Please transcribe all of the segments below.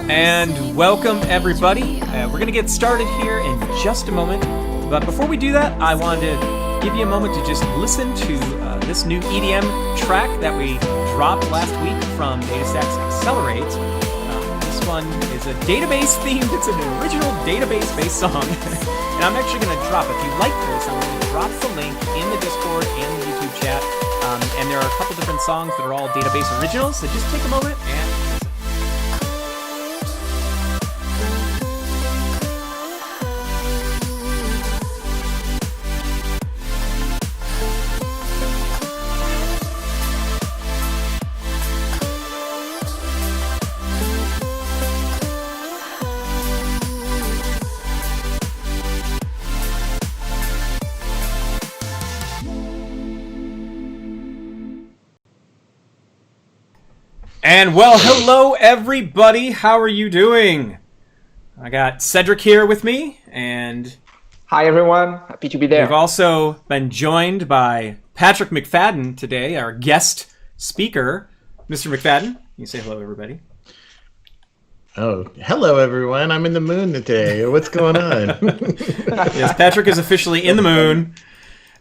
And welcome everybody. We're going to get started here in just a moment. But before we do that, I wanted to give you a moment to just listen to this new EDM track that we dropped last week from DataStax Accelerate. This one is a database themed, it's an original database-based song. And I'm actually going to drop, if you like this, I'm going to drop the link in the Discord and the YouTube chat. And there are a couple different songs that are all database originals, so just take a moment and And well, hello everybody. How are you doing? I got Cedric here with me, and hi everyone. Happy to be there. We've also been joined by Patrick McFadden today, our guest speaker. Mr. McFadden, you say hello everybody. Oh, hello everyone. I'm in the moon today. What's going on? Yes, Patrick is officially in the moon.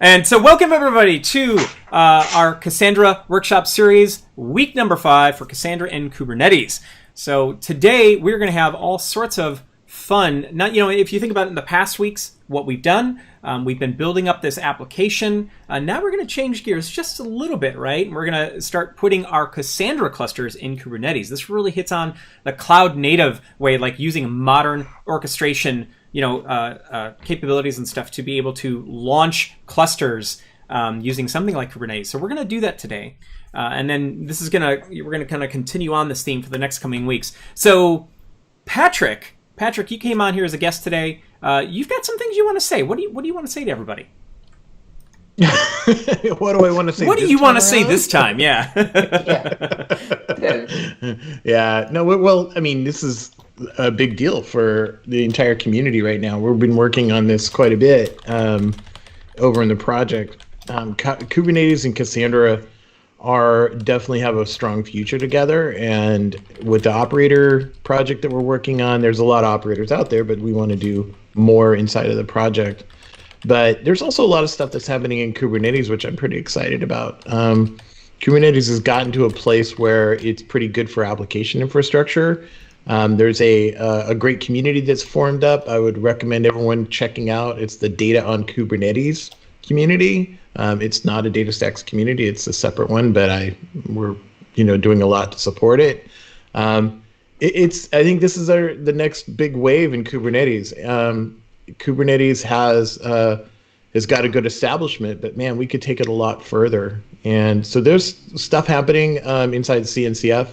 And so welcome everybody to our Cassandra Workshop series, week number 5 for Cassandra and Kubernetes. So today we're going to have all sorts of fun. Not, if you think about it in the past weeks, what we've done, we've been building up this application. Now we're going to change gears just a little bit, right? We're going to start putting our Cassandra clusters in Kubernetes. This really hits on the cloud native way, like using modern orchestration capabilities and stuff to be able to launch clusters using something like Kubernetes. So we're going to do that today. And then we're going to kind of continue on this theme for the next coming weeks. So Patrick, you came on here as a guest today. You've got some things you want to say. What do you want to say to everybody? What do I want to say? What do you want to say this time? Yeah. Yeah. No, well, I mean, this is a big deal for the entire community right now. We've been working on this quite a bit over in the project. Kubernetes and Cassandra definitely have a strong future together, and with the operator project that we're working on, there's a lot of operators out there, but we want to do more inside of the project. But there's also a lot of stuff that's happening in Kubernetes, which I'm pretty excited about. Kubernetes has gotten to a place where it's pretty good for application infrastructure. There's a great community that's formed up. I would recommend everyone checking out. It's the Data on Kubernetes community. It's not a DataStax community; it's a separate one. But we're doing a lot to support it. I think this is the next big wave in Kubernetes. Kubernetes has got a good establishment, but man, we could take it a lot further. And so there's stuff happening inside CNCF.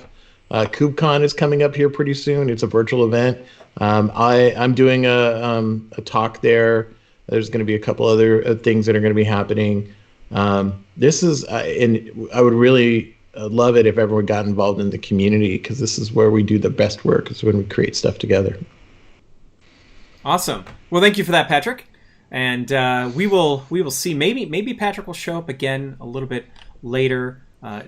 KubeCon is coming up here pretty soon. It's a virtual event. I'm doing a talk there. There's going to be a couple other things that are going to be happening. This is, and I would really love it if everyone got involved in the community, because this is where we do the best work, is when we create stuff together. Awesome. Well, thank you for that, Patrick. And we will see. Maybe Patrick will show up again a little bit later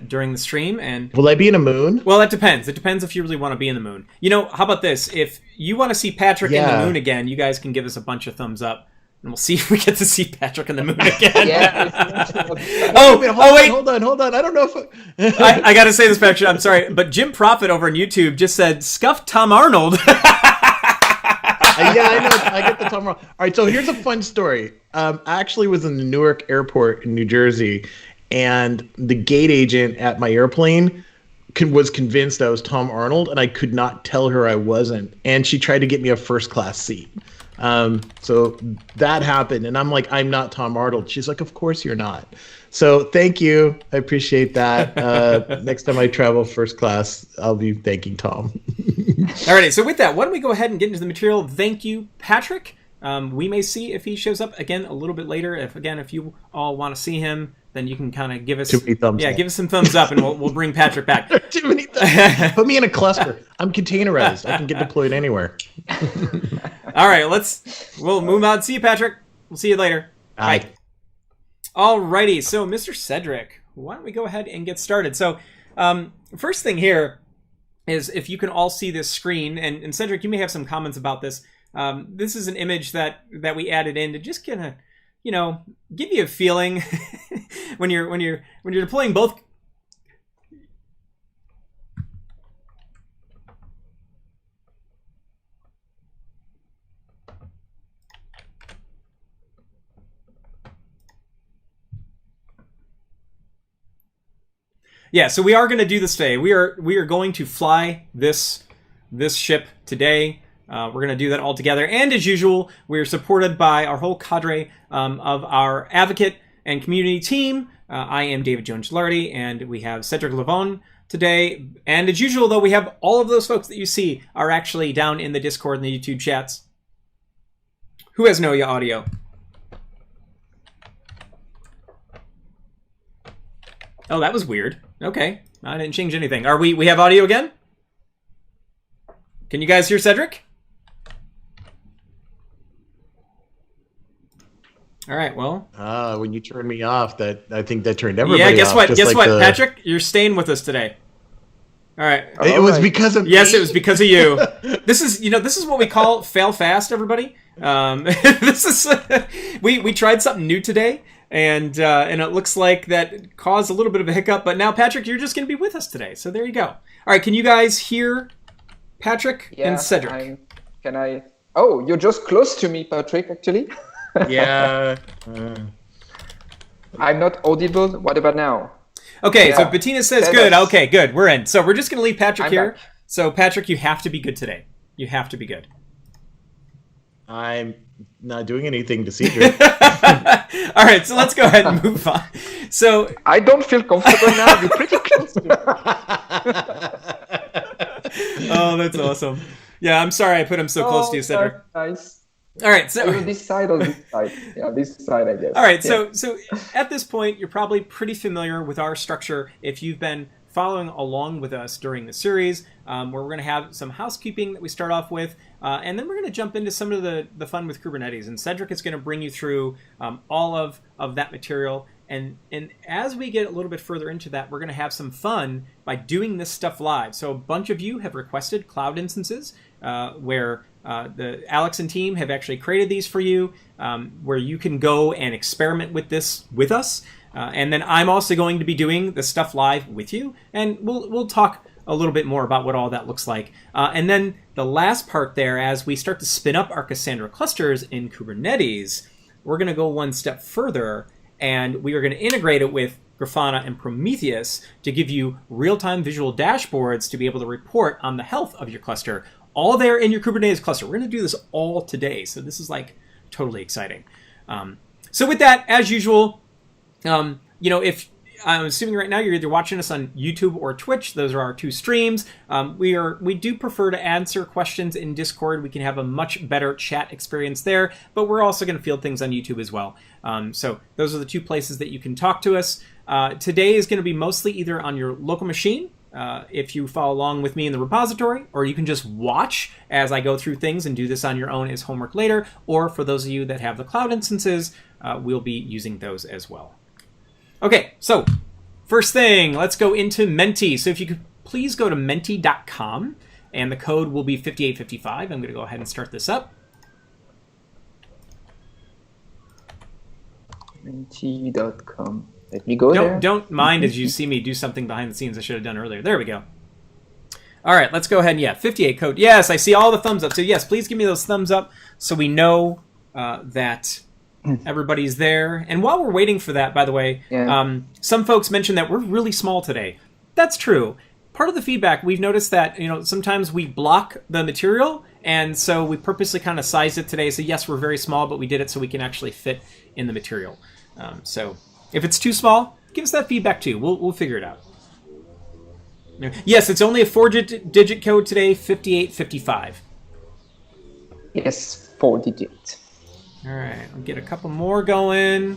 during the stream. And will I be in a moon? Well, it depends. It depends if you really want to be in the moon. How about this? If you want to see Patrick in the moon again, you guys can give us a bunch of thumbs up, and we'll see if we get to see Patrick in the moon again. Hold on. I don't know if I got to say this, Patrick. I'm sorry, but Jim Profit over on YouTube just said, "Scuff Tom Arnold." Yeah, I know. I get the Tom Arnold. All right, so here's a fun story. I actually was in the Newark airport in New Jersey, and the gate agent at my airplane was convinced I was Tom Arnold, and I could not tell her I wasn't. And she tried to get me a first class seat. So that happened, and I'm like, I'm not Tom Arnold. She's like, of course you're not. So thank you. I appreciate that. Next time I travel first class, I'll be thanking Tom. Alrighty, so with that, why don't we go ahead and get into the material? Thank you, Patrick. We may see if he shows up again a little bit later. If you all want to see him, then you can kind of give us give us some thumbs up, and we'll bring Patrick back. Too many thumbs. Put me in a cluster. I'm containerized. I can get deployed anywhere. All right, we'll move on. See you, Patrick. We'll see you later. Bye. Alrighty, so Mr. Cedric, why don't we go ahead and get started? So, first thing here, is if you can all see this screen, and Cedric, you may have some comments about this. This is an image that we added in to just kind of, give you a feeling when you're deploying both. Yeah, so we are going to do this today. We are going to fly this ship today. We're going to do that all together. And as usual, we're supported by our whole cadre of our advocate and community team. I am David Jones-Gilardi, and we have Cedric Levon today. And as usual, though, we have all of those folks that you see are actually down in the Discord and the YouTube chats. Who has no audio? Oh, that was weird. Okay, I didn't change anything. Are we have audio again? Can you guys hear Cedric? All right, well. When you turned me off, I think that turned everybody off. Yeah, guess what? Guess what, Patrick? You're staying with us today. All right. It was because of Yes, it was because of you. This is what we call fail fast, everybody. This is we tried something new today. And it looks like that caused a little bit of a hiccup. But now, Patrick, you're just going to be with us today. So there you go. All right, can you guys hear Patrick and Cedric? Can I? Oh, you're just close to me, Patrick, actually. Yeah. I'm not audible. What about now? Okay, so Bettina says good. Okay, good. We're in. So we're just going to leave Patrick here. Back. So, Patrick, you have to be good today. You have to be good. I'm not doing anything to Cedric. All right, so let's go ahead and move on. So I don't feel comfortable now. You're pretty close to me. Oh, that's awesome. Yeah, I'm sorry I put him so close to you, Cedric. Nice. All right, so this side or this side? Yeah, this side, I guess. All right, so at this point, you're probably pretty familiar with our structure if you've been following along with us during the series, where we're going to have some housekeeping that we start off with, and then we're going to jump into some of the fun with Kubernetes. And Cedric is going to bring you through all of that material. And as we get a little bit further into that, we're going to have some fun by doing this stuff live. So a bunch of you have requested cloud instances where the Alex and team have actually created these for you, where you can go and experiment with this with us. And then I'm also going to be doing the stuff live with you, and we'll talk a little bit more about what all that looks like. And then the last part there, as we start to spin up our Cassandra clusters in Kubernetes, we're going to go one step further, and we are going to integrate it with Grafana and Prometheus to give you real-time visual dashboards to be able to report on the health of your cluster, all there in your Kubernetes cluster. We're going to do this all today, so this is like totally exciting. So with that, as usual, if I'm assuming right now you're either watching us on YouTube or Twitch, those are our two streams. We do prefer to answer questions in Discord. We can have a much better chat experience there, but we're also going to field things on YouTube as well. So those are the two places that you can talk to us. Today is going to be mostly either on your local machine, if you follow along with me in the repository, or you can just watch as I go through things and do this on your own as homework later, or for those of you that have the cloud instances, we'll be using those as well. Okay, so first thing, let's go into Menti. So if you could please go to menti.com, and the code will be 5855. I'm going to go ahead and start this up. Menti.com. Let me go there. Don't mind as you see me do something behind the scenes I should have done earlier. There we go. All right, let's go ahead and 58 code. Yes, I see all the thumbs up. So yes, please give me those thumbs up so we know that everybody's there. And while we're waiting for that, by the way, some folks mentioned that we're really small today. That's true. Part of the feedback, we've noticed that sometimes we block the material, and so we purposely kind of sized it today. So yes, we're very small, but we did it so we can actually fit in the material. So if it's too small, give us that feedback too. We'll figure it out. Yes, it's only a 4-digit code today, 5855. Yes, 4-digit. All right, I'll get a couple more going.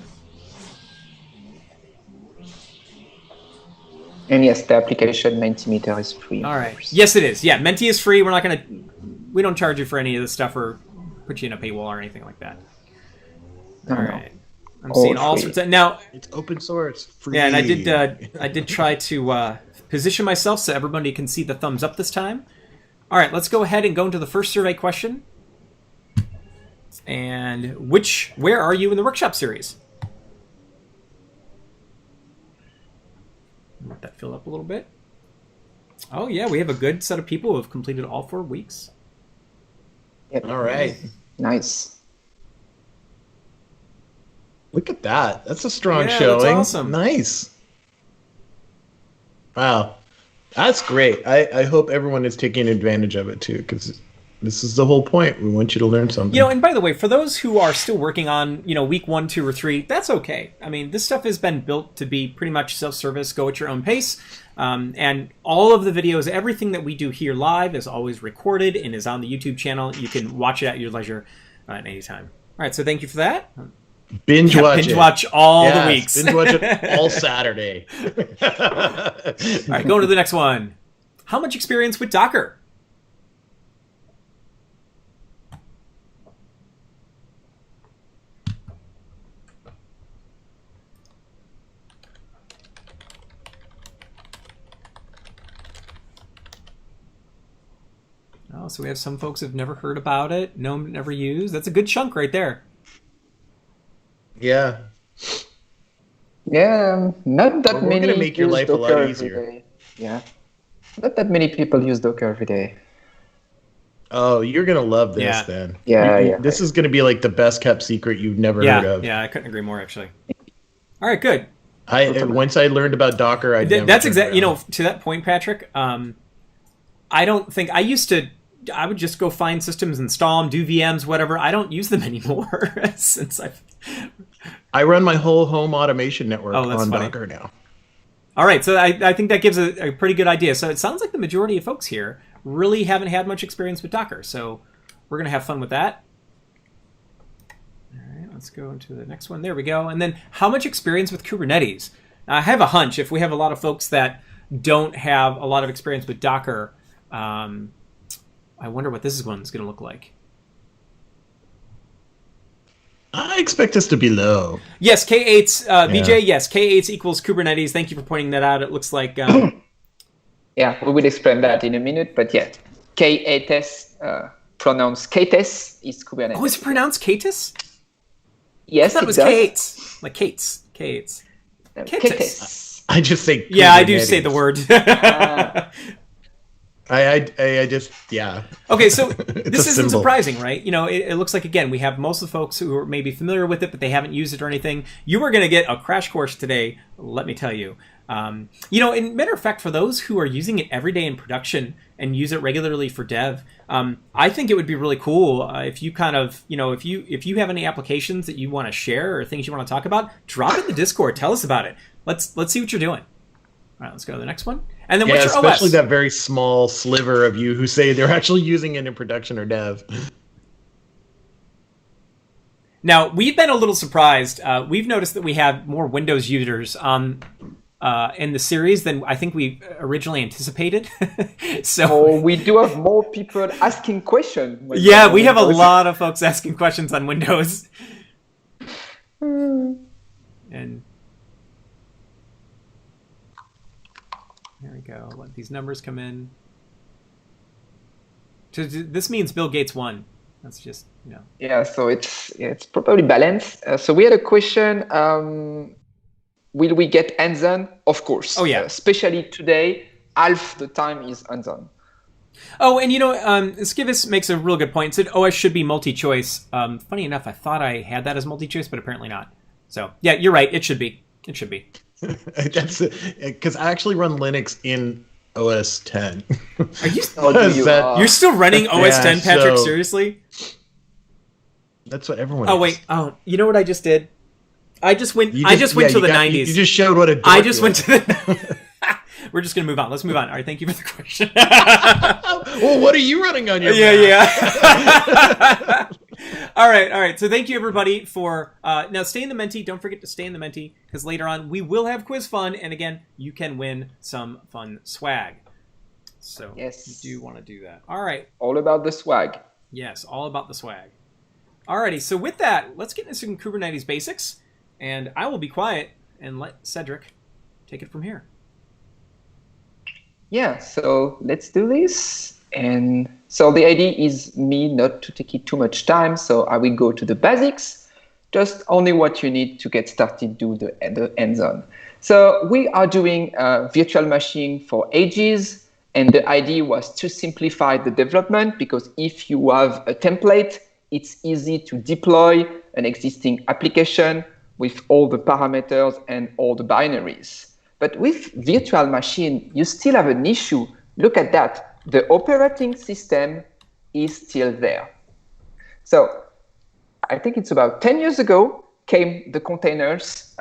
And yes, the application Mentimeter is free. All right. Yes, it is. Yeah, Menti is free. We don't charge you for any of this stuff or put you in a paywall or anything like that. All right. I'm seeing all sorts of now. It's open source. Free. Yeah, and I did try to position myself so everybody can see the thumbs up this time. All right, let's go ahead and go into the first survey question. And where are you in the workshop series? Let that fill up a little bit. Oh yeah, we have a good set of people who have completed all 4 weeks. Yep. All right. Nice. Look at that. That's a strong Yeah, showing. that's awesome. Nice. Wow. That's great. I hope everyone is taking advantage of it too, because this is the whole point. We want you to learn something. You know, and by the way, for those who are still working on, week 1, 2, or 3, that's okay. I mean, this stuff has been built to be pretty much self-service, go at your own pace. And all of the videos, everything that we do here live is always recorded and is on the YouTube channel. You can watch it at your leisure at any time. All right, so thank you for that. Binge watch all the weeks. Binge watch it all Saturday. All right, going to the next one. How much experience with Docker? Oh, so we have some folks who've never heard about it, never used. That's a good chunk right there. Yeah. Yeah, not that We're many. gonna make your use life a lot Docker every easier. day. Yeah, not that many people use Docker every day. Oh, you're gonna love this Yeah. then. Yeah. This is gonna be like the best kept secret you've never heard of. Yeah, I couldn't agree more, actually. All right, good. Once I learned about Docker, That's exactly, to that point, Patrick, I don't think, I would just go find systems, install them, do VMs, whatever. I don't use them anymore since I run my whole home automation network Oh, that's on funny. Docker now. All right, so I think that gives a pretty good idea. So it sounds like the majority of folks here really haven't had much experience with Docker. So we're going to have fun with that. All right, let's go into the next one. There we go. And then how much experience with Kubernetes? Now, I have a hunch if we have a lot of folks that don't have a lot of experience with Docker, I wonder what this one's going to look like. I expect us to be low. Yes, K8's, BJ, yes, K8's equals Kubernetes. Thank you for pointing that out. It looks like... Yeah, we will explain that in a minute, but yeah, K8s, pronounced K8s is Kubernetes. Oh, is it pronounced K8s? Yes, That was does. K8s. Like Kate's. K8s. K8s. I just say Yeah, I do Kubernetes. say the word. I just, yeah. Okay, so It's this a isn't symbol. surprising, right? It looks like, again, we have most of the folks who are maybe familiar with it, but they haven't used it or anything. You are going to get a crash course today, let me tell you. In matter of fact, for those who are using it every day in production and use it regularly for dev, I think it would be really cool if you kind of, if you have any applications that you want to share or things you want to talk about, drop it in the Discord. Tell us about it. Let's see what you're doing. All right, let's go to the next one. And then Yeah, what's your especially OS? that very small sliver of you who say they're actually using it in production or dev. Now, we've been a little surprised. We've noticed that we have more Windows users in the series than I think we originally anticipated. So we do have more people asking questions. Yeah, we have a lot of folks asking questions on Windows. And there we go. Let these numbers come in. This means Bill Gates won. That's just, Yeah, so it's probably balanced. So we had a question. Will we get hands-on? Of course. Oh, yeah. Especially today, half the time is hands-on. Oh, and Skivvis makes a real good point. It said OS should be multi-choice. Funny enough, I thought I had that as multi-choice, but apparently not. So, yeah, you're right. It should be. It should be. That's because I actually run Linux in OS 10. Are you? You're still running OS 10, Patrick? so- Seriously? That's what everyone. Oh is. wait. Oh, you know what I just did? I just went to the 90s. You just showed what a dork I just you went are. to the. We're just gonna move on. Let's move on. All right. Thank you for the question. Well, what are you running on your? Yeah. All right. So thank you everybody for now. Stay in the Menti. Don't forget to stay in the Menti because later on we will have quiz fun, and again you can win some fun swag. So Yes. you do want to do that. All right. All about the swag. Yes, all about the swag. Alrighty, so with that, let's get into some Kubernetes basics, and I will be quiet and let Cedric take it from here. Yeah, so let's do this. And so the idea is me not to take it too much time. So I will go to the basics, just only what you need to get started, do the hands-on. So we are doing a virtual machine for ages. And the idea was to simplify the development, because if you have a template, it's easy to deploy an existing application with all the parameters and all the binaries. But with virtual machine, you still have an issue. Look at that. The operating system is still there. So I think it's about 10 years ago came the containers.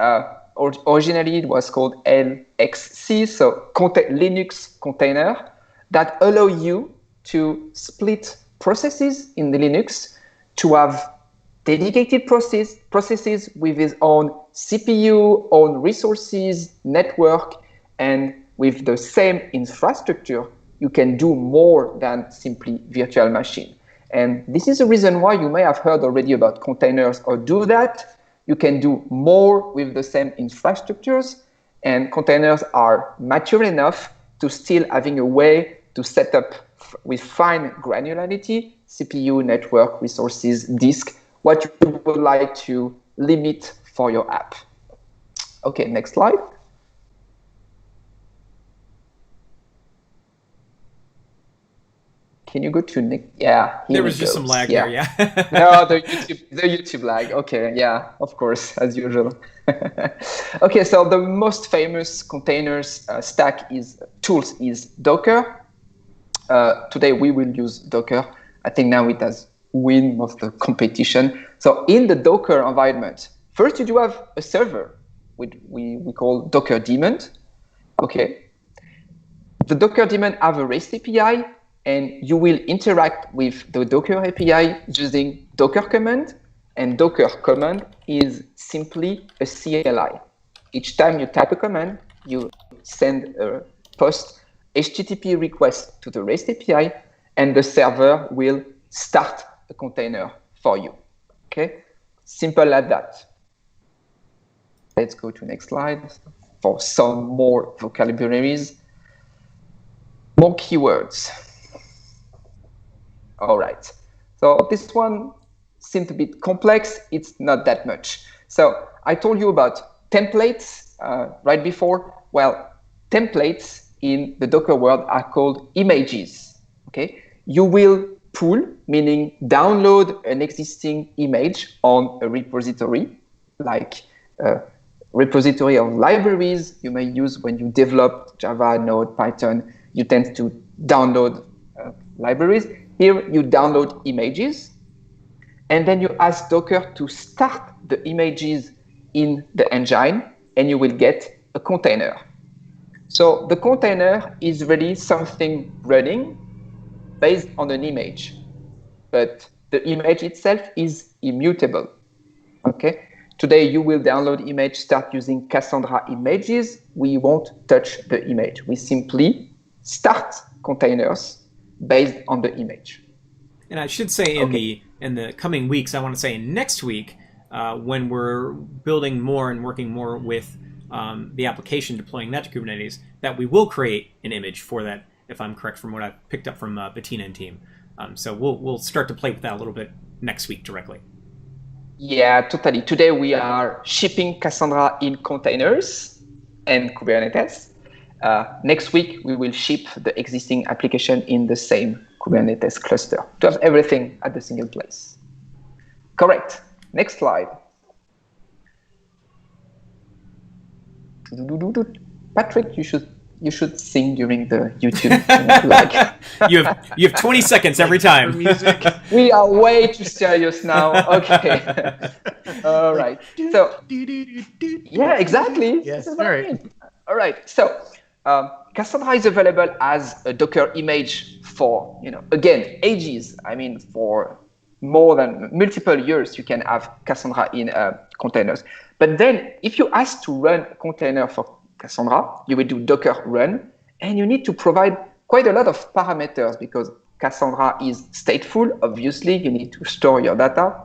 Originally, it was called LXC, so Linux container, that allow you to split processes in the Linux to have dedicated processes with its own CPU, own resources, network, and with the same infrastructure, you can do more than simply virtual machine. And this is the reason why you may have heard already about containers or do that. You can do more with the same infrastructures, and containers are mature enough to still having a way to set up with fine granularity, CPU, network, resources, disk, what you would like to limit for your app. Okay, next slide. Can you go to Nick? Yeah, there was just some lag there, yeah. No, the YouTube lag. Okay, yeah, of course, as usual. Okay, so the most famous containers stack tools is Docker. Today we will use Docker. I think now it has win most of the competition. So in the Docker environment, first you do have a server, which we call Docker daemon. Okay. The Docker daemon have a REST API, and you will interact with the Docker API using Docker command. And Docker command is simply a CLI. Each time you type a command, you send a post HTTP request to the REST API, and the server will start a container for you. Okay, simple as that. Let's go to next slide for some more vocabularies, more keywords. All right, so this one seemed a bit complex. It's not that much. So I told you about templates right before. Well, templates in the Docker world are called images. Okay, you will pull, meaning download an existing image on a repository, like a repository of libraries you may use when you develop Java, Node, Python. You tend to download libraries. Here you download images, and then you ask Docker to start the images in the engine, and you will get a container. So the container is really something running based on an image, but the image itself is immutable. Okay. Today you will download image, start using Cassandra images. We won't touch the image. We simply start containers based on the image. And I should say in the coming weeks, I want to say next week, when we're building more and working more with the application, deploying that to Kubernetes, that we will create an image for that, if I'm correct from what I've picked up from Bettina and team. So we'll start to play with that a little bit next week directly. Yeah, totally. Today we are shipping Cassandra in containers and Kubernetes. Next week we will ship the existing application in the same Kubernetes cluster to have everything at the single place. Correct. Next slide. Patrick, you should sing during the YouTube. You have 20 seconds every time. Music. We are way too serious now. Okay. All right. So yeah, exactly. Yes. All right. All right. So Cassandra is available as a Docker image for, again, ages. I mean, for more than multiple years, you can have Cassandra in containers. But then if you ask to run a container for Cassandra, you will do Docker run, and you need to provide quite a lot of parameters because Cassandra is stateful. Obviously, you need to store your data.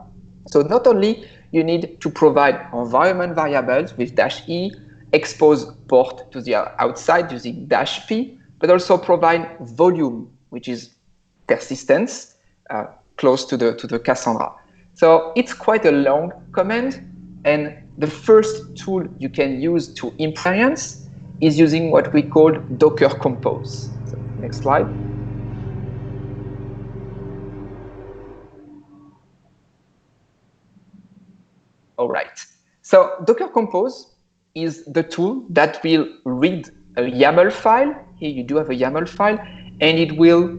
So not only you need to provide environment variables with -e, expose port to the outside using -p, but also provide volume, which is persistence, close to the Cassandra. So it's quite a long command, and the first tool you can use to implement is using what we call Docker Compose. So, next slide. All right. So Docker Compose is the tool that will read a YAML file. Here you do have a YAML file, and it will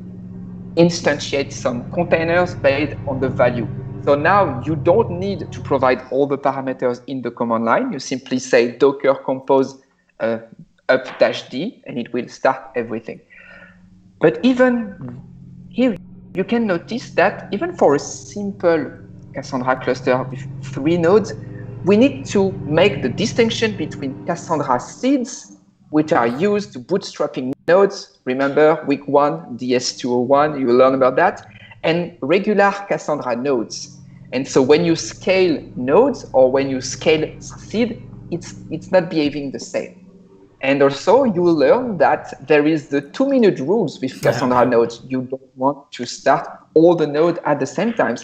instantiate some containers based on the value. So now you don't need to provide all the parameters in the command line. You simply say Docker Compose up-d, and it will start everything. But even here, you can notice that even for a simple Cassandra cluster with 3 nodes, we need to make the distinction between Cassandra seeds, which are used to bootstrapping nodes. Remember, week 1, DS201, you will learn about that, and regular Cassandra nodes. And so when you scale nodes or when you scale seed, it's not behaving the same. And also, you will learn that there is the 2-minute rules with Cassandra nodes. You don't want to start all the nodes at the same time.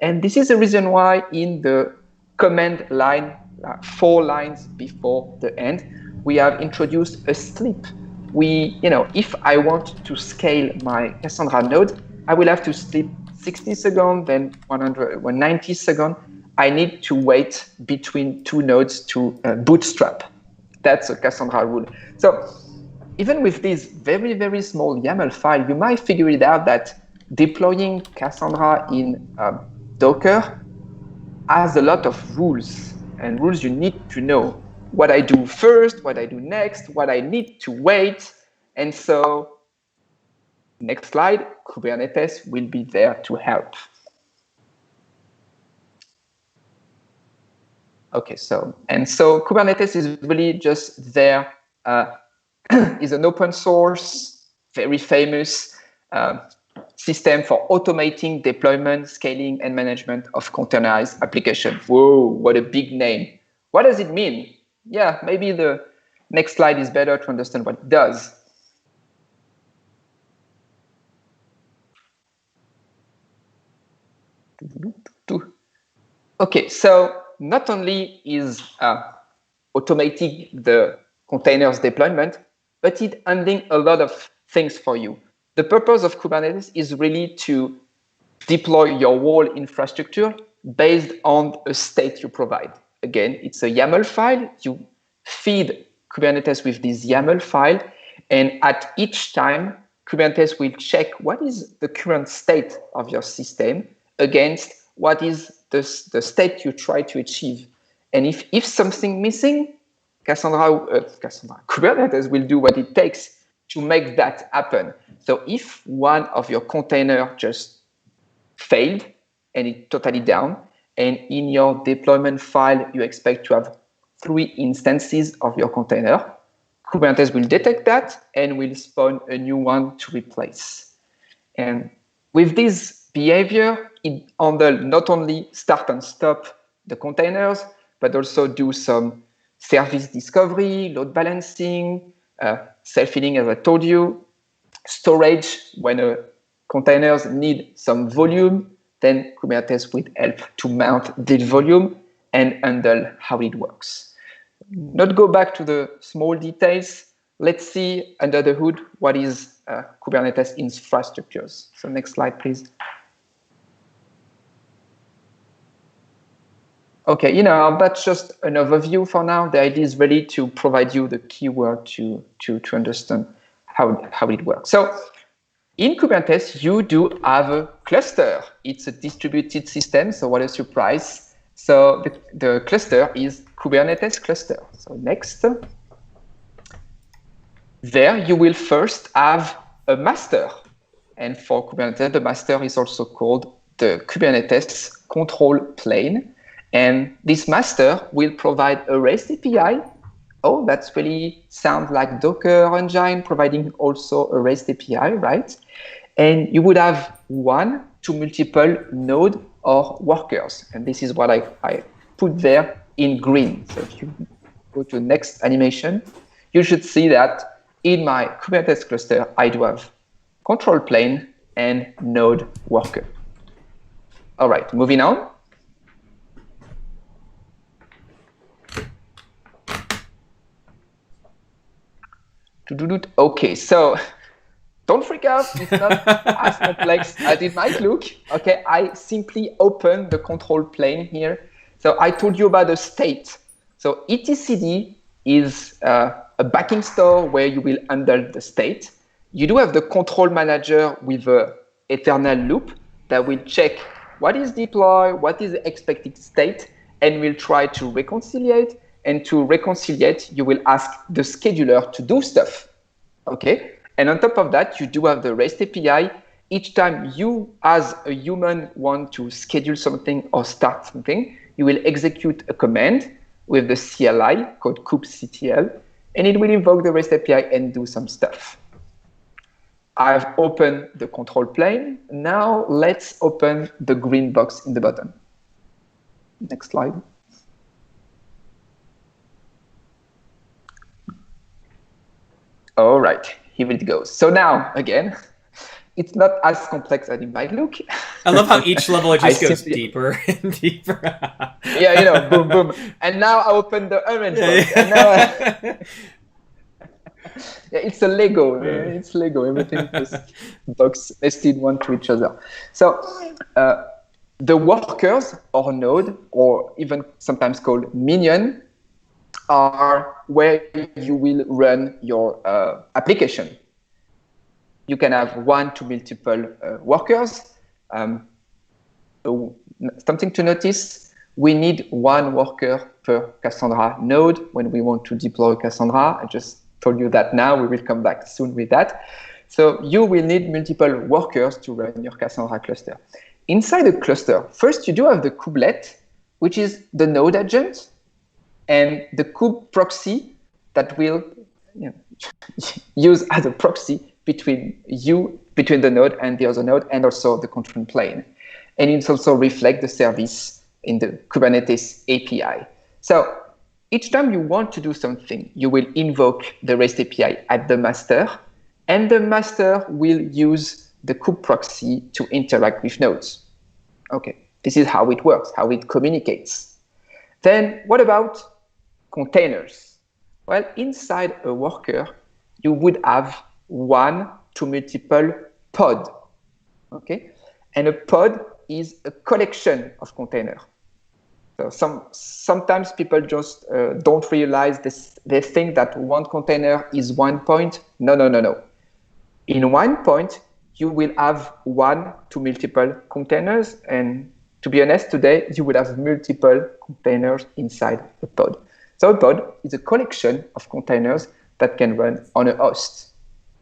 And this is the reason why in the command line, 4 lines before the end, we have introduced a sleep. If I want to scale my Cassandra node, I will have to sleep 60 seconds, then 190 seconds. I need to wait between 2 nodes to bootstrap. That's a Cassandra rule. So even with this very, very small YAML file, you might figure it out that deploying Cassandra in Docker has a lot of rules, and rules you need to know. What I do first, what I do next, what I need to wait. And so, next slide, Kubernetes will be there to help. Okay, so Kubernetes is really just there, is an open source, very famous system for automating deployment, scaling, and management of containerized applications. Whoa, what a big name. What does it mean? Yeah, maybe the next slide is better to understand what it does. Okay, so not only is automating the containers deployment, but it's handling a lot of things for you. The purpose of Kubernetes is really to deploy your whole infrastructure based on a state you provide. Again, it's a YAML file. You feed Kubernetes with this YAML file, and at each time, Kubernetes will check what is the current state of your system against what is the state you try to achieve. And if something missing, Kubernetes will do what it takes to make that happen. So if one of your containers just failed and it's totally down, and in your deployment file, you expect to have 3 instances of your container, Kubernetes will detect that and will spawn a new one to replace. And with this behavior, it handles not only start and stop the containers, but also do some service discovery, load balancing, self-healing, as I told you, storage when containers need some volume, then Kubernetes will help to mount this volume and handle how it works. Not go back to the small details. Let's see under the hood what is Kubernetes infrastructures. So next slide, please. Okay, that's just an overview for now. The idea is really to provide you the keyword to understand how it works. So in Kubernetes, you do have a cluster. It's a distributed system, so what a surprise. So the cluster is Kubernetes cluster. So next, there you will first have a master. And for Kubernetes, the master is also called the Kubernetes control plane. And this master will provide a REST API. Oh, that's really sounds like Docker engine providing also a REST API, right? And you would have 1 to multiple node or workers. And this is what I put there in green. So if you go to the next animation, you should see that in my Kubernetes cluster, I do have control plane and node worker. All right, moving on. Okay, so don't freak out. It's not as complex as it might look. Okay, I simply open the control plane here. So I told you about the state. So etcd is a backing store where you will handle the state. You do have the control manager with a eternal loop that will check what is deployed, what is the expected state, and will try to reconciliate. And to reconciliate, you will ask the scheduler to do stuff. Okay. And on top of that, you do have the REST API. Each time you, as a human, want to schedule something or start something, you will execute a command with the CLI called kubectl, and it will invoke the REST API and do some stuff. I've opened the control plane. Now let's open the green box in the bottom. Next slide. All right, here it goes. So now, again, it's not as complex as it might look. I love how each level it just goes deeper and deeper. Yeah, you know, boom, boom. And now I open the orange box. And now yeah, it's a Lego. It's Lego. Everything is box nested one to each other. So the workers or node, or even sometimes called minion, are where you will run your application. You can have one to multiple workers. Something to notice, we need one worker per Cassandra node when we want to deploy Cassandra. I just told you that now. We will come back soon with that. So you will need multiple workers to run your Cassandra cluster. Inside the cluster, first you do have the kubelet, which is the node agent, and the kube proxy that will use as a proxy between the node and the other node, and also the control plane. And it also reflects the service in the Kubernetes API. So each time you want to do something, you will invoke the REST API at the master, and the master will use the kube proxy to interact with nodes. Okay, this is how it works, how it communicates. Then what about containers? Well, inside a worker, you would have one to multiple pod. Okay, and a pod is a collection of containers. So sometimes people just don't realize this. They think that one container is one point. No, no, no, no. In one point, you will have one to multiple containers. And to be honest, today, you will have multiple containers inside a pod. So a pod is a collection of containers that can run on a host.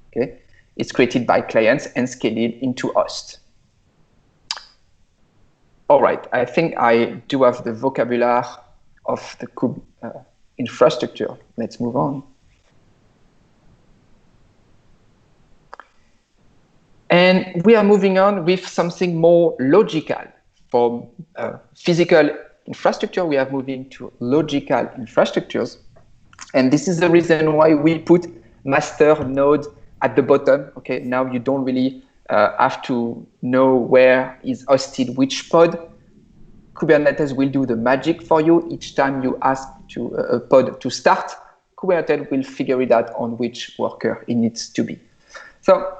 Okay? It's created by clients and scaled into host. All right, I think I do have the vocabulary of the kube infrastructure. Let's move on. And we are moving on with something more logical. From physical infrastructure, we are moving to logical infrastructures. And this is the reason why we put master node at the bottom. Okay, now you don't really have to know where is hosted which pod. Kubernetes will do the magic for you. Each time you ask to a pod to start, Kubernetes will figure it out on which worker it needs to be. So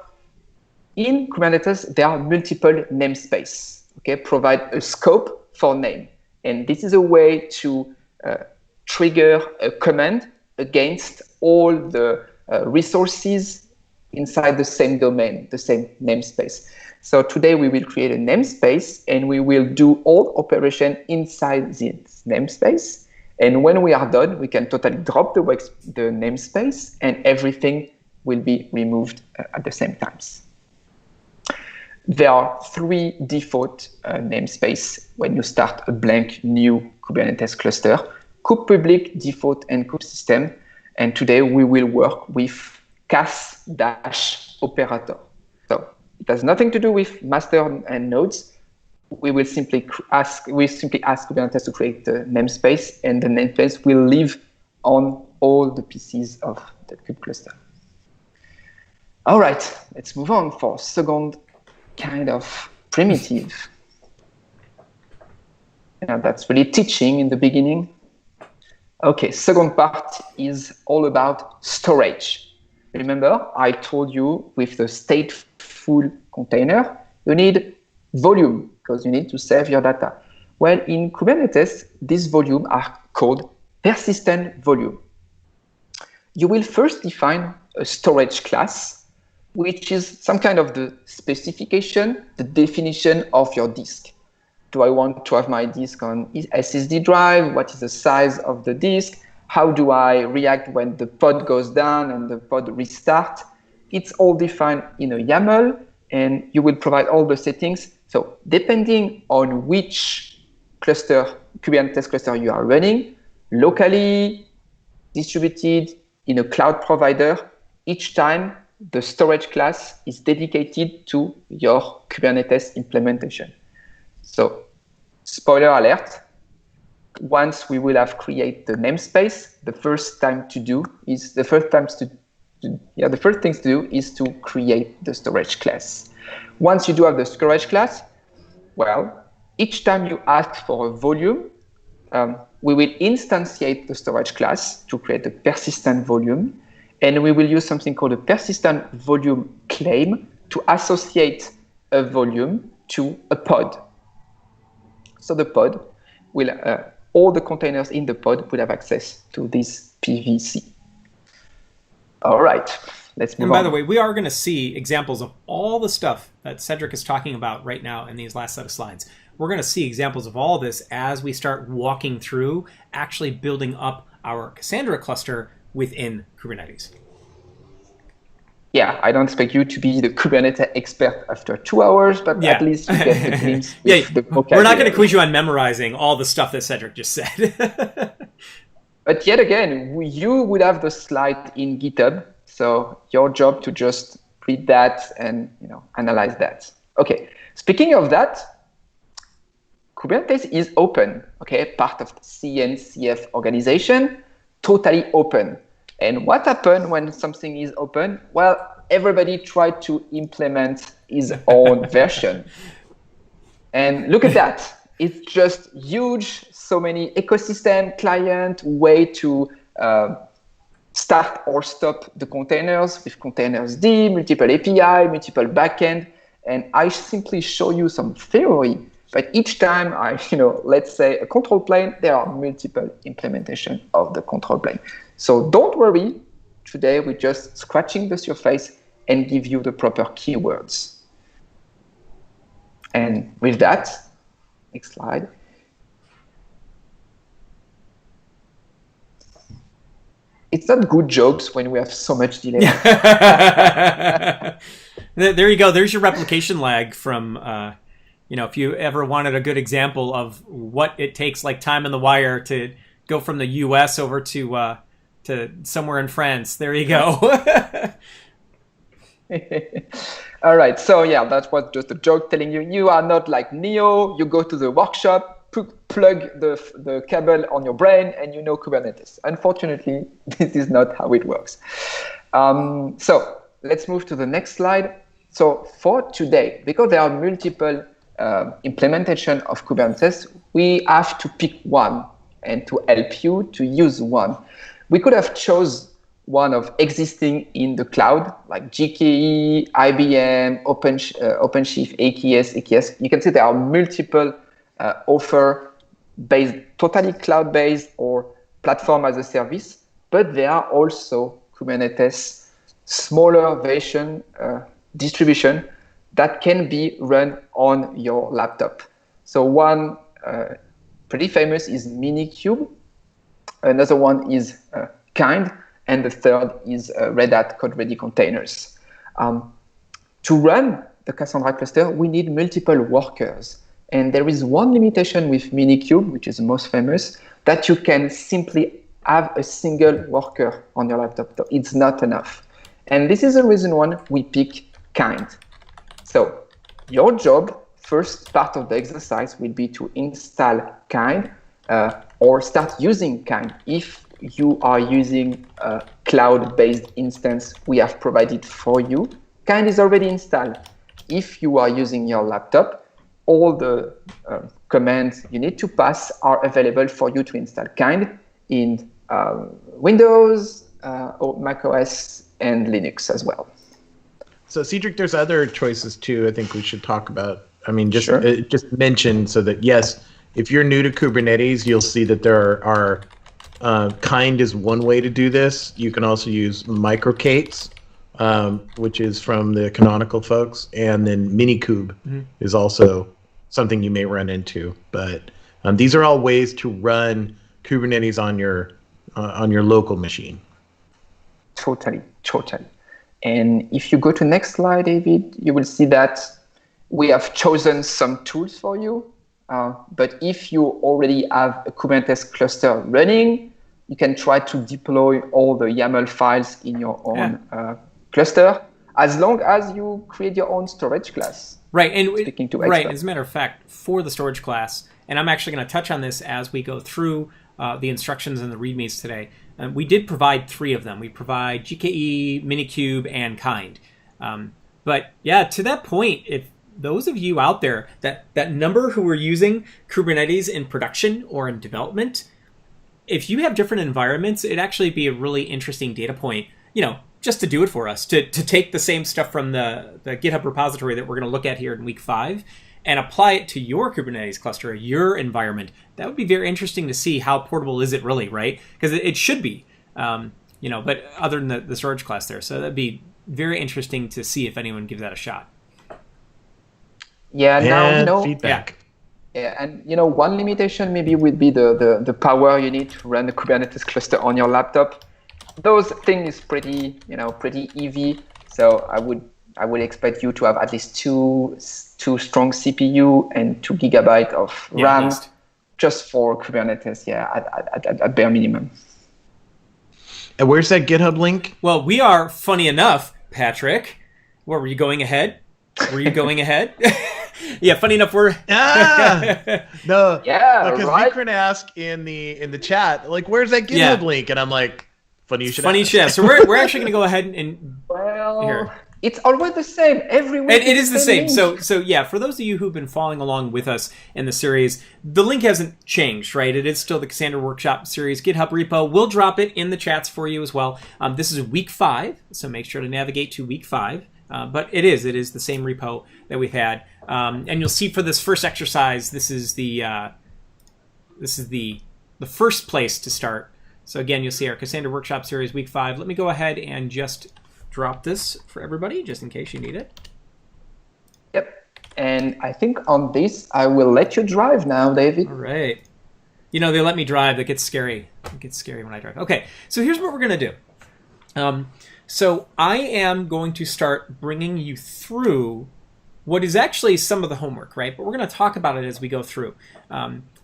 in Kubernetes, there are multiple namespace. Okay, provide a scope for name. And this is a way to trigger a command against all the resources inside the same domain, the same namespace. So today we will create a namespace and we will do all operation inside this namespace. And when we are done, we can totally drop the namespace and everything will be removed at the same times. There are three default namespace when you start a blank new Kubernetes cluster: kube public, default, and kube system. And today we will work with Cass-Operator. So it has nothing to do with master and nodes. We will simply ask Kubernetes to create the namespace, and the namespace will live on all the PCs of the kube cluster. All right, let's move on for second kind of primitive. Yeah, that's really teaching in the beginning. Okay, second part is all about storage. Remember, I told you with the stateful container, you need volume because you need to save your data. Well, in Kubernetes, these volumes are called persistent volume. You will first define a storage class, which is some kind of the specification, the definition of your disk. Do I want to have my disk on SSD drive? What is the size of the disk? How do I react when the pod goes down and the pod restarts? It's all defined in a YAML, and you will provide all the settings. So depending on which cluster, Kubernetes cluster you are running, locally, distributed, in a cloud provider, each time the storage class is dedicated to your Kubernetes implementation. So, spoiler alert, once we will have created the namespace, the first thing to do is to create the storage class. Once you do have the storage class, well, each time you ask for a volume, we will instantiate the storage class to create a persistent volume, and we will use something called a persistent volume claim to associate a volume to a pod. So the pod will, all the containers in the pod will have access to this PVC. All right, let's move on. And by the way, we are going to see examples of all the stuff that Cedric is talking about right now in these last set of slides. We're going to see examples of all this as we start walking through actually building up our Cassandra cluster within Kubernetes. Yeah, I don't expect you to be the Kubernetes expert after 2 hours, but at least you get the glimpse with the vocabulary. We're not going to quiz you on memorizing all the stuff that Cedric just said. But yet again, you would have the slide in GitHub, so your job to just read that and analyze that. Okay, speaking of that, Kubernetes is open, okay, part of the CNCF organization, totally open. And what happens when something is open? Well, everybody tried to implement his own version. And look at that. It's just huge, so many ecosystem, client, way to start or stop the containers with containers D, multiple API, multiple backend. And I simply show you some theory. But each time let's say a control plane, there are multiple implementation of the control plane. So don't worry, today we're just scratching the surface and give you the proper keywords. And with that, next slide. It's not good jokes when we have so much delay. There you go. There's your replication lag from, if you ever wanted a good example of what it takes, like time in the wire, to go from the US over to somewhere in France. There you go. All right. So yeah, that was just a joke telling you are not like Neo. You go to the workshop, plug the cable on your brain, and you know Kubernetes. Unfortunately, this is not how it works. So let's move to the next slide. So for today, because there are multiple implementation of Kubernetes, we have to pick one and to help you to use one. We could have chose one of existing in the cloud, like GKE, IBM, OpenShift, AKS. You can see there are multiple offer based, totally cloud-based or platform as a service, but there are also Kubernetes smaller version distribution that can be run on your laptop. So one pretty famous is Minikube. Another one is Kind, and the third is Red Hat Code Ready Containers. To run the Cassandra cluster, we need multiple workers. And there is one limitation with Minikube, which is the most famous, that you can simply have a single worker on your laptop. So it's not enough. And this is the reason why we pick Kind. So your job, first part of the exercise, will be to install Kind or start using Kind if you are using cloud-based instance we have provided for you. Kind is already installed. If you are using your laptop, all the commands you need to pass are available for you to install Kind in Windows, or macOS, and Linux as well. So, Cedric, there's other choices too. I think we should talk about. I mean, just Sure. Just mention so that yes, if you're new to Kubernetes, you'll see that there are Kind is one way to do this. You can also use microkates, which is from the Canonical folks, and then Minikube is also something you may run into. But these are all ways to run Kubernetes on your local machine. Totally. And if you go to next slide, David, you will see that we have chosen some tools for you. But if you already have a Kubernetes cluster running, you can try to deploy all the YAML files in your own cluster, as long as you create your own storage class. Right, and right. As a matter of fact, for the storage class, and I'm actually going to touch on this as we go through the instructions and the readmes today. We did provide 3 of them. We provide GKE, Minikube, and Kind. But yeah, to that point, if those of you out there, that number who are using Kubernetes in production or in development, if you have different environments, it'd actually be a really interesting data point, just to do it for us, to take the same stuff from the GitHub repository that we're going to look at here in week 5 and apply it to your Kubernetes cluster, your environment. That would be very interesting to see how portable is it really, right? Because it should be, but other than the storage class there. So that'd be very interesting to see if anyone gives that a shot. Yeah, now feedback. Yeah, and one limitation maybe would be the power you need to run the Kubernetes cluster on your laptop. Those things is pretty EV. So I would expect you to have at least two strong CPU and 2 GB of RAM just for Kubernetes. Yeah, at bare minimum. And where's that GitHub link? Well, we are, funny enough, Patrick. Where were you going ahead? Yeah, funny enough, we're no. Yeah, because right. Vikram asked in the chat, like, where's that GitHub link? And I'm like, funny you should ask. So we're actually going to go ahead and well, it's always the same every week. It is the same. So yeah, for those of you who've been following along with us in the series, the link hasn't changed, right? It is still the Cassandra Workshop series GitHub repo. We'll drop it in the chats for you as well. This is week 5, so make sure to navigate to week 5. But it is the same repo that we've had, and you'll see for this first exercise, this is the first place to start. So again, you'll see our Cassandra Workshop series week 5. Let me go ahead and just drop this for everybody, just in case you need it. Yep, and I think on this, I will let you drive now, David. All right. They let me drive. That gets scary. It gets scary when I drive. Okay, so here's what we're gonna do. So I am going to start bringing you through what is actually some of the homework, right? But we're going to talk about it as we go through.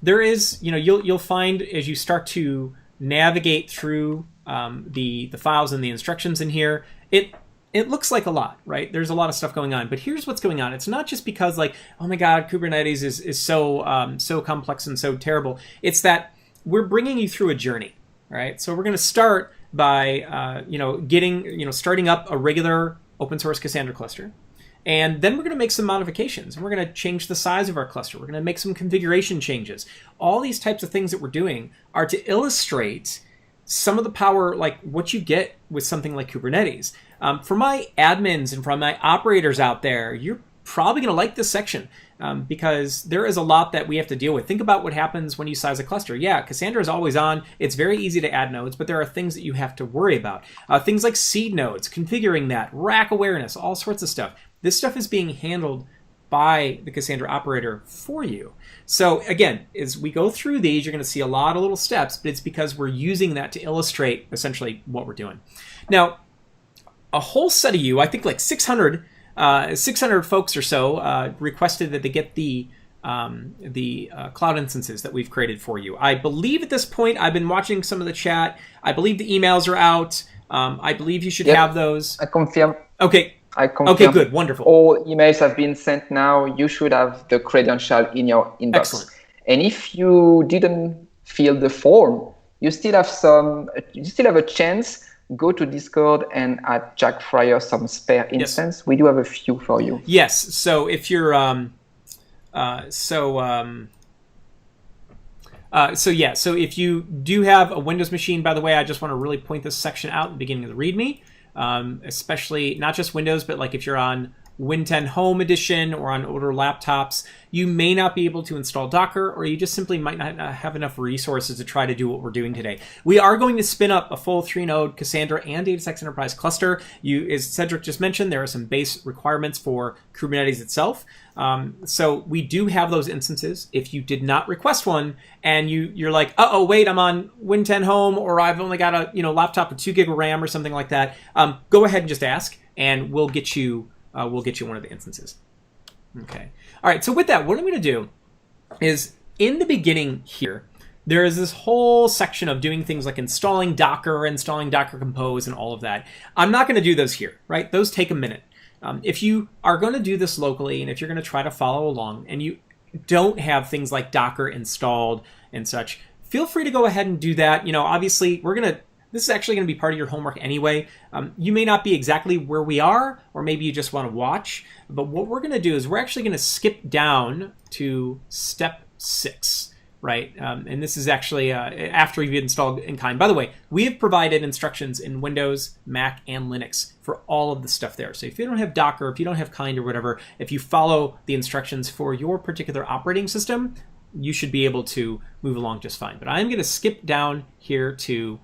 There is, you'll find as you start to navigate through the files and the instructions in here, it looks like a lot, right? There's a lot of stuff going on. But here's what's going on. It's not just because like, oh my God, Kubernetes is so complex and so terrible. It's that we're bringing you through a journey, right? So we're going to start by starting up a regular open source Cassandra cluster, and then we're going to make some modifications, and we're going to change the size of our cluster. We're going to make some configuration changes. All these types of things that we're doing are to illustrate some of the power, like what you get with something like Kubernetes. For my admins and for my operators out there, you're probably going to like this section because there is a lot that we have to deal with. Think about what happens when you size a cluster. Yeah, Cassandra is always on. It's very easy to add nodes, but there are things that you have to worry about. Things like seed nodes, configuring that, rack awareness, all sorts of stuff. This stuff is being handled by the Cassandra operator for you. So again, as we go through these, you're going to see a lot of little steps, but it's because we're using that to illustrate essentially what we're doing. Now, a whole set of you, I think like 600 folks or so requested that they get the cloud instances that we've created for you. I believe at this point, I've been watching some of the chat. I believe the emails are out. I believe you should have those. I confirm. Okay. I confirm. Okay, good. Wonderful. All emails have been sent now. You should have the credential in your inbox. Excellent. And if you didn't fill the form, you still have a chance go to Discord and add Jack Fryer some spare instance. Yes. We do have a few for you. Yes. So if you're so if you do have a Windows machine, by the way, I just want to really point this section out at the beginning of the README, especially not just Windows, but like if you're on Win 10 Home Edition or on older laptops, you may not be able to install Docker, or you just simply might not have enough resources to try to do what we're doing today. We are going to spin up a full 3-node Cassandra and DataStax Enterprise cluster. As Cedric just mentioned, there are some base requirements for Kubernetes itself. So we do have those instances. If you did not request one and you're like, uh-oh, wait, I'm on Win 10 Home, or I've only got a laptop with 2 gig of RAM or something like that, go ahead and just ask, and we'll get you one of the instances. Okay. All right. So with that, what I'm going to do is in the beginning here, there is this whole section of doing things like installing Docker Compose, and all of that. I'm not going to do those here, right? Those take a minute. If you are going to do this locally, and if you're going to try to follow along, and you don't have things like Docker installed and such, feel free to go ahead and do that. Obviously, this is actually going to be part of your homework anyway. You may not be exactly where we are, or maybe you just want to watch. But what we're going to do is we're actually going to skip down to step 6, right? And this is actually after you've installed in kind. By the way, we have provided instructions in Windows, Mac, and Linux for all of the stuff there. So if you don't have Docker, if you don't have kind or whatever, if you follow the instructions for your particular operating system, you should be able to move along just fine. But I'm going to skip down here to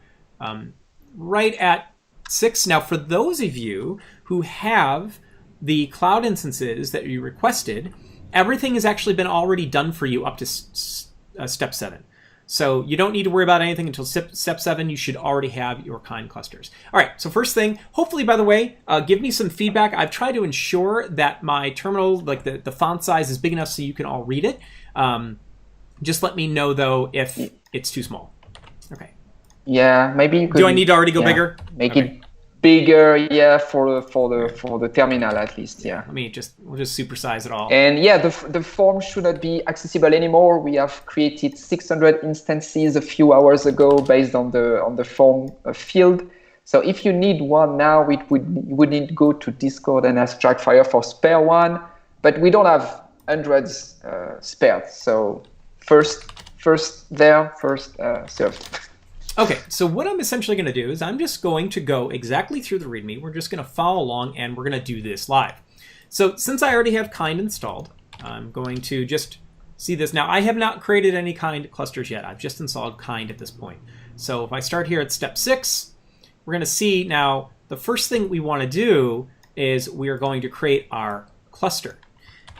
right at 6. Now, for those of you who have the cloud instances that you requested, everything has actually been already done for you up to step 7. So you don't need to worry about anything until step 7. You should already have your kind clusters. All right, so first thing, hopefully, by the way, give me some feedback. I've tried to ensure that my terminal, like the font size, is big enough so you can all read it. Just let me know, though, if it's too small. Okay. Yeah, maybe you could. Do I need to already go bigger? Make it bigger, yeah, for the terminal at least, yeah. We'll just supersize it all. And yeah, the form should not be accessible anymore. We have created 600 instances a few hours ago based on the form field. So if you need one now, you would need to go to Discord and ask Jackfire for spare one. But we don't have hundreds spared. So first served. Okay, so what I'm essentially going to do is I'm just going to go exactly through the README. We're just going to follow along, and we're going to do this live. So since I already have kind installed, I'm going to just see this. Now, I have not created any kind clusters yet. I've just installed kind at this point. So if I start here at step 6, we're going to see now the first thing we want to do is we are going to create our cluster.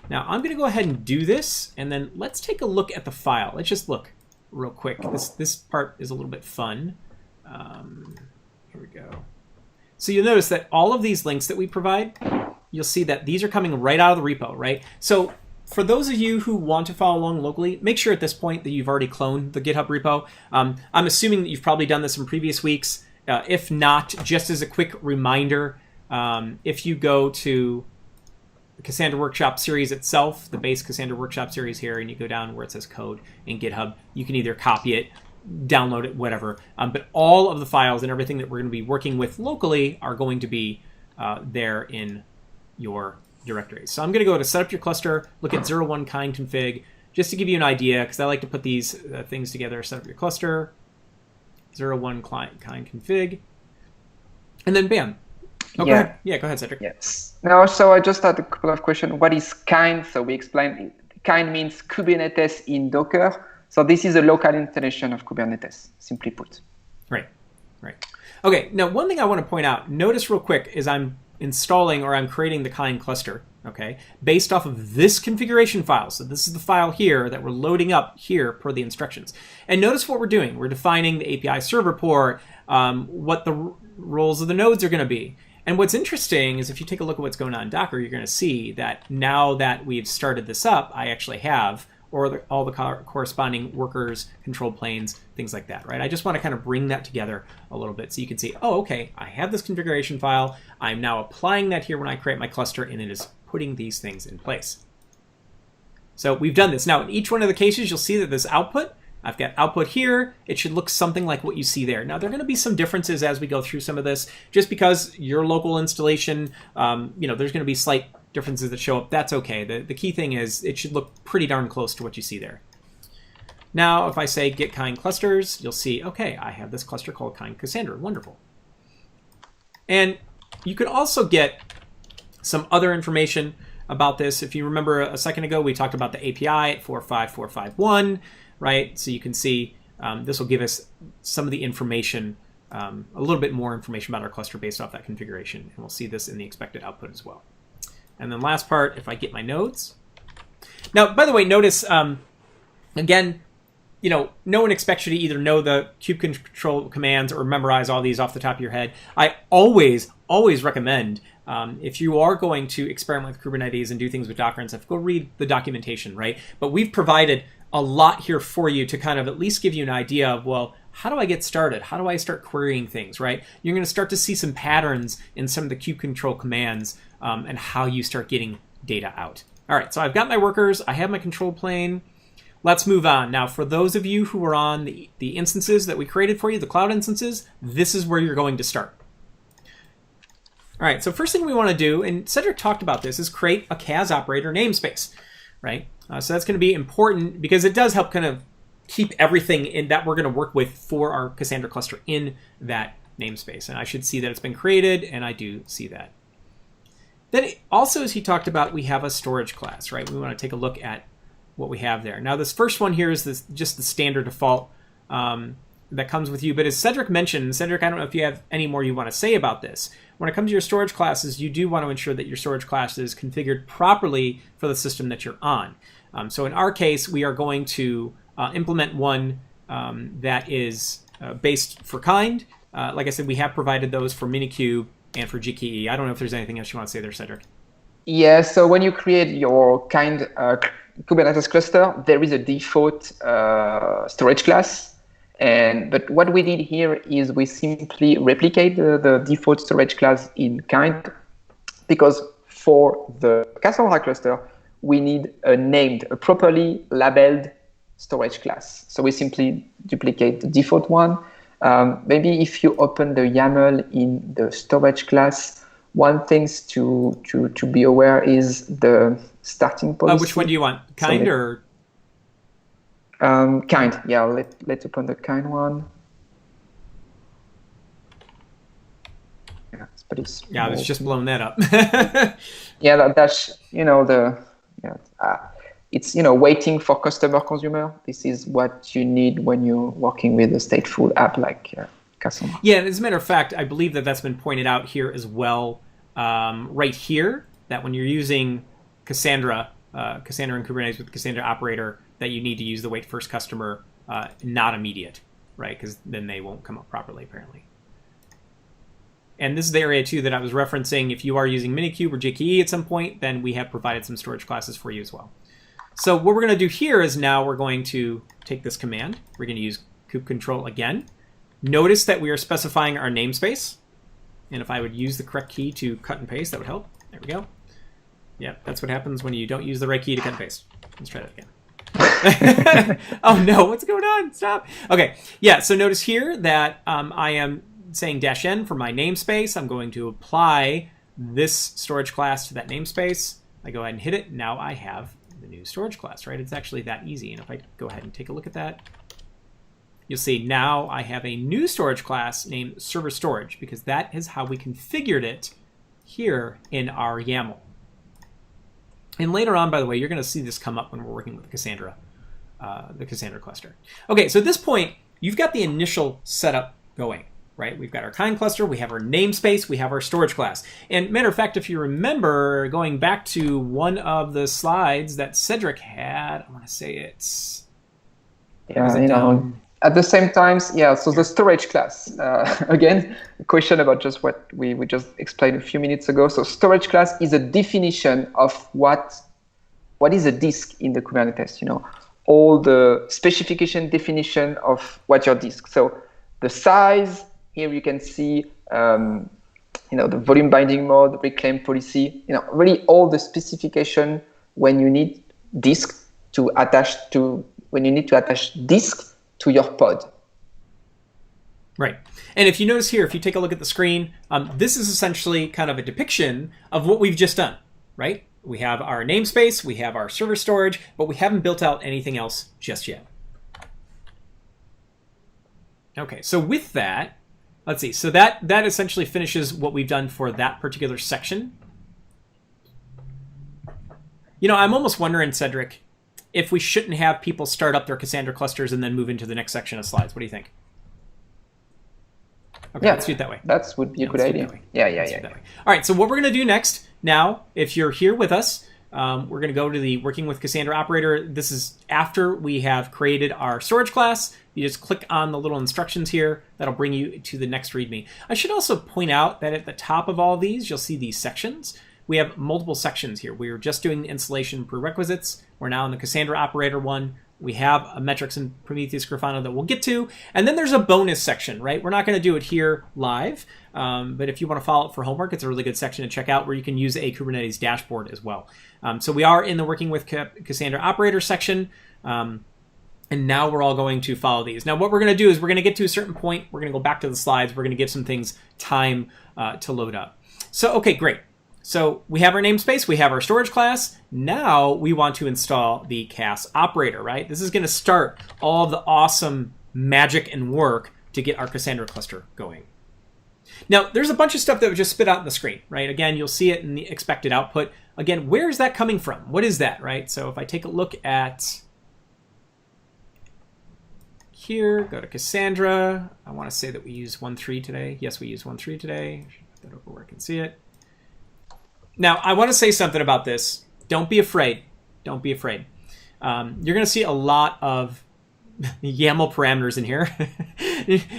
Now, I'm going to go ahead and do this, and then let's take a look at the file. Let's just look real quick. This part is a little bit fun. Here we go. So you'll notice that all of these links that we provide, you'll see that these are coming right out of the repo, right? So for those of you who want to follow along locally, make sure at this point that you've already cloned the GitHub repo. I'm assuming that you've probably done this in previous weeks. If not, just as a quick reminder, if you go to the Cassandra Workshop series itself, the base Cassandra Workshop series here, and you go down where it says code in GitHub, you can either copy it, download it, whatever. But all of the files and everything that we're going to be working with locally are going to be there in your directory. So I'm going to go to set up your cluster, look at 01 kind config, just to give you an idea, because I like to put these things together. Set up your cluster, 01 kind config, and then bam. Oh, yeah. Go ahead. Yeah, go ahead, Cedric. Yes. Now, so I just had a couple of questions. What is kind? So we explained kind means Kubernetes in Docker. So this is a local installation of Kubernetes, simply put. Right. Okay, now one thing I want to point out, notice real quick, is I'm installing or I'm creating the kind cluster, okay, based off of this configuration file. So this is the file here that we're loading up here per the instructions. And notice what we're doing. We're defining the API server port, what the roles of the nodes are going to be. And what's interesting is if you take a look at what's going on in Docker, you're going to see that now that we've started this up, I actually have all the corresponding workers, control planes, things like that, right? I just want to kind of bring that together a little bit so you can see, oh, okay, I have this configuration file. I'm now applying that here when I create my cluster, and it is putting these things in place. So we've done this. Now, in each one of the cases, you'll see that this output I've got output here. It should look something like what you see there. Now, there are going to be some differences as we go through some of this, just because your local installation, there's going to be slight differences that show up. That's okay. The key thing is it should look pretty darn close to what you see there. Now, if I say get kind clusters, you'll see, okay, I have this cluster called kind Cassandra. Wonderful. And you could also get some other information about this. If you remember a second ago, we talked about the API at 45451, right? So you can see this will give us some of the information, a little bit more information about our cluster based off that configuration. And we'll see this in the expected output as well. And then last part, if I get my nodes. Now, by the way, notice, again, no one expects you to either know the kube control commands or memorize all these off the top of your head. I always recommend, if you are going to experiment with Kubernetes and do things with Docker and stuff, go read the documentation, right? But we've provided a lot here for you to kind of at least give you an idea of, well, how do I get started? How do I start querying things, right? You're going to start to see some patterns in some of the kube control commands and how you start getting data out. All right, so I've got my workers. I have my control plane. Let's move on. Now, for those of you who are on the instances that we created for you, the cloud instances, this is where you're going to start. All right, so first thing we want to do, and Cedric talked about this, is create a CAS operator namespace, right? So that's going to be important because it does help kind of keep everything in that we're going to work with for our Cassandra cluster in that namespace. And I should see that it's been created, and I do see that. Then also, as he talked about, we have a storage class, right? We want to take a look at what we have there. Now, this first one here is just the standard default that comes with you. But as Cedric mentioned, Cedric, I don't know if you have any more you want to say about this. When it comes to your storage classes, you do want to ensure that your storage class is configured properly for the system that you're on. So in our case, we are going to implement one that is based for kind. Like I said, we have provided those for Minikube and for GKE. I don't know if there's anything else you want to say there, Cedric. Yeah, so when you create your kind Kubernetes cluster, there is a default storage class. But what we did here is we simply replicate the default storage class in kind, because for the Cassandra cluster, we need a properly labeled storage class. So we simply duplicate the default one. Maybe if you open the YAML in the storage class, one thing to be aware is the starting policy. Which one do you want? Kind or? Kind, yeah, let's open the kind one. Yeah, but it's yeah, it's just blown that up. Yeah, that's it's waiting for customer consumer. This is what you need when you're working with a stateful app like Cassandra. Yeah, and as a matter of fact, I believe that's been pointed out here as well, right here, that when you're using Cassandra and Kubernetes with Cassandra Operator, that you need to use the wait first customer, not immediate, right? Because then they won't come up properly, apparently. And this is the area, too, that I was referencing. If you are using Minikube or GKE at some point, then we have provided some storage classes for you as well. So what we're going to do here is now we're going to take this command. We're going to use kube control again. Notice that we are specifying our namespace. And if I would use the correct key to cut and paste, that would help. There we go. Yeah, that's what happens when you don't use the right key to cut and paste. Let's try that again. Oh no, what's going on? Stop. Okay, yeah, so notice here that I am saying -n for my namespace. I'm going to apply this storage class to that namespace. I go ahead and hit it. Now I have the new storage class, right? It's actually that easy. And if I go ahead and take a look at that, you'll see now I have a new storage class named server storage, because that is how we configured it here in our YAML. And later on, by the way, you're going to see this come up when we're working with Cassandra, the Cassandra cluster. Okay, so at this point, you've got the initial setup going, right? We've got our kind cluster, we have our namespace, we have our storage class. And matter of fact, if you remember, going back to one of the slides that Cedric had, I want to say it's... Yeah, at the same time, yeah, so the storage class, again, a question about just what we just explained a few minutes ago. So storage class is a definition of what is a disk in the Kubernetes, all the specification definition of what your disk. So the size, here you can see, the volume binding mode, reclaim policy, really all the specification when you need disk to attach to, when you need to attach disk to your pod. Right. And if you notice here, if you take a look at the screen, this is essentially kind of a depiction of what we've just done, right? We have our namespace, we have our server storage, but we haven't built out anything else just yet. Okay, so with that, let's see. So that essentially finishes what we've done for that particular section. You know, I'm almost wondering, Cedric, if we shouldn't have people start up their Cassandra clusters and then move into the next section of slides. What do you think? Okay, Yeah, let's do it that way. That would be a good idea. Yeah. All right, so what we're going to do next, now, if you're here with us, we're going to go to the Working with Cassandra Operator. This is after we have created our storage class. You just click on the little instructions here. That'll bring you to the next README. I should also point out that at the top of all of these, you'll see these sections. We have multiple sections here. We were just doing the installation prerequisites. We're now in the Cassandra Operator one. We have a metrics and Prometheus Grafana that we'll get to. And then there's a bonus section, right? We're not going to do it here live, but if you want to follow it for homework, it's a really good section to check out where you can use a Kubernetes dashboard as well. So we are in the Working with Cassandra Operator section, and now we're all going to follow these. Now what we're going to do is we're going to get to a certain point. We're going to go back to the slides. We're going to give some things time to load up. So, okay, great. So we have our namespace, we have our storage class. Now we want to install the Cass operator, right? This is going to start all of the awesome magic and work to get our Cassandra cluster going. Now, there's a bunch of stuff that would just spit out on the screen, right? Again, you'll see it in the expected output. Again, where is that coming from? What is that, right? So if I take a look at here, go to Cassandra. I want to say that we use 1.3 today. Yes, we use 1.3 today. I should put that over where I can see it. Now, I want to say something about this. Don't be afraid. Don't be afraid. You're going to see a lot of YAML parameters in here.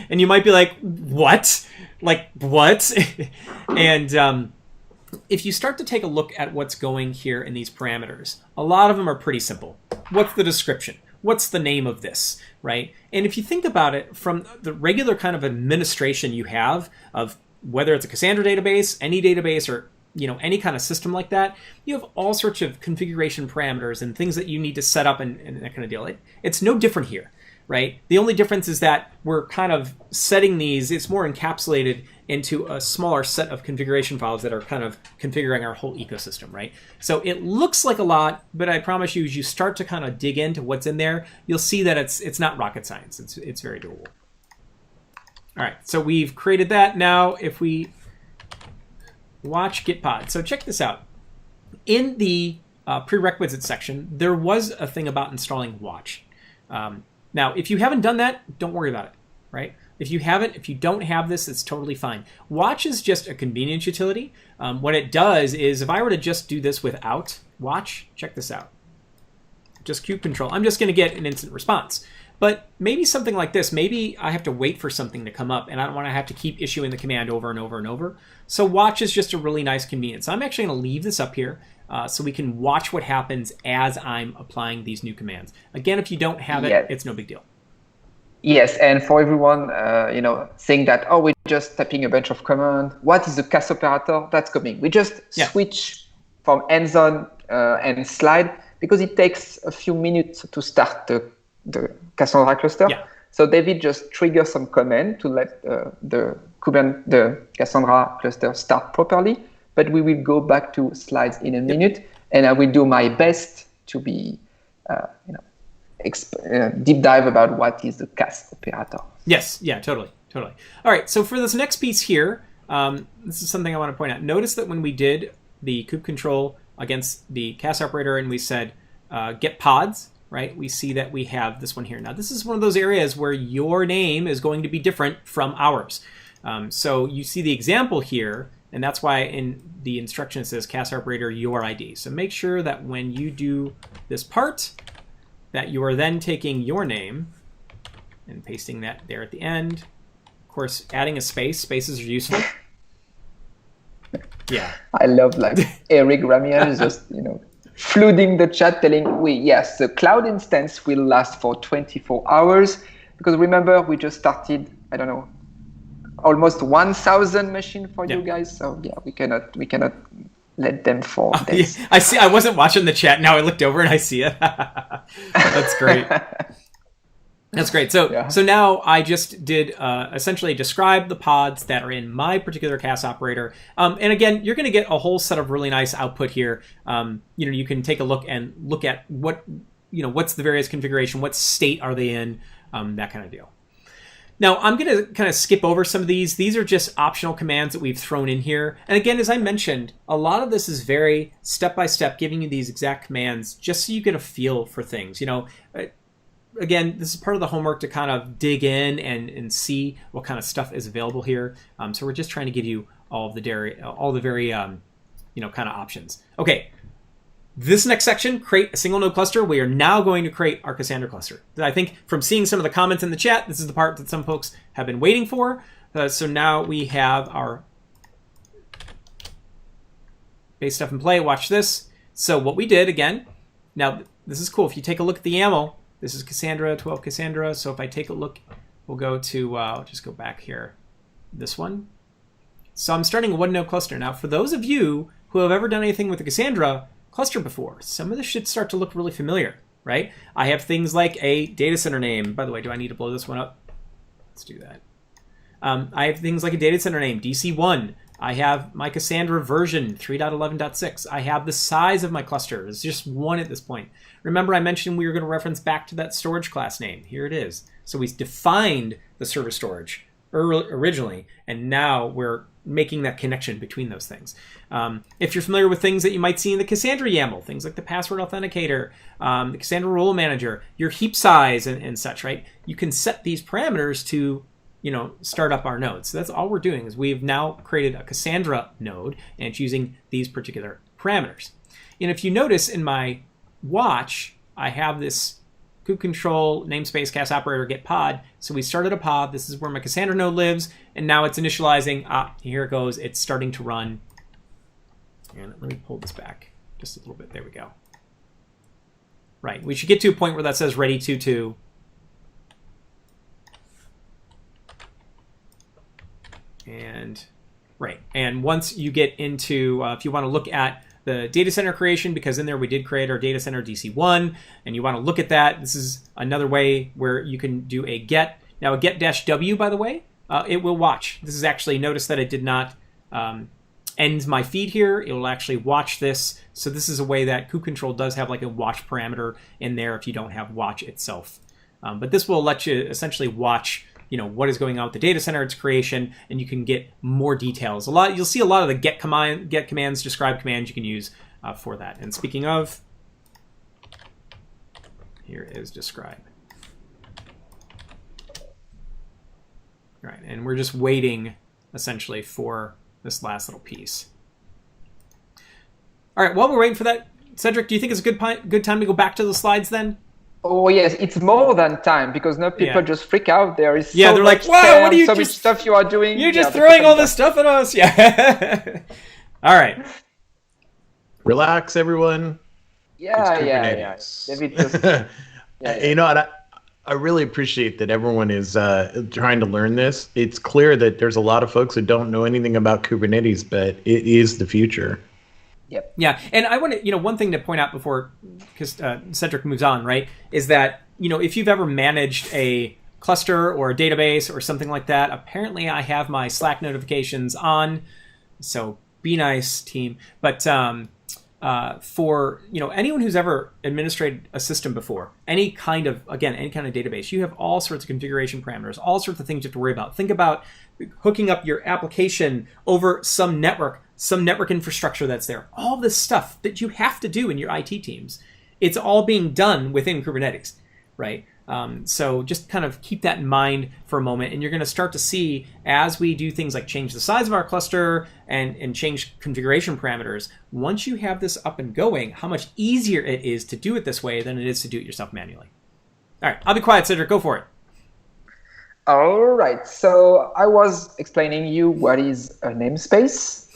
And you might be like, what? Like, what? And if you start to take a look at what's going here in these parameters, a lot of them are pretty simple. What's the description? What's the name of this, right? And if you think about it from the regular kind of administration you have of whether it's a Cassandra database, any database, or any kind of system like that, you have all sorts of configuration parameters and things that you need to set up and that kind of deal. It's no different here, right? The only difference is that we're kind of setting these, it's more encapsulated into a smaller set of configuration files that are kind of configuring our whole ecosystem, right? So it looks like a lot, but I promise you, as you start to kind of dig into what's in there, you'll see that it's not rocket science. It's very doable. All right, so we've created that. Now, if we watch GitPod. So check this out. In the prerequisite section, there was a thing about installing watch. Now, if you haven't done that, don't worry about it, right? If you don't have this, it's totally fine. Watch is just a convenience utility. What it does is if I were to just do this without watch, check this out. Just kube control. I'm just going to get an instant response. But maybe something like this, maybe I have to wait for something to come up and I don't want to have to keep issuing the command over and over and over. So watch is just a really nice convenience. I'm actually going to leave this up here so we can watch what happens as I'm applying these new commands. Again, if you don't have it, it's no big deal. Yes, and for everyone, saying that, oh, we're just typing a bunch of commands. What is the Cass operator? That's coming. We just switch from hands-on and slide because it takes a few minutes to start the Cassandra cluster. Yeah. So David just triggers some command to let the Cassandra cluster start properly. But we will go back to slides in a minute, and I will do my best to be, deep dive about what is the Cass operator. Yes, yeah, totally. All right, so for this next piece here, this is something I want to point out. Notice that when we did the kube control against the Cass operator and we said get pods, right? We see that we have this one here. Now, this is one of those areas where your name is going to be different from ours. So you see the example here, and that's why in the instruction it says Cass operator your ID. So make sure that when you do this part, that you are then taking your name and pasting that there at the end. Of course, adding a space. Spaces are useful. Yeah. I love Erick RAMIREZ just, flooding the chat telling yes, the cloud instance will last for 24 hours. Because remember, we just started, I don't know, almost 1,000 machines for you guys. So yeah, we cannot let them fall. Yeah, I see. I wasn't watching the chat. Now I looked over and I see it. That's great. That's great. So Yeah. so now I just did essentially describe the pods that are in my particular Cass operator. And again, you're going to get a whole set of really nice output here. You can take a look at what, what's the various configuration, what state are they in, that kind of deal. Now, I'm going to kind of skip over some of these. These are just optional commands that we've thrown in here. And again, as I mentioned, a lot of this is very step-by-step, giving you these exact commands just so you get a feel for things. Again, this is part of the homework to kind of dig in and see what kind of stuff is available here. So we're just trying to give you all the very kind of options. Okay, this next section, create a single node cluster. We are now going to create our Cassandra cluster. I think from seeing some of the comments in the chat, this is the part that some folks have been waiting for. So now we have our base stuff in play. Watch this. So what we did, again, now this is cool. If you take a look at the YAML, this is Cassandra, 12 Cassandra. So if I take a look, we'll go to, I'll just go back here, this one. So I'm starting a one node cluster. Now, for those of you who have ever done anything with the Cassandra cluster before, some of this should start to look really familiar, right? I have things like a data center name. By the way, do I need to blow this one up? Let's do that. I have things like a data center name, DC1. I have my Cassandra version 3.11.6. I have the size of my cluster. It's just one at this point. Remember I mentioned we were going to reference back to that storage class name. Here it is. So we defined the server storage originally, and now we're making that connection between those things. If you're familiar with things that you might see in the Cassandra YAML, things like the password authenticator, the Cassandra role manager, your heap size and such, right? You can set these parameters to start up our nodes. So that's all we're doing is we've now created a Cassandra node and it's using these particular parameters. And if you notice in my watch, I have this kube control, namespace, Cass operator, get pod. So we started a pod. This is where my Cassandra node lives. And now it's initializing. Here it goes. It's starting to run. And let me pull this back just a little bit. There we go. Right. We should get to a point where that says ready to. And right. And once you get into, if you want to look at the data center creation, because in there we did create our data center DC1, and you want to look at that, this is another way where you can do a get. Now a get-w, by the way, it will watch. This is actually, notice that it did not end my feed here. It will actually watch this. So this is a way that kube control does have like a watch parameter in there if you don't have watch itself. But this will let you essentially watch what is going on with the data center, its creation, and you can get more details. You'll see a lot of the get commands, describe commands you can use for that. And speaking of, here is describe. All right, and we're just waiting essentially for this last little piece. All right, while we're waiting for that, Cedric, do you think it's a good time to go back to the slides then? Oh yes, it's more than time because now people just freak out. There is they're like, "Wow, what are you much stuff you are doing? You're just throwing all this stuff at us." Yeah. All right. Relax, everyone. Yeah. David just, I really appreciate that everyone is trying to learn this. It's clear that there's a lot of folks that don't know anything about Kubernetes, but it is the future. Yep. Yeah, and I want to, one thing to point out before, because Cedric moves on, right, is that, if you've ever managed a cluster or a database or something like that, apparently I have my Slack notifications on, so be nice, team. But for, anyone who's ever administrated a system before, any kind of database, you have all sorts of configuration parameters, all sorts of things you have to worry about. Think about hooking up your application over some network infrastructure that's there. All this stuff that you have to do in your IT teams, it's all being done within Kubernetes, right? So just kind of keep that in mind for a moment, and you're going to start to see as we do things like change the size of our cluster and change configuration parameters, once you have this up and going, how much easier it is to do it this way than it is to do it yourself manually. All right, I'll be quiet, Cedric, go for it. All right, so I was explaining you what is a namespace,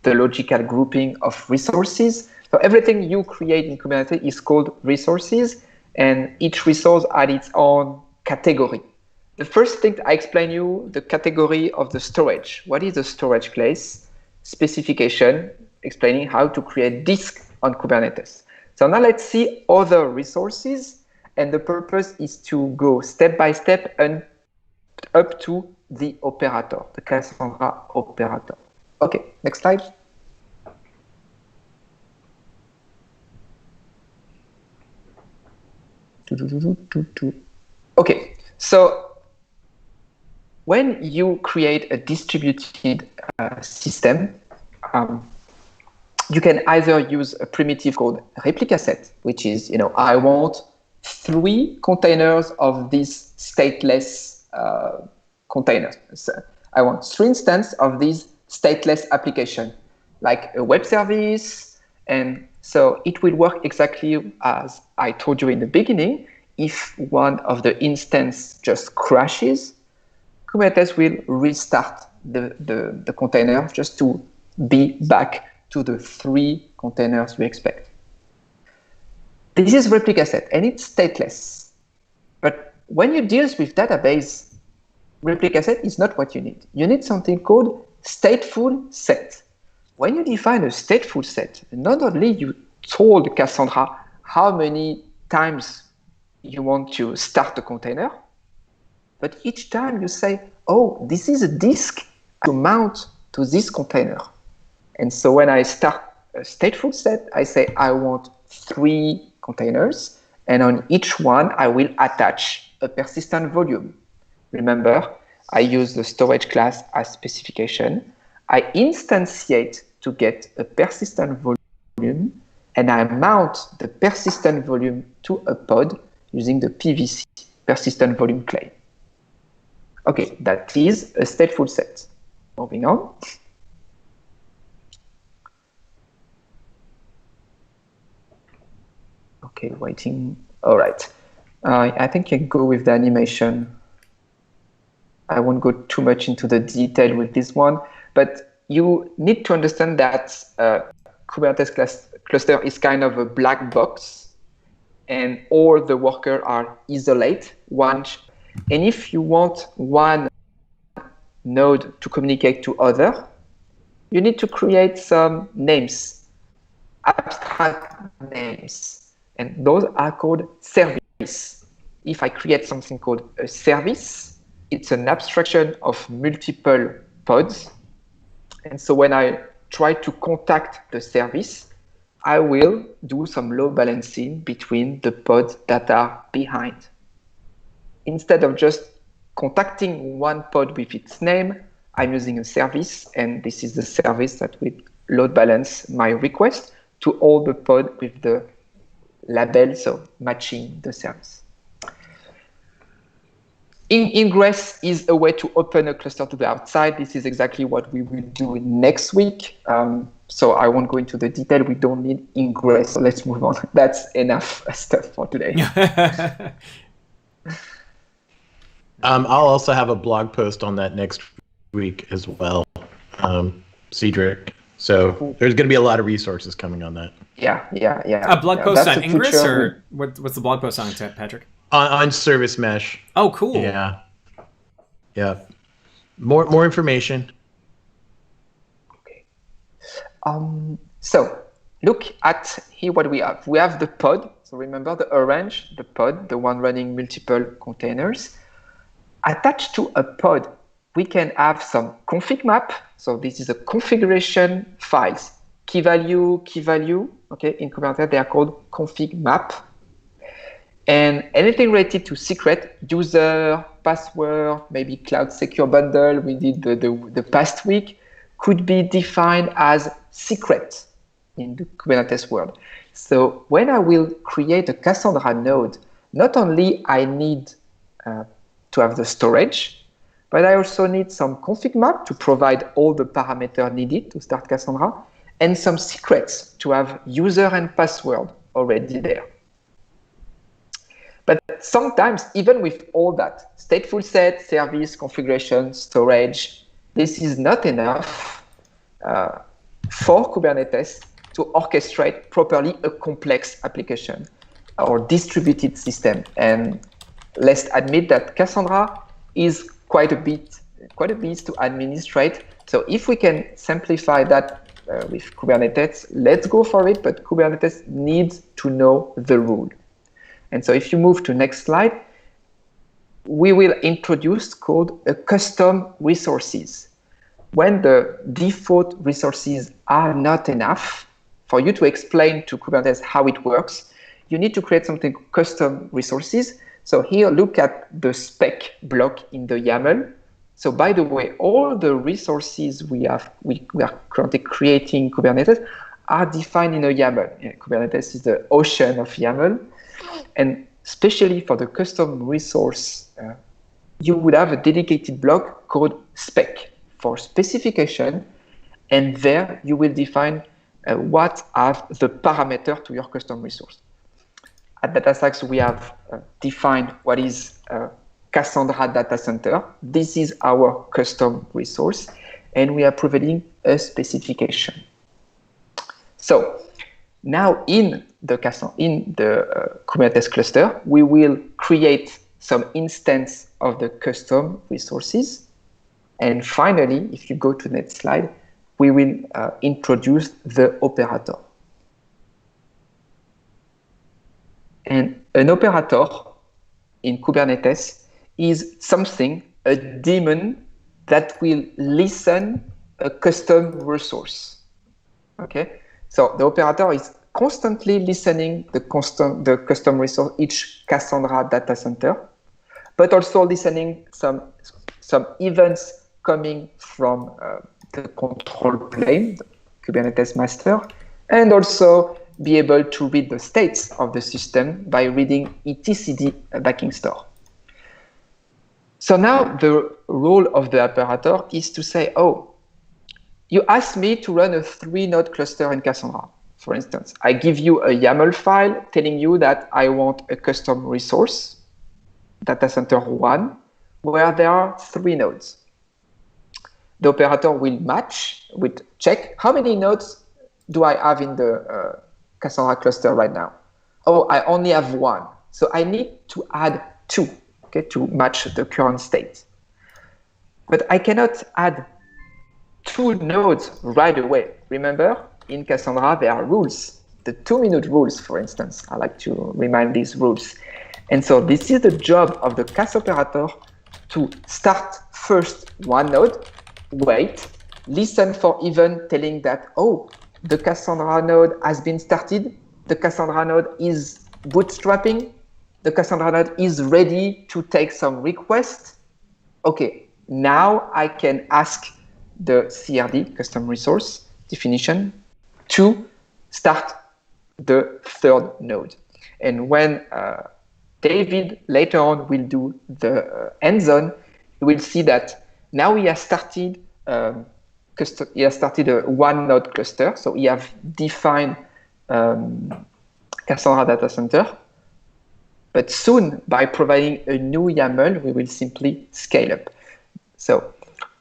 the logical grouping of resources. So everything you create in Kubernetes is called resources, and each resource has its own category. The first thing I explain you, the category of the storage. What is the storage class? Specification, explaining how to create disk on Kubernetes. So now let's see other resources and the purpose is to go step by step and up to the operator, the Cassandra operator. Okay, next slide. Okay, so when you create a distributed system, you can either use a primitive called replica set, which is, I want 3 containers of these stateless containers. So I want 3 instances of these stateless application, like a web service. And so it will work exactly as I told you in the beginning. If one of the instances just crashes, Kubernetes will restart the container just to be back to the 3 containers we expect. This is replica set, and it's stateless. But when you deal with database, replica set is not what you need. You need something called stateful set. When you define a stateful set, not only you told Cassandra how many times you want to start a container, but each time you say, oh, this is a disk to mount to this container. And so when I start a stateful set, I say I want 3 containers, and on each one I will attach a persistent volume. Remember, I use the storage class as specification. I instantiate to get a persistent volume, and I mount the persistent volume to a pod using the PVC, persistent volume claim. Okay, that is a stateful set. Moving on. Okay, waiting. All right. I think I go with the animation. I won't go too much into the detail with this one, but you need to understand that Kubernetes cluster is kind of a black box, and all the workers are isolated. And if you want one node to communicate to other, you need to create some names, abstract names. And those are called service. If I create something called a service, it's an abstraction of multiple pods. And so when I try to contact the service, I will do some load balancing between the pods that are behind. Instead of just contacting one pod with its name, I'm using a service, and this is the service that will load balance my request to all the pods with the label, so matching the service. Ingress is a way to open a cluster to the outside. This is exactly what we will do next week. So I won't go into the detail. We don't need ingress. So let's move on. That's enough stuff for today. I'll also have a blog post on that next week as well, Cedric. So there's going to be a lot of resources coming on that. Yeah. A blog post on Ingress, or what's the blog post on, Patrick? On service mesh. Oh, cool. Yeah. More information. Okay. So look at here what we have. We have the pod. So remember the orange, the pod, the one running multiple containers. Attached to a pod, we can have some config map. So this is a configuration files. Key value. Okay, in Kubernetes they are called config map. And anything related to secret, user, password, maybe cloud secure bundle we did the past week, could be defined as secret in the Kubernetes world. So when I will create a Cassandra node, not only I need to have the storage, but I also need some config map to provide all the parameters needed to start Cassandra, and some secrets to have user and password already there. But sometimes, even with all that, stateful set, service, configuration, storage, this is not enough for Kubernetes to orchestrate properly a complex application or distributed system. And let's admit that Cassandra is quite a beast to administrate. So if we can simplify that with Kubernetes, let's go for it. But Kubernetes needs to know the rule. And so if you move to next slide, we will introduce called a custom resources. When the default resources are not enough for you to explain to Kubernetes how it works, you need to create something custom resources. So here, look at the spec block in the YAML. So by the way, all the resources we are currently creating Kubernetes are defined in a YAML. Yeah, Kubernetes is the ocean of YAML. And especially for the custom resource, you would have a dedicated block called spec for specification. And there you will define what are the parameters to your custom resource. At DataStax, we have defined what is Cassandra Data Center. This is our custom resource, and we are providing a specification. So now in the Kubernetes cluster, we will create some instance of the custom resources. And finally, if you go to the next slide, we will introduce the operator. And an operator in Kubernetes is something, a daemon that will listen a custom resource. Okay, so the operator is constantly listening the custom resource, each Cassandra data center, but also listening some events coming from the control plane, the Kubernetes master, and also be able to read the states of the system by reading etcd backing store. So now the role of the operator is to say, oh, you asked me to run a 3-node cluster in Cassandra. For instance, I give you a YAML file telling you that I want a custom resource, data center 1, where there are 3 nodes. The operator will match, will check how many nodes do I have in the Cassandra cluster right now. Oh, I only have 1. So I need to add 2, okay, to match the current state. But I cannot add 2 nodes right away. Remember, in Cassandra, there are rules. The 2-minute rules, for instance. I like to remind these rules. And so this is the job of the Cass operator to start first 1 node, wait, listen for event telling that, oh, the Cassandra node has been started, the Cassandra node is bootstrapping, the Cassandra node is ready to take some requests. Okay, now I can ask the CRD, custom resource definition, to start the 3rd node. And when David later on will do the hands-on, you will see that now he has started a 1-node cluster. So he have defined Cassandra data center. But soon, by providing a new YAML, we will simply scale up. So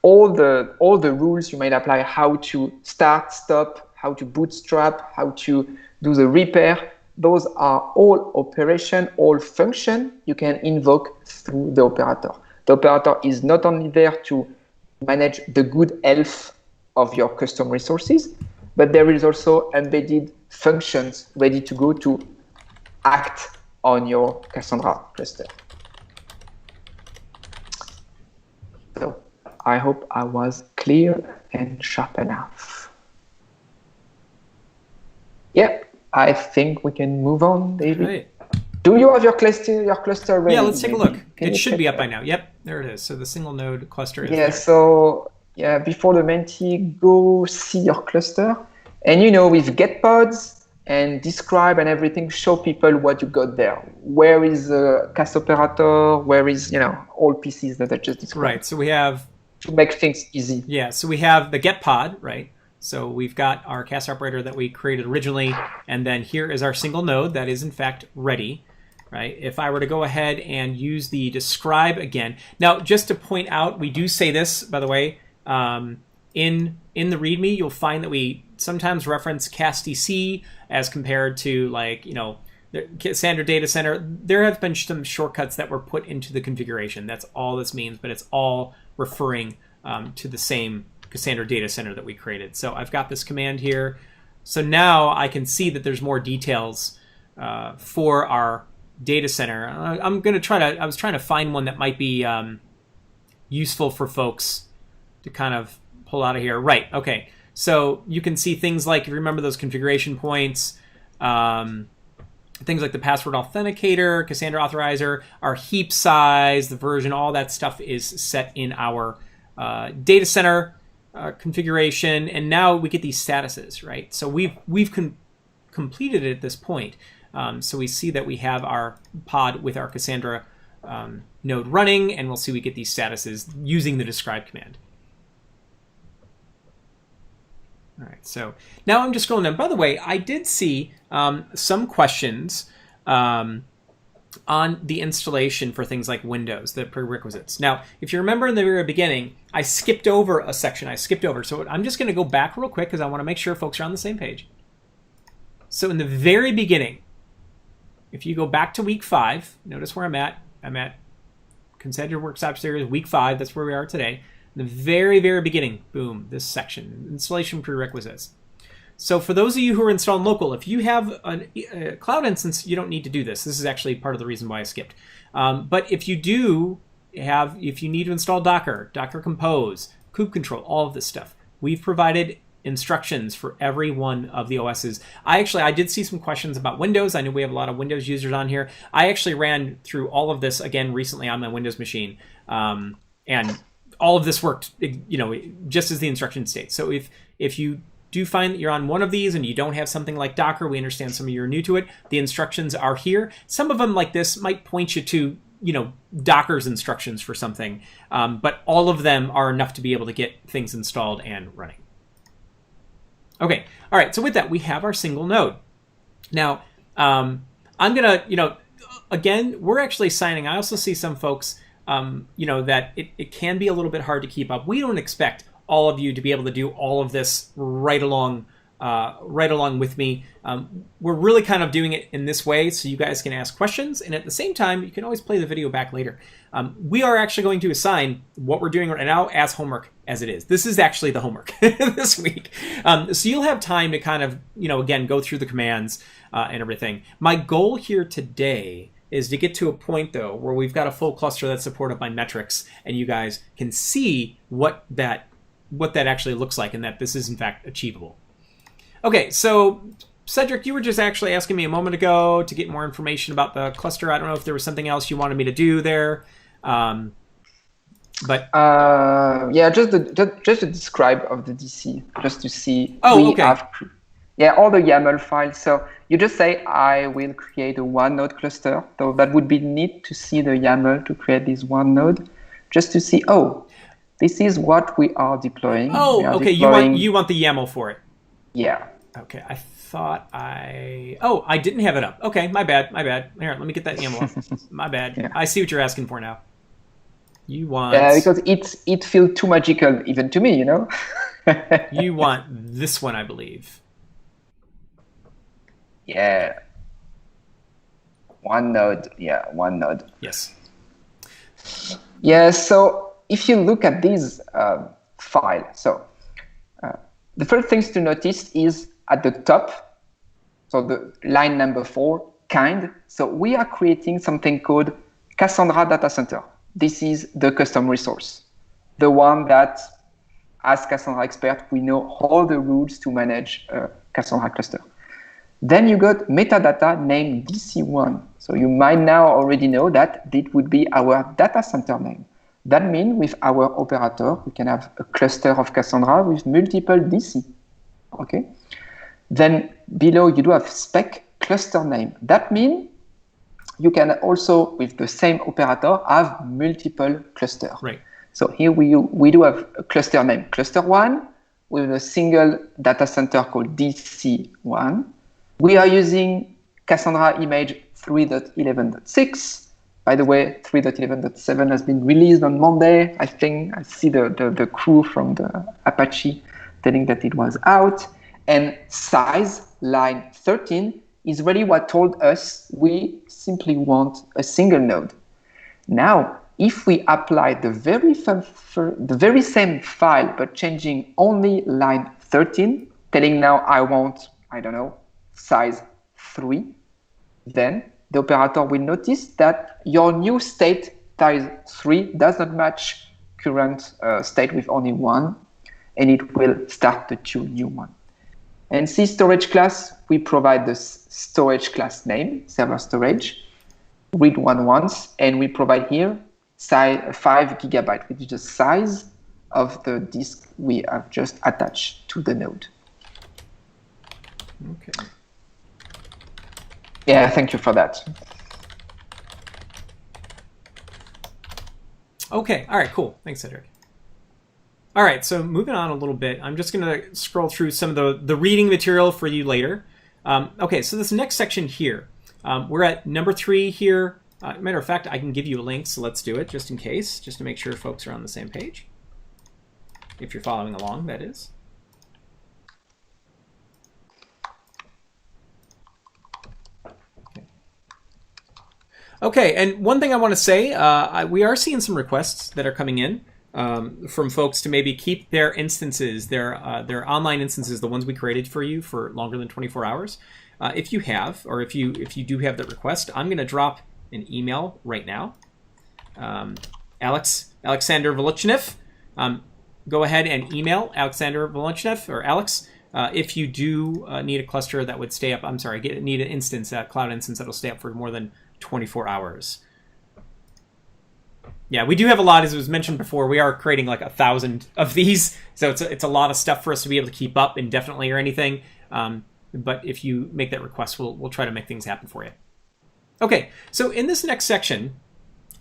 all the rules you might apply, how to start, stop, how to bootstrap, how to do the repair, those are all operation, all function you can invoke through the operator. The operator is not only there to manage the good health of your custom resources, but there is also embedded functions ready to go to act on your Cassandra cluster. So I hope I was clear and sharp enough. Yeah, I think we can move on, David. Right. Do you have your cluster ready? Yeah, let's take a look. Can It should check be up that? by now. Yep, there it is. So the single node cluster is Yeah, there. so yeah, before the Menti, go see your cluster. And with get pods and describe and everything, show people what you got there. Where is the Cass operator? Where is, all pieces that I just described. Right, so we have, To make things easy. yeah, so we have the get pod, right? So we've got our Cass operator that we created originally, and then here is our single node that is in fact ready, right? If I were to go ahead and use the describe again. Now, just to point out, we do say this, by the way, in the README, you'll find that we sometimes reference CassDC as compared to the Cassandra Data Center. There have been some shortcuts that were put into the configuration. That's all this means, but it's all referring to the same Cassandra Data Center that we created. So I've got this command here. So now I can see that there's more details for our data center. I'm going to try to, I was trying to find one that might be useful for folks to kind of pull out of here. Right, okay. So you can see things like, if you remember those configuration points, things like the password authenticator, Cassandra authorizer, our heap size, the version, all that stuff is set in our data center configuration. And now we get these statuses, right? So we've completed it at this point. So we see that we have our pod with our Cassandra node running, and we'll see we get these statuses using the describe command. All right, so now I'm just scrolling down. By the way, I did see some questions on the installation for things like Windows, the prerequisites. Now, if you remember in the very beginning, I skipped over a section. So I'm just going to go back real quick because I want to make sure folks are on the same page. So in the very beginning, if you go back to week 5, notice where I'm at. I'm at Cassandra Workshop Series, week 5. That's where we are today. The very, very beginning, boom, this section, installation prerequisites. So for those of you who are installing local, if you have a cloud instance, you don't need to do this. This is actually part of the reason why I skipped. But if you do have, if you need to install Docker, Docker Compose, kube control, all of this stuff, we've provided instructions for every one of the OSs. I did see some questions about Windows. I know we have a lot of Windows users on here. I actually ran through all of this again recently on my Windows machine. And all of this worked, just as the instruction states. So if you do find that you're on one of these and you don't have something like Docker, we understand some of you are new to it. The instructions are here. Some of them, like this, might point you to, Docker's instructions for something, but all of them are enough to be able to get things installed and running. Okay, all right. So with that, we have our single node. Now, I'm gonna, again, we're actually signing. I also see some folks. That it can be a little bit hard to keep up. We don't expect all of you to be able to do all of this right along with me. We're really kind of doing it in this way so you guys can ask questions, and at the same time, you can always play the video back later. We are actually going to assign what we're doing right now as homework as it is. This is actually the homework this week. So you'll have time to kind of, again, go through the commands and everything. My goal here today is to get to a point, though, where we've got a full cluster that's supported by metrics, and you guys can see what that actually looks like, and that this is, in fact, achievable. Okay, so, Cedric, you were just actually asking me a moment ago to get more information about the cluster. I don't know if there was something else you wanted me to do there, but... yeah, just the describe of the DC, just to see. Oh, okay. All the YAML files. So you just say, I will create a one node cluster. So that would be neat to see the YAML to create this one node, just to see, oh, this is what we are deploying. Oh, okay. You want the YAML for it. Yeah. Okay. I thought I didn't have it up. Okay. My bad. Here, let me get that YAML up. My bad. Yeah. I see what you're asking for now. You want... Yeah, because it feels too magical even to me, You want this one, I believe. Yeah. One node. Yeah, one node. Yes. Yeah, so if you look at this file, so the first things to notice is at the top, so the line number 4, kind. So we are creating something called Cassandra Data Center. This is the custom resource, the one that, as Cassandra expert, we know all the rules to manage a Cassandra cluster. Then you got metadata named DC1. So you might now already know that it would be our data center name. That means with our operator, we can have a cluster of Cassandra with multiple DC. Okay. Then below you do have spec cluster name. That means you can also, with the same operator, have multiple clusters. Right. So here we do have a cluster name, cluster 1, with a single data center called DC1. We are using Cassandra image 3.11.6. By the way, 3.11.7 has been released on Monday. I think I see the crew from the Apache telling that it was out. And size, line 13, is really what told us we simply want a single node. Now, if we apply the very same file, but changing only line 13, telling now I want, I don't know, size 3, then the operator will notice that your new state tiles 3 does not match current state with only 1, and it will start the 2 new one. And see storage class, we provide the storage class name, server storage, read one once, and we provide here 5 GB, which is the size of the disk we have just attached to the node. Okay. Yeah, thank you for that. Okay, all right, cool. Thanks, Cedric. All right, so moving on a little bit, I'm just going to scroll through some of the reading material for you later. Okay, so this next section here, we're at number 3 here. Matter of fact, I can give you a link, so let's do it just in case, just to make sure folks are on the same page. If you're following along, that is. Okay, and one thing I want to say, we are seeing some requests that are coming in from folks to maybe keep their instances, their online instances, the ones we created for you, for longer than 24 hours. If you have, or if you do have that request, I'm going to drop an email right now. Aleksandr VOLOCHNEV, go ahead and email Aleksandr VOLOCHNEV, or Alex, if you do need a cluster that would stay up, need an instance, a cloud instance that'll stay up for more than 24 hours. Yeah, we do have a lot, as was mentioned before. We are creating like 1,000 of these, so it's a lot of stuff for us to be able to keep up indefinitely or anything. But if you make that request, we'll try to make things happen for you. Okay, so in this next section,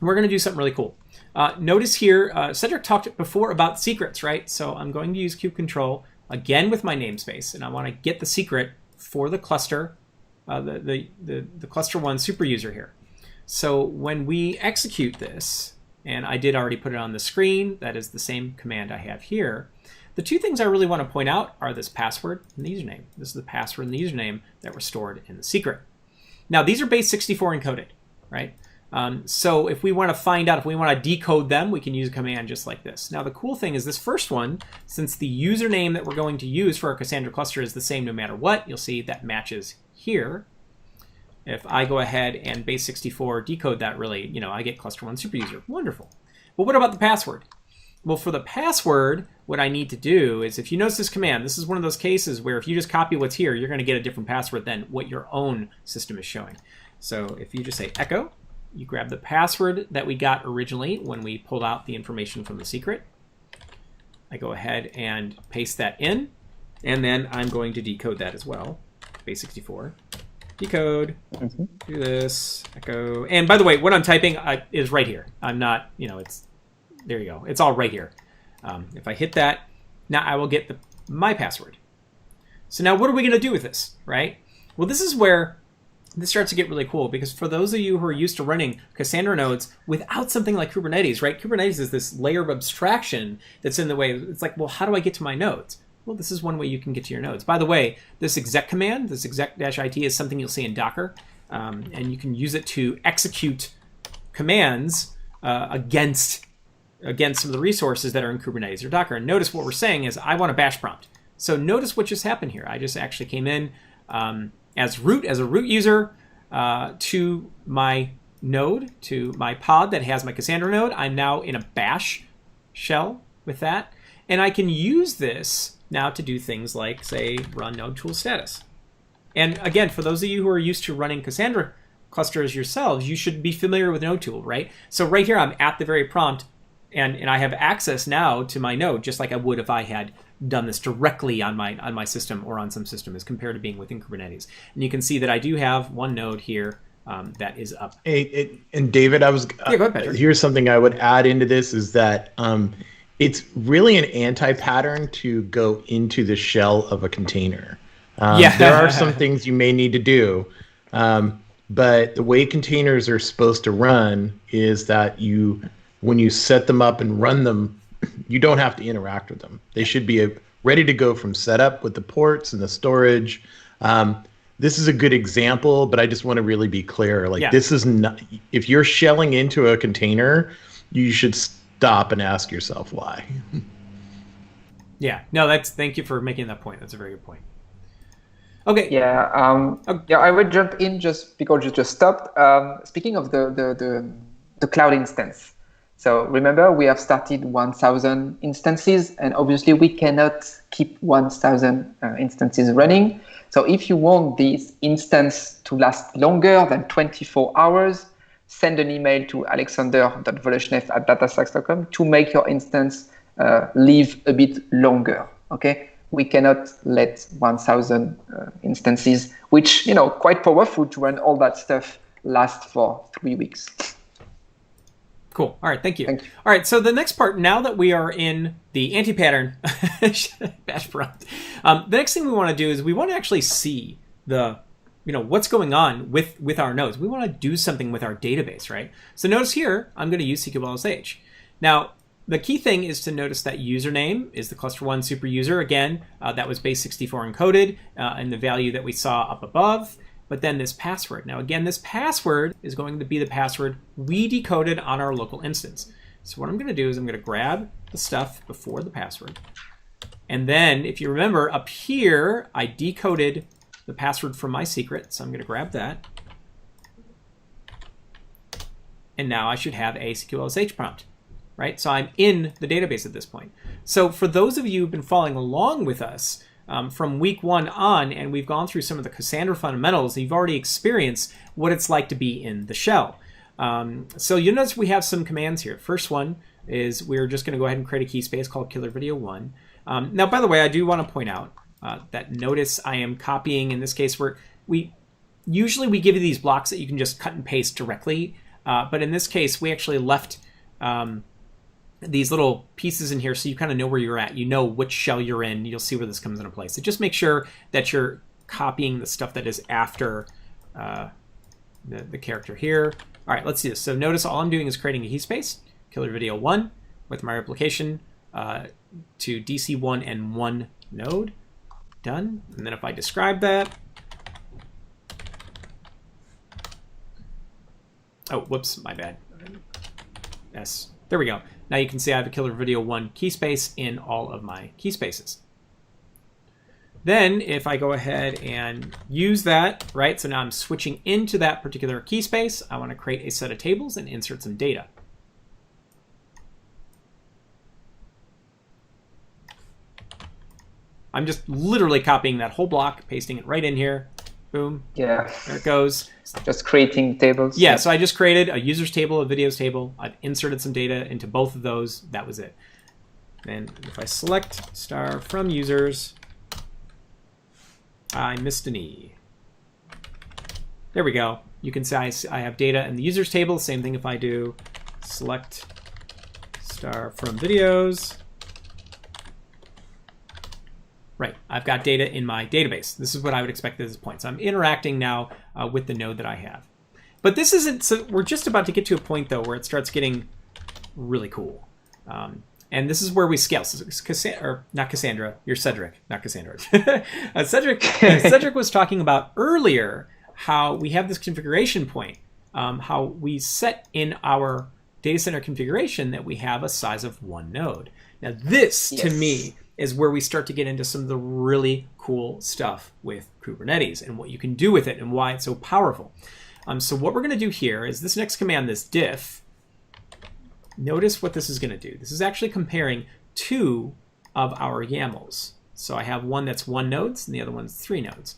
we're going to do something really cool. Notice here, Cedric talked before about secrets, right? So I'm going to use kube control again with my namespace, and I want to get the secret for the cluster, the cluster 1 super user here. So when we execute this, and I did already put it on the screen, that is the same command I have here. The two things I really want to point out are this password and the username. This is the password and the username that were stored in the secret. Now these are base 64 encoded, right? So if we want to find out, if we want to decode them, we can use a command just like this. Now the cool thing is this first one, since the username that we're going to use for our Cassandra cluster is the same no matter what, you'll see that matches here. If I go ahead and base 64 decode that, really, I get cluster 1 super user. Wonderful. But what about the password? Well, for the password, what I need to do is, if you notice this command, this is one of those cases where if you just copy what's here, you're going to get a different password than what your own system is showing. So if you just say echo, you grab the password that we got originally when we pulled out the information from the secret. I go ahead and paste that in, and then I'm going to decode that as well. Base 64. Decode, do this, echo. And by the way, what I'm typing is right here. I'm not, there you go. It's all right here. If I hit that, now I will get my password. So now what are we going to do with this, right? Well, this is where this starts to get really cool, because for those of you who are used to running Cassandra nodes without something like Kubernetes, right? Kubernetes is this layer of abstraction that's in the way. It's like, well, how do I get to my nodes? Well, this is one way you can get to your nodes. By the way, this exec command, this exec-it, is something you'll see in Docker, and you can use it to execute commands against some of the resources that are in Kubernetes or Docker. And notice what we're saying is, I want a bash prompt. So notice what just happened here. I just actually came in as a root user to my node, to my pod that has my Cassandra node. I'm now in a bash shell with that, and I can use this now to do things like, say, run node tool status. And again, for those of you who are used to running Cassandra clusters yourselves, you should be familiar with node tool, right? So right here, I'm at the very prompt, and I have access now to my node, just like I would if I had done this directly on my system or on some system, as compared to being within Kubernetes. And you can see that I do have one node here that is up. And David, go ahead, Patrick. Here's something I would add into this is that it's really an anti-pattern to go into the shell of a container. There are some things you may need to do, but the way containers are supposed to run is that when you set them up and run them, you don't have to interact with them. They should be ready to go from setup with the ports and the storage. This is a good example, but I just want to really be clear. This is not, if you're shelling into a container, you should stop and ask yourself why. Yeah, no, thank you for making that point. That's a very good point. Okay. Yeah, yeah, I would jump in just because you just stopped. Speaking of the cloud instance, so remember we have started 1,000 instances, and obviously we cannot keep 1,000 instances running. So if you want this instance to last longer than 24 hours, send an email to aleksandr.volochnev@datastacks.com to make your instance live a bit longer. Okay. We cannot let 1,000 instances, which, quite powerful to run all that stuff, last for 3 weeks. Cool. All right. Thank you. Thank you. All right. So the next part, now that we are in the anti-pattern bash prompt, the next thing we want to do is we want to actually see the, what's going on with our nodes. We want to do something with our database, right? So notice here, I'm going to use SQLSH. Now, the key thing is to notice that username is the cluster1 super user. Again, that was base 64 encoded and the value that we saw up above. But then this password. Now, again, this password is going to be the password we decoded on our local instance. So what I'm going to do is I'm going to grab the stuff before the password. And then, if you remember, up here, I decoded the password from my secret. So I'm going to grab that. And now I should have a SQLSH prompt. Right? So I'm in the database at this point. So for those of you who've been following along with us from week 1 on, and we've gone through some of the Cassandra fundamentals, you've already experienced what it's like to be in the shell. So you'll notice we have some commands here. First one is we're just going to go ahead and create a key space called killer video 1. Now, by the way, I do want to point out that notice I am copying. In this case, we usually give you these blocks that you can just cut and paste directly. But in this case, we actually left these little pieces in here so you kind of know where you're at. You know which shell you're in. You'll see where this comes into play. So just make sure that you're copying the stuff that is after the character here. All right, let's see this. So notice all I'm doing is creating a key space, killer video 1, with my replication to DC1 and 1 node. Done. And then if I describe that, oh, whoops, my bad. S. There we go. Now you can see I have a killer video 1 key space in all of my key spaces. Then if I go ahead and use that, right, so now I'm switching into that particular key space, I want to create a set of tables and insert some data. I'm just literally copying that whole block, pasting it right in here. Boom. Yeah. There it goes. Just creating tables. Yeah, so I just created a users table, a videos table. I've inserted some data into both of those. That was it. And if I select star from users, I missed an E. There we go. You can see I have data in the users table. Same thing if I do select star from videos. Right, I've got data in my database. This is what I would expect at this point. So I'm interacting now with the node that I have. But this isn't, so we're just about to get to a point though where it starts getting really cool. And this is where we scale. So not Cassandra, you're Cedric, not Cassandra. Cedric was talking about earlier how we have this configuration point, how we set in our data center configuration that we have a size of 1 node. Now this, to me, is where we start to get into some of the really cool stuff with Kubernetes and what you can do with it and why it's so powerful. So what we're going to do here is this next command, this diff. Notice what this is going to do. This is actually comparing 2 of our YAMLs. So I have one that's 1 nodes and the other one's 3 nodes.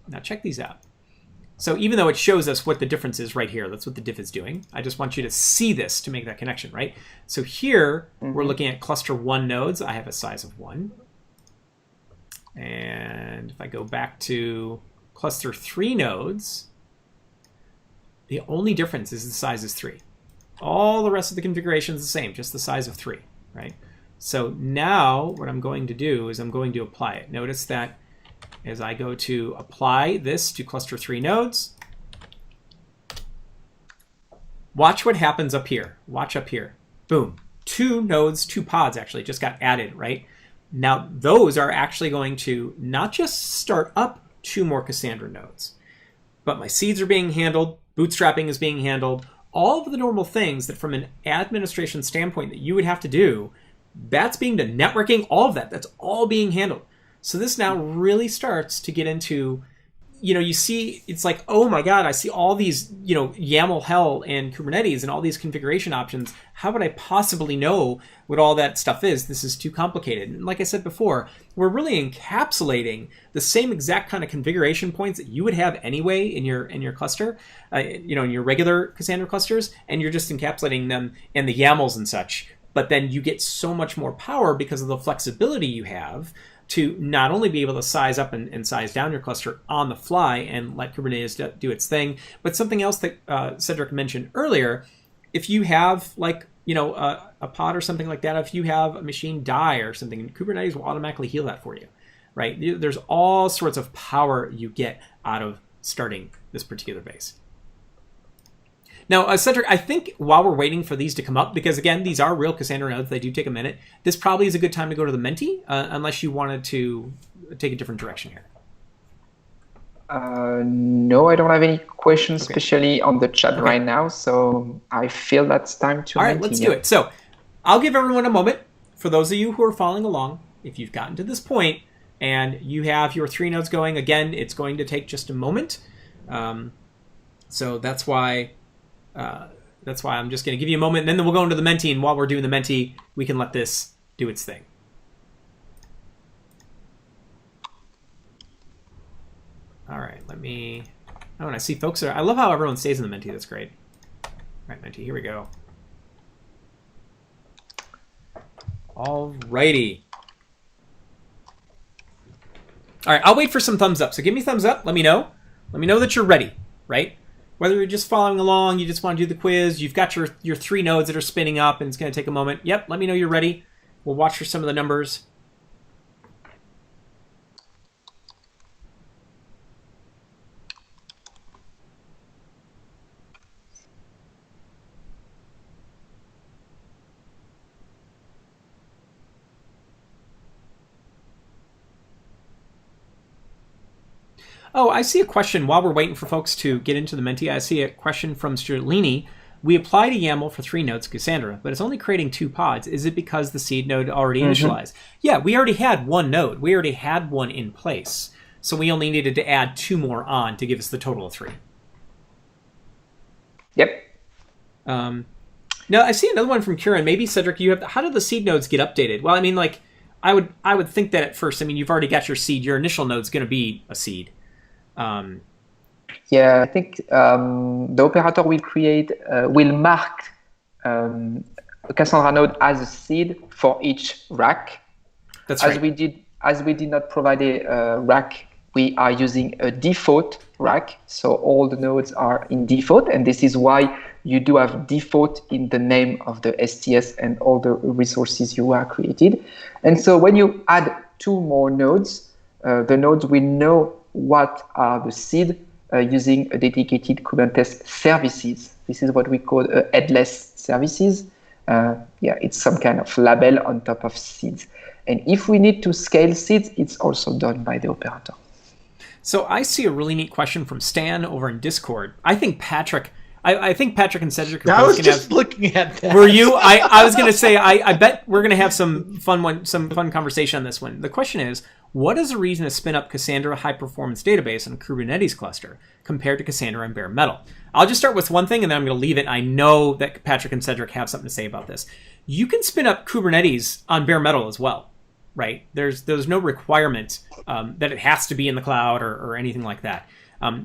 Now check these out. So even though it shows us what the difference is right here, that's what the diff is doing. I just want you to see this to make that connection, right? So here we're looking at cluster 1 nodes. I have a size of 1. And if I go back to cluster 3 nodes, the only difference is the size is 3. All the rest of the configuration is the same, just the size of 3, right? So now what I'm going to do is I'm going to apply it. Notice that as I go to apply this to cluster 3 nodes, watch what happens up here. Watch up here. Boom. 2 nodes, 2 pods actually just got added, right? Now those are actually going to not just start up 2 more Cassandra nodes, but my seeds are being handled, bootstrapping is being handled, all of the normal things that from an administration standpoint that you would have to do, that's being done. Networking, all of that, that's all being handled. So this now really starts to get into, you see, it's like, oh my God, I see all these, YAML hell and Kubernetes and all these configuration options. How would I possibly know what all that stuff is? This is too complicated. And like I said before, we're really encapsulating the same exact kind of configuration points that you would have anyway in your cluster, in your regular Cassandra clusters, and you're just encapsulating them in the YAMLs and such. But then you get so much more power because of the flexibility you have to not only be able to size up and size down your cluster on the fly and let Kubernetes do its thing, but something else that Cedric mentioned earlier, if you have a pod or something like that, if you have a machine die or something, Kubernetes will automatically heal that for you, right? There's all sorts of power you get out of starting this particular base. Now, Cedric, I think while we're waiting for these to come up, because again, these are real Cassandra nodes, they do take a minute, this probably is a good time to go to the MENTI, unless you wanted to take a different direction here. No, I don't have any questions, especially on the chat right now, so I feel that's time to All right, let's do it. So I'll give everyone a moment. For those of you who are following along, if you've gotten to this point and you have your 3 nodes going, again, it's going to take just a moment. So that's why I'm just going to give you a moment, and then we'll go into the MENTI, and while we're doing the MENTI, we can let this do its thing. All right, and I see folks I love how everyone stays in the MENTI. That's great. All right, MENTI, here we go. All righty. All right, I'll wait for some thumbs up. So give me thumbs up. Let me know. Let me know that you're ready, right? Whether you're just following along, you just want to do the quiz, you've got your 3 nodes that are spinning up, and it's going to take a moment. Yep, let me know you're ready. We'll watch for some of the numbers. Oh, I see a question while we're waiting for folks to get into the MENTI. I see a question from Sterlini. We applied a YAML for 3 nodes Cassandra, but it's only creating 2 pods. Is it because the seed node already initialized? Yeah, we already had 1 node. We already had 1 in place. So we only needed to add 2 more on to give us the total of 3. Yep. Now, I see another one from Kieran. Maybe, Cedric, how do the seed nodes get updated? Well, I mean, I would think that at first, you've already got your seed. Your initial node's going to be a seed. Yeah, I think the operator will mark a Cassandra node as a seed for each rack. That's right. As we did not provide a rack, we are using a default rack. So all the nodes are in default, and this is why you do have default in the name of the STS and all the resources you are created. And so when you add 2 more nodes, the nodes will know what are the seed using a dedicated Kubernetes services. This is what we call headless services. It's some kind of label on top of seeds. And if we need to scale seeds, it's also done by the operator. So I see a really neat question from Stan over in Discord. I think Patrick and Cedric are I was just looking at that. Were you? I was going to say, I bet we're going to have some fun conversation on this one. The question is, what is the reason to spin up Cassandra high-performance database on a Kubernetes cluster compared to Cassandra and bare metal? I'll just start with one thing, and then I'm going to leave it. I know that Patrick and Cedric have something to say about this. You can spin up Kubernetes on bare metal as well, right? There's no requirement that it has to be in the cloud or anything like that.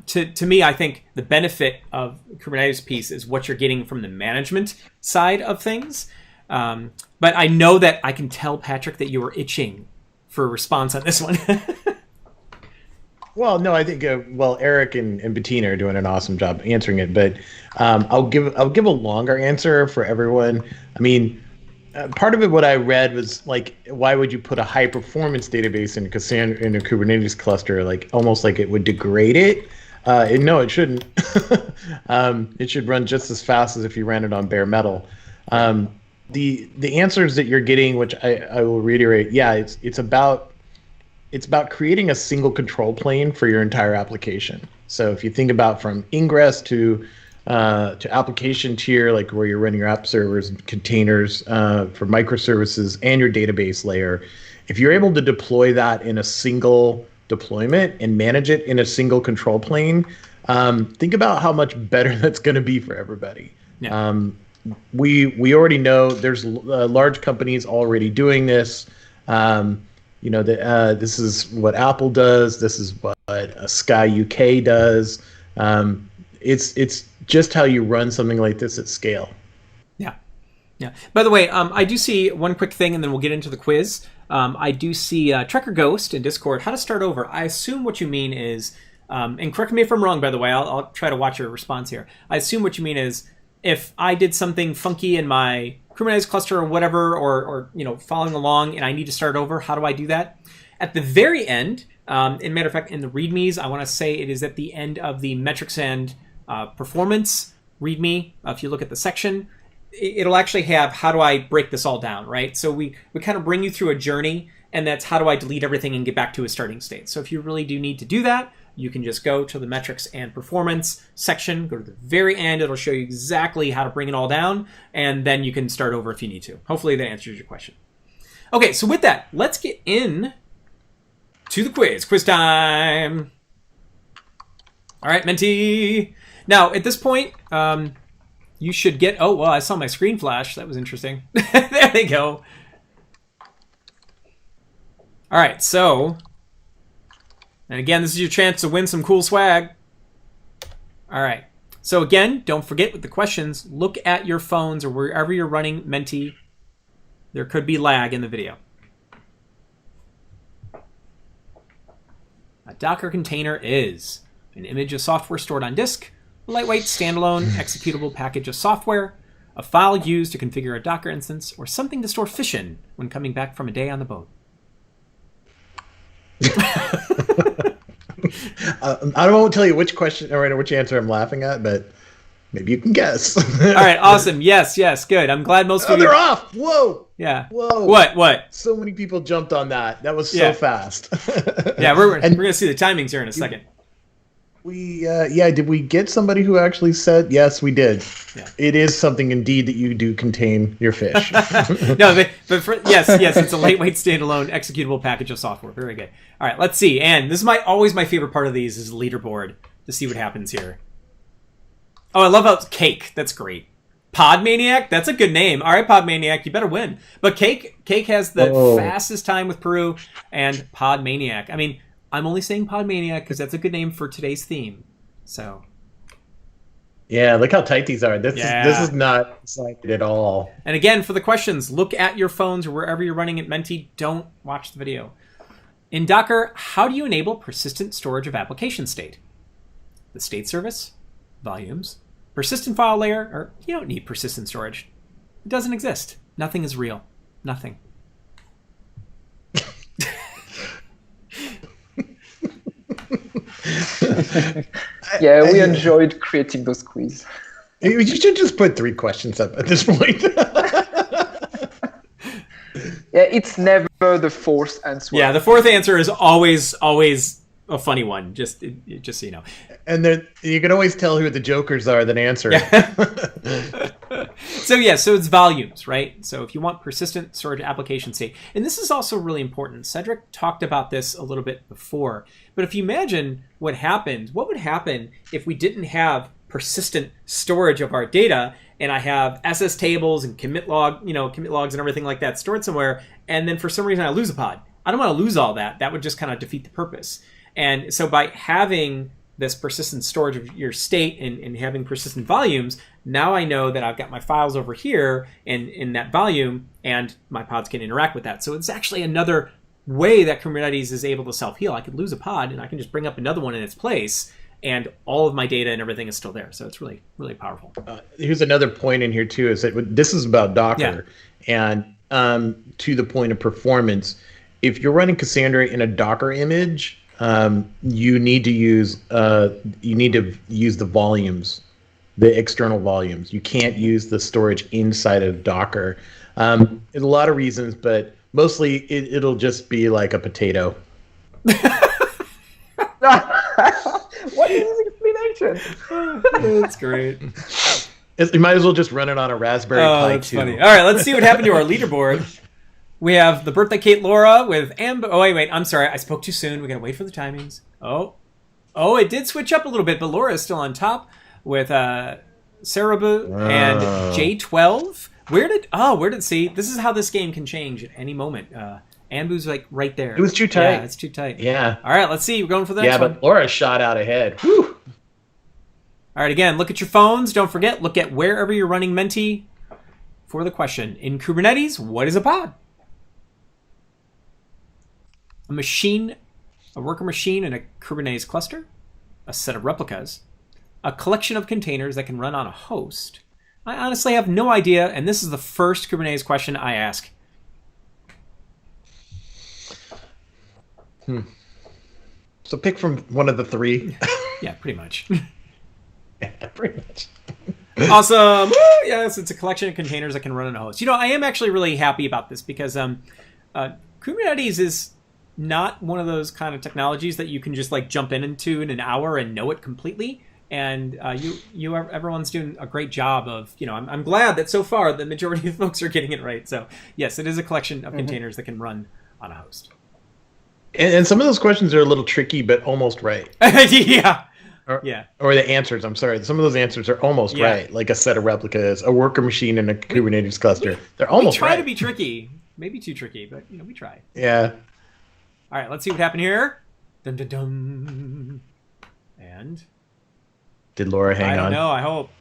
To me, I think the benefit of Kubernetes piece is what you're getting from the management side of things. But I know that I can tell, Patrick, that you were itching for a response on this one. Well, no, I think Eric and Bettina are doing an awesome job answering it, but I'll give a longer answer for everyone. I mean, part of it, what I read was why would you put a high performance database in Cassandra in a Kubernetes cluster, almost like it would degrade it? No, it shouldn't. It should run just as fast as if you ran it on bare metal. The answers that you're getting, which I will reiterate, it's about creating a single control plane for your entire application. So if you think about from ingress to application tier, where you're running your app servers and containers for microservices and your database layer, if you're able to deploy that in a single deployment and manage it in a single control plane, think about how much better that's going to be for everybody. Yeah. We already know there's large companies already doing this. This is what Apple does. This is what Sky UK does. It's just how you run something like this at scale. Yeah. Yeah. By the way, I do see one quick thing, and then we'll get into the quiz. I do see Trekker Ghost in Discord. How to start over. I assume what you mean is, and correct me if I'm wrong, by the way, I'll try to watch your response here. I assume what you mean is, if I did something funky in my Kubernetes cluster or whatever, or following along, and I need to start over, how do I do that? At the very end, in matter of fact, in the READMEs, I want to say it is at the end of the metrics and performance README. If you look at the section, it'll actually have how do I break this all down, right? So we kind of bring you through a journey, and that's how do I delete everything and get back to a starting state. So if you really do need to do that, you can just go to the metrics and performance section, go to the very end. It'll show you exactly how to bring it all down, and then you can start over if you need to. Hopefully that answers your question. Okay, so with that, let's get in to the quiz. Quiz time. All right, Menti. Now, at this point, you should get... Oh, well, I saw my screen flash. That was interesting. There they go. All right, so... And again, this is your chance to win some cool swag. All right. So again, don't forget with the questions, look at your phones or wherever you're running Menti. There could be lag in the video. A Docker container is an image of software stored on disk, a lightweight standalone executable package of software, a file used to configure a Docker instance, or something to store fish in when coming back from a day on the boat. I won't tell you which question or which answer I'm laughing at, but maybe you can guess. All right, awesome. Yes, good. I'm glad most of you... they're off! Whoa! Yeah. Whoa. What? So many people jumped on that. That was so fast. Yeah, we're going to see the timings here in a second. Did we get somebody who actually said, yes, we did. Yeah. It is something indeed that you do contain your fish. No, yes, it's a lightweight standalone executable package of software. Very good. All right, let's see. And this is always my favorite part of these is the leaderboard to see what happens here. Oh, I love how it's Cake. That's great. Pod Maniac, that's a good name. All right, Pod Maniac, you better win. But Cake has the fastest time with Peru and Pod Maniac. I mean, I'm only saying Pod Maniac because that's a good name for today's theme. So, yeah, look how tight these are. This is not excited at all. And again, for the questions, look at your phones or wherever you're running at Menti. Don't watch the video. In Docker, how do you enable persistent storage of application state? The state service, volumes, persistent file layer, or you don't need persistent storage. It doesn't exist. Nothing is real. Nothing. Yeah, we enjoyed creating those quiz. You should just put 3 questions up at this point. Yeah, it's never the fourth answer. Yeah, the fourth answer is always a funny one, just so you know. And then you can always tell who the jokers are that answer it. So it's volumes, right? So if you want persistent storage application state, and this is also really important. Cedric talked about this a little bit before, but if you imagine what would happen if we didn't have persistent storage of our data, and I have SS tables and commit logs and everything like that stored somewhere, and then for some reason I lose a pod. I don't want to lose all that. That would just kind of defeat the purpose. And so by having this persistent storage of your state and having persistent volumes, now I know that I've got my files over here in that volume, and my pods can interact with that. So it's actually another way that Kubernetes is able to self-heal. I could lose a pod, and I can just bring up another one in its place, and all of my data and everything is still there. So it's really, really powerful. Here's another point in here, too, is that this is about Docker. Yeah. And to the point of performance, if you're running Cassandra in a Docker image, you need to use the volumes, the external volumes. You can't use the storage inside of Docker. There's a lot of reasons, but mostly it'll just be like a potato. What is this explanation? That's great. You might as well just run it on a Raspberry Pi 2. That's funny. All right, let's see what happened to our leaderboard. We have the birthday Kate Laura with Oh, wait. I'm sorry. I spoke too soon. We got to wait for the timings. Oh, it did switch up a little bit, but Laura is still on top with Cerebu and J12. Where did see? This is how this game can change at any moment. Anbu's like right there. It was too tight. Yeah, it's too tight. Yeah. All right, let's see. We're going for the next one. Yeah, but Laura shot out ahead. Whew. All right, again, look at your phones. Don't forget, look at wherever you're running Menti for the question. In Kubernetes, what is a pod? A machine, a worker machine in a Kubernetes cluster, a set of replicas, a collection of containers that can run on a host. I honestly have no idea, and this is the first Kubernetes question I ask. So pick from one of the three. Yeah, pretty much. Yeah, pretty much. Awesome. Woo! Yes, it's a collection of containers that can run on a host. I am actually really happy about this because Kubernetes is not one of those kind of technologies that you can just like jump into in an hour and know it completely. And everyone's doing a great job of, I'm glad that so far the majority of folks are getting it right. So yes, it is a collection of containers that can run on a host. And some of those questions are a little tricky, but almost right. Yeah. Or the answers, I'm sorry. Some of those answers are almost right. Like a set of replicas, a worker machine in a Kubernetes cluster. They're almost right. We try to be tricky. Maybe too tricky, but, we try. Yeah. All right, let's see what happened here. Dun, dun, dun. And? Did Laura hang on? I don't know. I hope.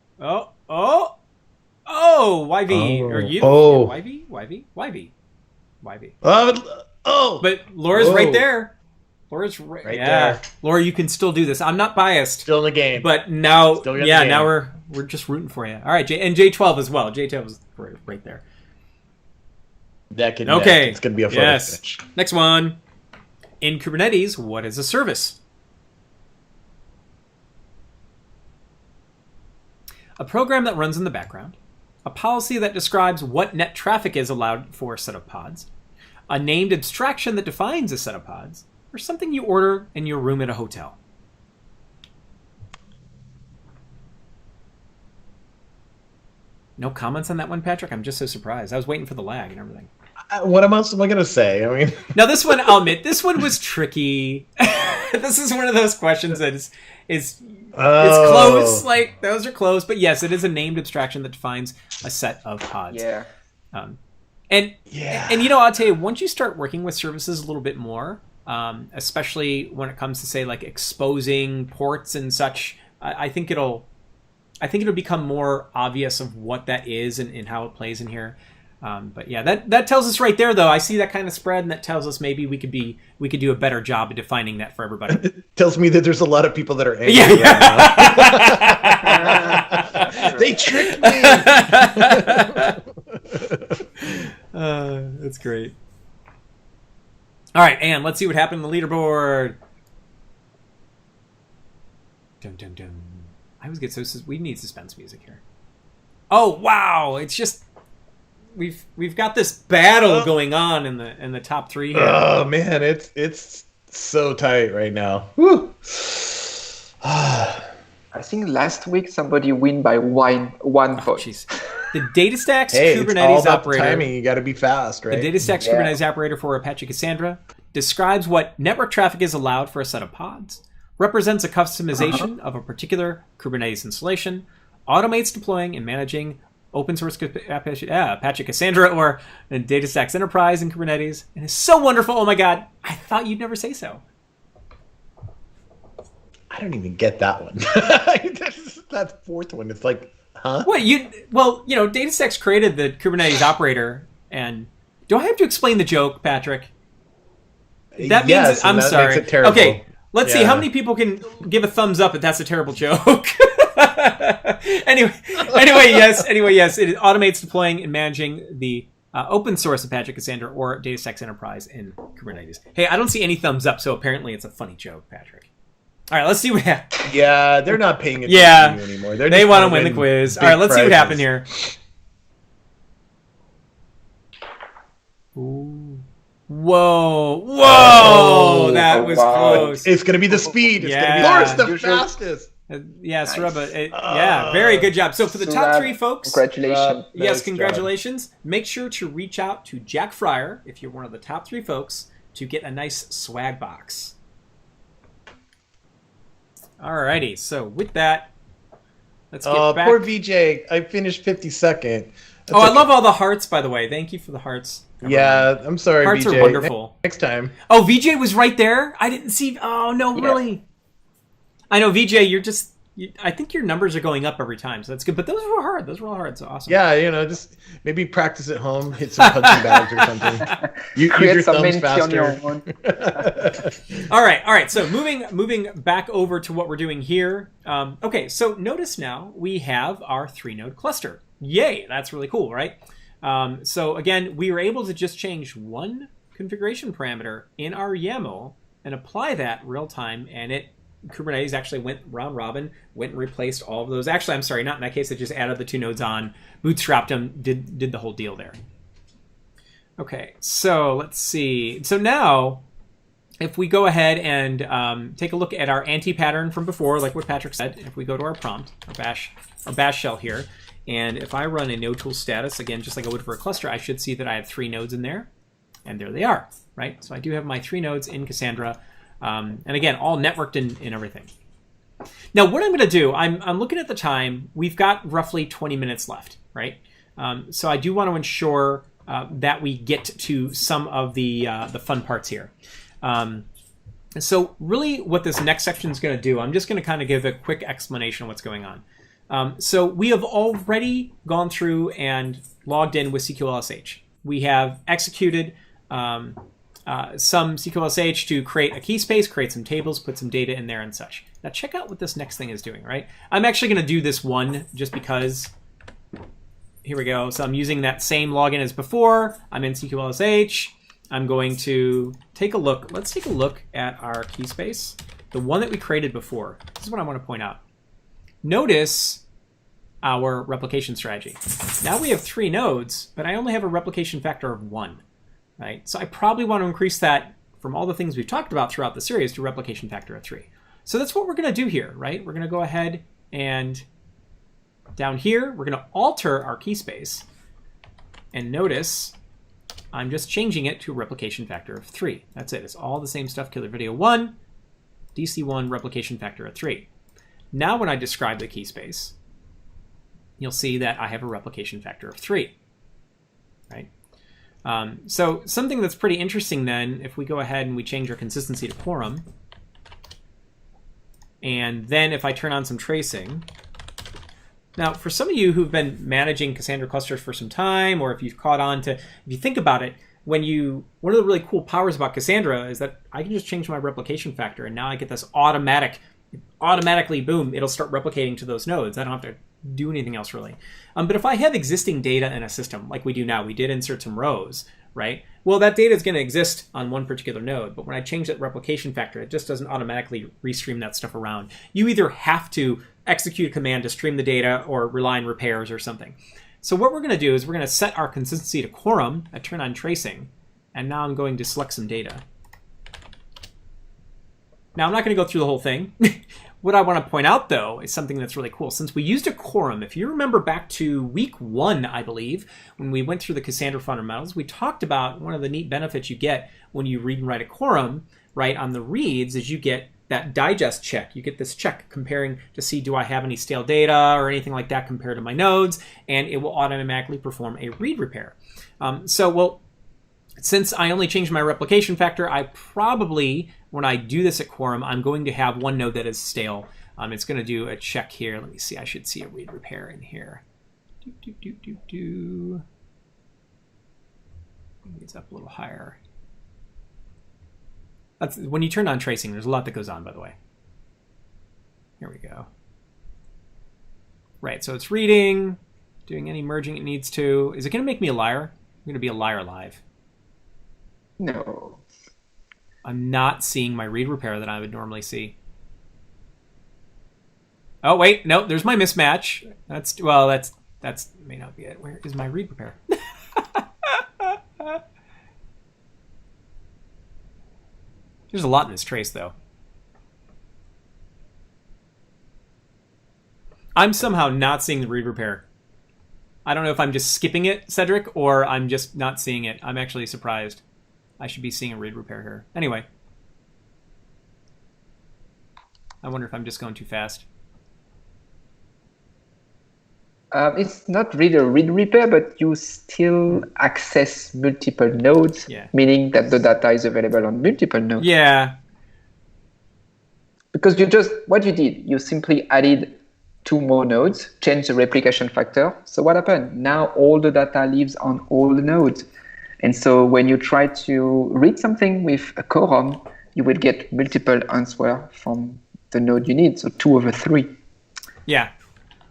YV. Or you? YV. But Laura's right there. Laura's right there. Laura, you can still do this. I'm not biased. Still in the game. But now, now we're just rooting for you. All right, and J12 as well. J12 is right there. Okay. It's going to be a photo finish. Next one. In Kubernetes, what is a service? A program that runs in the background. A policy that describes what net traffic is allowed for a set of pods. A named abstraction that defines a set of pods. Or something you order in your room at a hotel. No comments on that one, Patrick? I'm just so surprised. I was waiting for the lag and everything. What else am I going to say? I mean, now this one, I'll admit, this one was tricky. This is one of those questions that is it's close. Like those are close, but yes, it is a named abstraction that defines a set of pods. Yeah. And I'll tell you, once you start working with services a little bit more, especially when it comes to say like exposing ports and such, I think it'll become more obvious of what that is and how it plays in here. But yeah, that tells us right there, though. I see that kind of spread, and that tells us maybe we could do a better job of defining that for everybody. It tells me that there's a lot of people that are angry. Right now. They tricked me. That's great. All right, and let's see what happened on the leaderboard. Dum dum dum. I always get we need suspense music here. Oh wow! It's just. We've got this battle going on in the top three here. Oh man, it's so tight right now. Woo. I think last week somebody win by one point. Geez. The DataStax Kubernetes Kubernetes it's all about operator. The timing. You got to be fast, right? The DataStax Kubernetes operator for Apache Cassandra describes what network traffic is allowed for a set of pods, represents a customization of a particular Kubernetes installation, automates deploying and managing open source Apache Cassandra or DataStax Enterprise in Kubernetes, and is so wonderful. Oh my God, I thought you'd never say so. I don't even get that one. That fourth one, it's like, huh? What DataStax created the Kubernetes operator, and do I have to explain the joke, Patrick? That means I'm sorry. Makes it terrible. Okay, let's see how many people can give a thumbs up if that's a terrible joke. Anyway, yes. It automates deploying and managing the open source Apache Cassandra or DataStax Enterprise in Kubernetes. Hey, I don't see any thumbs up, so apparently it's a funny joke, Patrick. All right, let's see what happens. Yeah, they're not paying attention to you anymore. They want to win the quiz. All right, let's see what happened here. Ooh. Whoa! That was close. It's going to be the speed. It's going to be Laura's the fastest. Yeah, Nice. Suraba. Yeah, very good job. So for the top Surab, 3 folks, congratulations. yes, Nice congratulations. Make sure to reach out to Jack Fryer if you're one of the top 3 folks to get a nice swag box. Alrighty, so with that, let's get back. Poor VJ. I finished 52nd. Oh, I love all the hearts, by the way. Thank you for the hearts. everyone. Yeah, I'm sorry, Hearts VJ. are wonderful. Next time. Oh, VJ was right there? I didn't see... Oh, no, Yeah. really? I know, VJ, you're just... I think your numbers are going up every time, so that's good. But those were hard. Those were all hard, so awesome. Yeah, just maybe practice at home, hit some punching bags or something. Use Create your some thumbs MENTI on your faster. own. All right. So moving back over to what we're doing here. Okay, so notice now we have our 3-node cluster. Yay, that's really cool, right? So again, we were able to just change one configuration parameter in our YAML and apply that real time, and Kubernetes actually went round robin, went and replaced all of those. Actually, I'm sorry, not in that case. It just added the 2 nodes on, bootstrapped them, did the whole deal there. Okay, so let's see. So now, if we go ahead and take a look at our anti-pattern from before, like what Patrick said, if we go to our prompt, our bash shell here, and if I run a node tool status, again, just like I would for a cluster, I should see that I have 3 nodes in there, and there they are, right? So I do have my 3 nodes in Cassandra. And again, all networked in everything. Now, what I'm going to do, I'm looking at the time. We've got roughly 20 minutes left, right? So I do want to ensure that we get to some of the fun parts here. So really what this next section is going to do, I'm just going to kind of give a quick explanation of what's going on. So we have already gone through and logged in with CQLSH. We have executed some CQLSH to create a key space, create some tables, put some data in there and such. Now check out what this next thing is doing, right? I'm actually going to do this one just because, here we go. So I'm using that same login as before. I'm in CQLSH. I'm going to take a look. Let's take a look at our key space, the one that we created before. This is what I want to point out. Notice our replication strategy. Now we have 3 nodes, but I only have a replication factor of 1. Right? So I probably want to increase that from all the things we've talked about throughout the series to replication factor of 3. So that's what we're going to do here, right? We're going to go ahead and down here, we're going to alter our key space. And notice I'm just changing it to a replication factor of 3. That's it. It's all the same stuff. Killer video 1, DC1, replication factor of 3. Now when I describe the key space, you'll see that I have a replication factor of 3. Right? So something that's pretty interesting then, if we go ahead and we change our consistency to quorum, and then if I turn on some tracing. Now, for some of you who've been managing Cassandra clusters for some time, or if you've caught on to, if you think about it, one of the really cool powers about Cassandra is that I can just change my replication factor, and now I get this automatically, boom, it'll start replicating to those nodes. I don't have to do anything else really. But if I have existing data in a system like we do now, we did insert some rows, right? Well, that data is going to exist on one particular node, but when I change that replication factor, it just doesn't automatically restream that stuff around. You either have to execute a command to stream the data or rely on repairs or something. So what we're going to do is we're going to set our consistency to quorum. I turn on tracing, and now I'm going to select some data. Now, I'm not going to go through the whole thing. What I want to point out, though, is something that's really cool. Since we used a quorum, if you remember back to week 1, I believe, when we went through the Cassandra fundamentals, we talked about one of the neat benefits you get when you read and write a quorum, right, on the reads, is you get that digest check. You get this check comparing to see, do I have any stale data or anything like that compared to my nodes, and it will automatically perform a read repair. Since I only changed my replication factor, I probably, when I do this at quorum, I'm going to have one node that is stale. It's going to do a check here. Let me see. I should see a read repair in here. Maybe it's up a little higher. That's when you turn on tracing. There's a lot that goes on, by the way. Here we go. Right. So it's reading, doing any merging it needs to. Is it going to make me a liar? I'm going to be a liar live. No. I'm not seeing my read repair that I would normally see. Oh, wait. No, there's my mismatch. That's may not be it. Where is my read repair? There's a lot in this trace, though. I'm somehow not seeing the read repair. I don't know if I'm just skipping it, Cedric, or I'm just not seeing it. I'm actually surprised. I should be seeing a read repair here. Anyway. I wonder if I'm just going too fast. It's not really a read repair, but you still access multiple nodes, meaning that the data is available on multiple nodes. Yeah. Because what you did, you simply added 2 more nodes, changed the replication factor. So what happened? Now all the data lives on all the nodes. And so when you try to read something with a quorum, you will get multiple answers from the node you need. So 2 over 3. Yeah.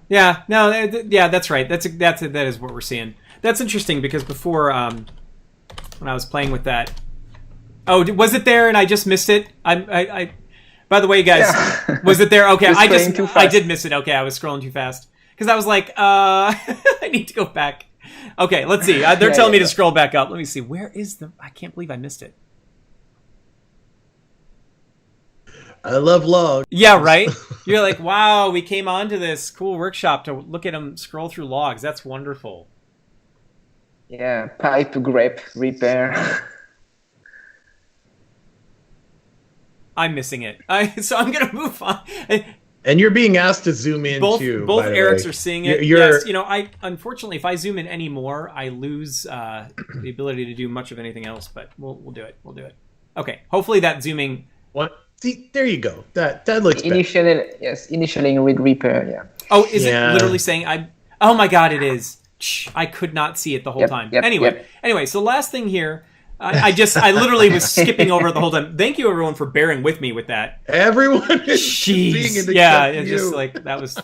Yeah, no, yeah, that's right. That is what we're seeing. That's interesting because before, when I was playing with that, was it there and I just missed it? I by the way, guys, was it there? Okay, I did miss it. Okay, I was scrolling too fast because I was like, I need to go back. Okay, let's see. They're telling me to scroll back up. Let me see. Where is I can't believe I missed it. I love logs. Yeah, right? You're like, wow, we came onto this cool workshop to look at them scroll through logs. That's wonderful. Yeah, pipe grep repair. I'm missing it. So I'm going to move on. And you're being asked to zoom in too. Both Erics are seeing it. Yes, unfortunately, if I zoom in anymore, I lose the ability to do much of anything else, but we'll do it. We'll do it. Okay, hopefully that zooming... What? See, there you go. That looks better. Initialing read repair, yeah. Oh, is it literally saying oh my god, it is. I could not see it the whole time. Anyway, so last thing here, I literally was skipping over it the whole time. Thank you everyone for bearing with me with that. Everyone is seeing it. Yeah, it's just like that was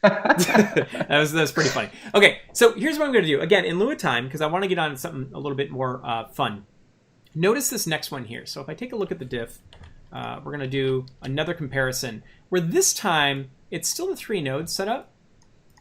that was pretty funny. Okay, so here's what I'm going to do. Again, in lieu of time, because I want to get on to something a little bit more fun. Notice this next one here. So if I take a look at the diff, we're going to do another comparison where this time it's still the 3 nodes set up,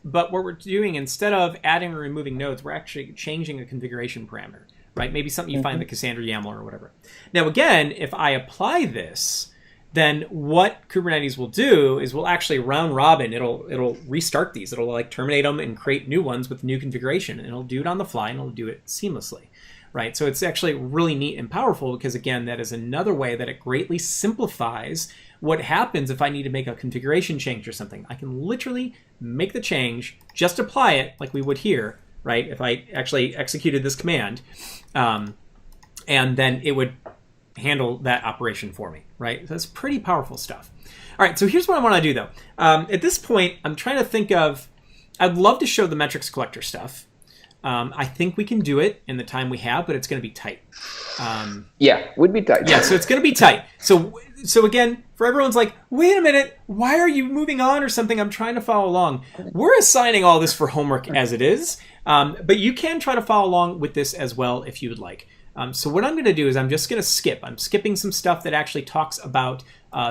but what we're doing, instead of adding or removing nodes, we're actually changing a configuration parameter, right? Maybe something you find in the Cassandra YAML or whatever. Now, again, if I apply this, then what Kubernetes will do is we'll actually round robin. It'll restart these. It'll like terminate them and create new ones with new configuration, and it'll do it on the fly and it'll do it seamlessly. Right, so it's actually really neat and powerful because, again, that is another way that it greatly simplifies what happens if I need to make a configuration change or something. I can literally make the change, just apply it like we would here, right, if I actually executed this command, and then it would handle that operation for me, right? So that's pretty powerful stuff. All right, so here's what I want to do, though. At this point, I'm trying to think of, I'd love to show the metrics collector stuff. I think we can do it in the time we have, but it's going to be tight. Would be tight. Yeah, so it's going to be tight. So again, for everyone's like, wait a minute, why are you moving on or something? I'm trying to follow along. We're assigning all this for homework as it is, but you can try to follow along with this as well if you would like. So what I'm going to do is I'm just going to skip. I'm skipping some stuff that actually talks about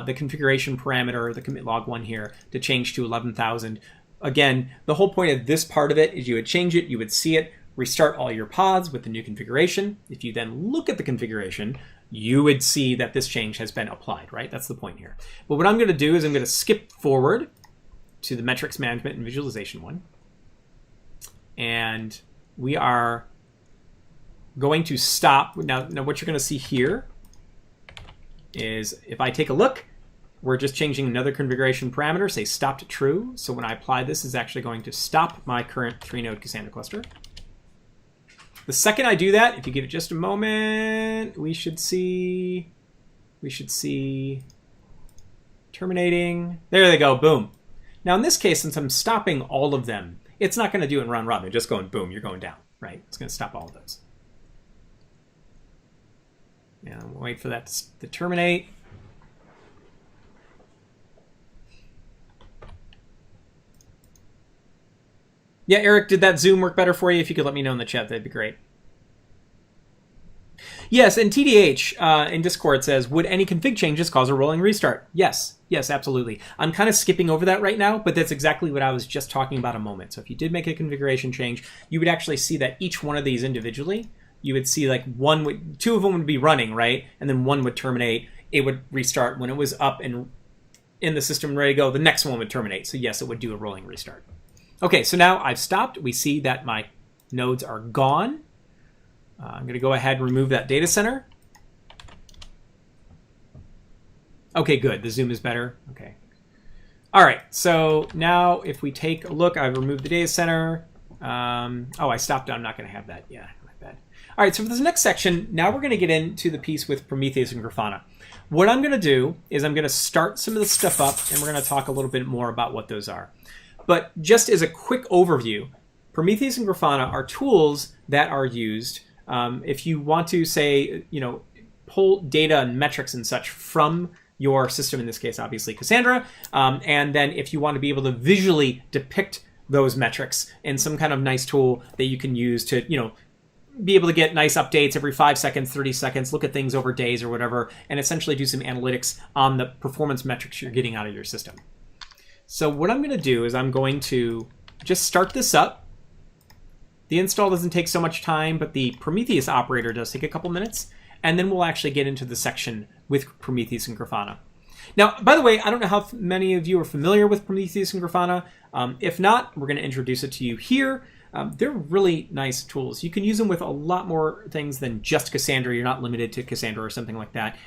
the configuration parameter, the commit log one here, to change to 11,000. Again, the whole point of this part of it is you would change it, you would see it, restart all your pods with the new configuration. If you then look at the configuration, you would see that this change has been applied, right? That's the point here. But what I'm going to do is I'm going to skip forward to the metrics management and visualization one. And we are going to stop. Now what you're going to see here is if I take a look, we're just changing another configuration parameter, say stop to true. So when I apply this, it's actually going to stop my current 3-node Cassandra cluster. The second I do that, if you give it just a moment, we should see terminating. There they go, boom. Now in this case, since I'm stopping all of them, it's not going to do it in round robin. Just going boom, you're going down, right? It's going to stop all of those. And we'll wait for that to terminate. Yeah, Eric, did that Zoom work better for you? If you could let me know in the chat, that'd be great. Yes, and TDH in Discord says, would any config changes cause a rolling restart? Yes, absolutely. I'm kind of skipping over that right now, but that's exactly what I was just talking about a moment. So if you did make a configuration change, you would actually see that each one of these individually, you would see like two of them would be running, right? And then one would terminate. It would restart when it was up and in the system and ready to go, the next one would terminate. So yes, it would do a rolling restart. Okay, so now I've stopped. We see that my nodes are gone. I'm going to go ahead and remove that data center. Okay, good. The zoom is better. Okay. All right, so now if we take a look, I've removed the data center. Oh, I stopped. I'm not going to have that. Yeah, my bad. All right, so for this next section, now we're going to get into the piece with Prometheus and Grafana. What I'm going to do is I'm going to start some of the stuff up, and we're going to talk a little bit more about what those are. But just as a quick overview, Prometheus and Grafana are tools that are used if you want to, say, pull data and metrics and such from your system, in this case, obviously Cassandra, and then if you want to be able to visually depict those metrics in some kind of nice tool that you can use to, be able to get nice updates every 5 seconds, 30 seconds, look at things over days or whatever, and essentially do some analytics on the performance metrics you're getting out of your system. So what I'm going to do is I'm going to just start this up. The install doesn't take so much time, but the Prometheus operator does take a couple minutes, and then we'll actually get into the section with Prometheus and Grafana. Now, by the way, I don't know how many of you are familiar with Prometheus and Grafana. If not, we're going to introduce it to you here. They're really nice tools. You can use them with a lot more things than just Cassandra. You're not limited to Cassandra or something like that.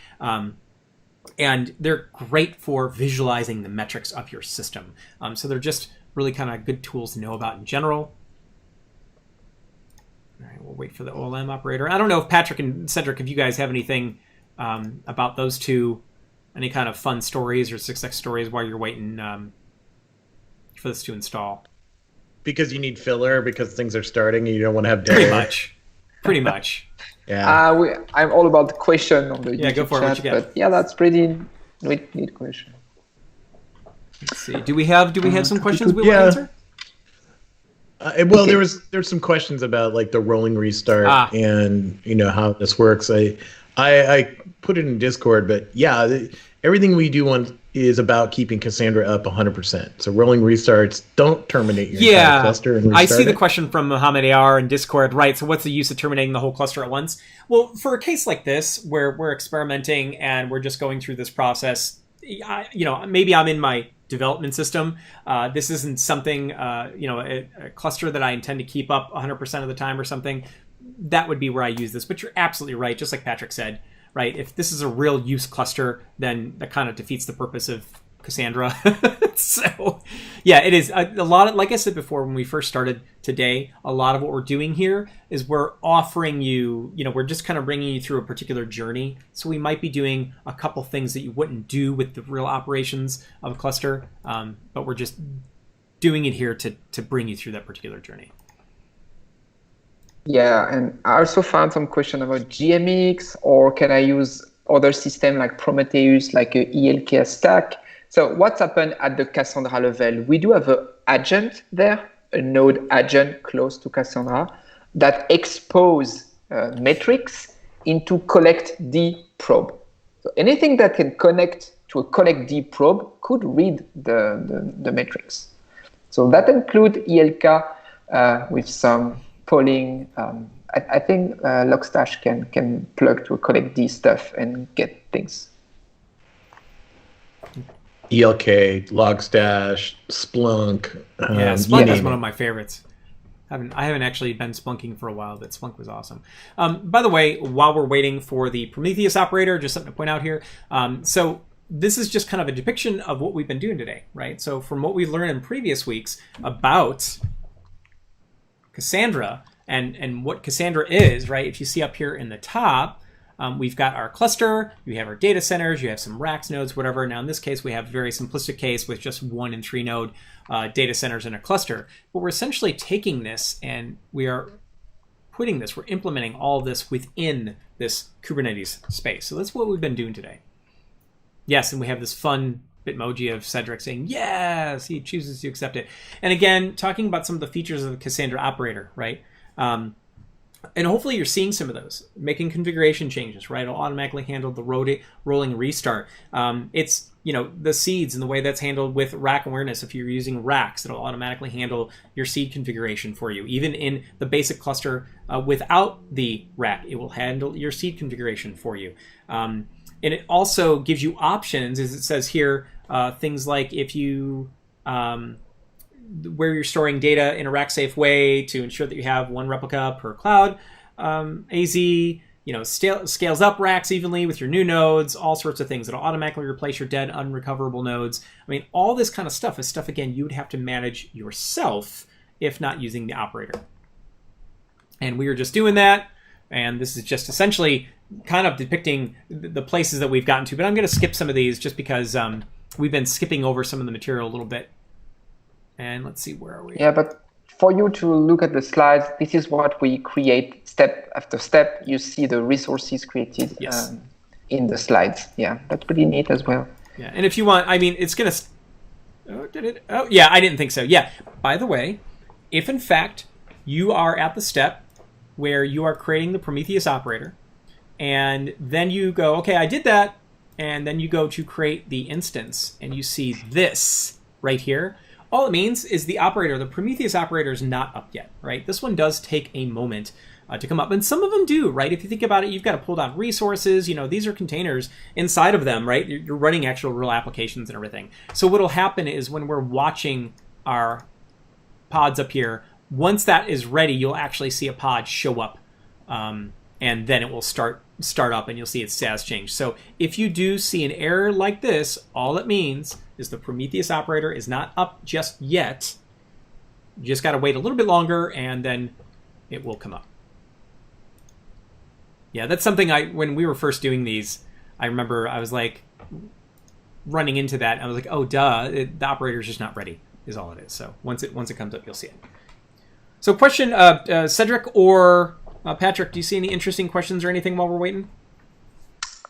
And they're great for visualizing the metrics of your system. So they're just really kind of good tools to know about in general. All right, we'll wait for the OLM operator. I don't know if Patrick and Cedric, if you guys have anything about those two, any kind of fun stories or success stories while you're waiting for this to install. Because you need filler, because things are starting and you don't want to have dead Pretty air. much. Pretty much. Yeah. I'm all about the question on the Yeah, YouTube go for it. chat, What you got? but yeah, that's pretty neat question. Let's see. Do we have some questions we want to answer? Well, there's some questions about like the rolling restart and how this works. I put it in Discord, but yeah, everything we do is about keeping Cassandra up 100%. So rolling restarts, don't terminate your entire cluster and restart I see the it. question from Mohammed AR in Discord, right? So what's the use of terminating the whole cluster at once? Well, for a case like this where we're experimenting and we're just going through this process, maybe I'm in my development system. This isn't something, a cluster that I intend to keep up 100% of the time or something. That would be where I use this. But you're absolutely right, just like Patrick said, right? If this is a real use cluster, then that kind of defeats the purpose of Cassandra. So, yeah, it is a lot of, like I said before, when we first started today, a lot of what we're doing here is we're offering you, we're just kind of bringing you through a particular journey. So we might be doing a couple things that you wouldn't do with the real operations of a cluster, but we're just doing it here to bring you through that particular journey. Yeah, and I also found some question about GMX, or can I use other system like Prometheus, like a ELK stack? So what's happened at the Cassandra level? We do have an agent there, a node agent close to Cassandra that expose metrics into collect-D probe. So anything that can connect to a collect-D probe could read the metrics. So that include ELK with some polling. I think Logstash can plug to a collect-D stuff and get things. ELK, Logstash, Splunk. Yeah, Splunk is one of my favorites. I haven't actually been Splunking for a while, but Splunk was awesome. By the way, while we're waiting for the Prometheus operator, just something to point out here. So this is just kind of a depiction of what we've been doing today, right? So from what we learned in previous weeks about Cassandra and what Cassandra is, right? If you see up here in the top, we've got our cluster, you have our data centers, you have some racks nodes, whatever. Now in this case, we have a very simplistic case with just 1 and 3 node data centers in a cluster. But we're essentially taking this and we're implementing all this within this Kubernetes space. So that's what we've been doing today. Yes, and we have this fun Bitmoji of Cedric saying, yes, he chooses to accept it. And again, talking about some of the features of the Cassandra operator, right? And hopefully you're seeing some of those, making configuration changes, right? It'll automatically handle the rolling restart. It's, the seeds and the way that's handled with rack awareness. If you're using racks, it'll automatically handle your seed configuration for you. Even in the basic cluster without the rack, it will handle your seed configuration for you. And it also gives you options, as it says here, things like if you where you're storing data in a rack safe way to ensure that you have one replica per cloud. AZ, scales up racks evenly with your new nodes, all sorts of things. It'll automatically replace your dead, unrecoverable nodes. I mean, all this kind of stuff is stuff, again, you would have to manage yourself if not using the operator. And we were just doing that. And this is just essentially kind of depicting the places that we've gotten to. But I'm going to skip some of these just because we've been skipping over some of the material a little bit. And let's see, where are we? Yeah, but for you to look at the slides, this is what we create step after step. You see the resources created in the slides. Yeah, that's pretty neat as well. Yeah, and if you want, I mean, it's going to... Oh, did it? Oh, yeah, I didn't think so. Yeah, by the way, if in fact you are at the step where you are creating the Prometheus operator, and then you go, okay, I did that, and then you go to create the instance, and you see this right here, all it means is the operator, the Prometheus operator, is not up yet, right? This one does take a moment to come up, and some of them do, right? If you think about it, you've got to pull down resources. These are containers inside of them, right? You're running actual real applications and everything. So what'll happen is when we're watching our pods up here, once that is ready, you'll actually see a pod show up, and then it will start up, and you'll see its status change. So if you do see an error like this, all it means is the Prometheus operator is not up just yet. You just got to wait a little bit longer, and then it will come up. Yeah, that's something when we were first doing these, I remember I was like running into that. I was like, oh, duh, the operator's just not ready, is all it is. So once it comes up, you'll see it. So question, Cedric or Patrick, do you see any interesting questions or anything while we're waiting?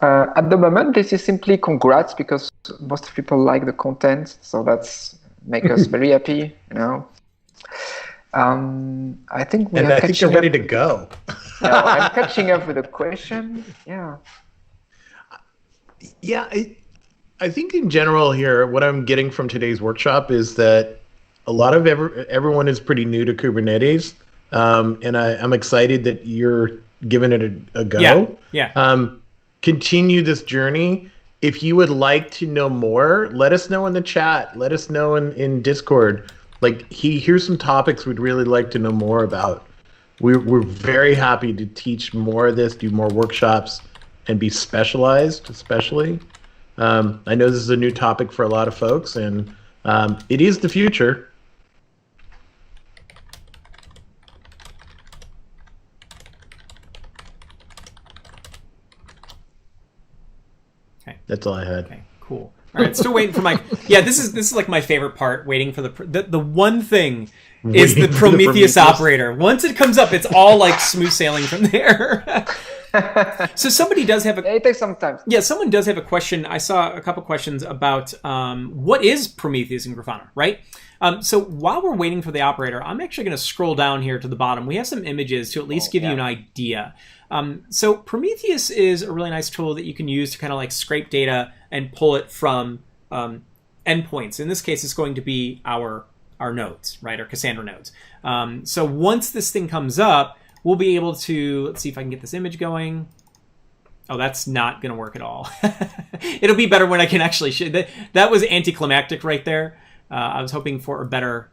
At the moment, this is simply congrats, because most people like the content, so that's make us very happy. I think I think you're ready to go. I'm catching up with the question. Yeah. Yeah, I think in general here, what I'm getting from today's workshop is that a lot of everyone is pretty new to Kubernetes, and I'm excited that you're giving it a go. Yeah. Continue this journey. If you would like to know more, let us know in the chat. Let us know in Discord. Like, here's some topics we'd really like to know more about. We're very happy to teach more of this, do more workshops, and be specialized, especially. I know this is a new topic for a lot of folks, and it is the future. That's all I had. Okay, cool. All right, still waiting for my... Yeah, this is like my favorite part, waiting for the one thing is the Prometheus operator. Once it comes up, it's all like smooth sailing from there. So somebody does have a... It takes some time. Yeah, someone does have a question. I saw a couple questions about what is Prometheus in Grafana, right? So while we're waiting for the operator, I'm actually going to scroll down here to the bottom. We have some images to at least give you an idea. So Prometheus is a really nice tool that you can use to kind of like scrape data and pull it from endpoints. In this case, it's going to be our nodes, right? Our Cassandra nodes. So once this thing comes up, we'll be able to, let's see if I can get this image going. Oh, that's not going to work at all. It'll be better when I can actually show. That was anticlimactic right there. I was hoping for a better,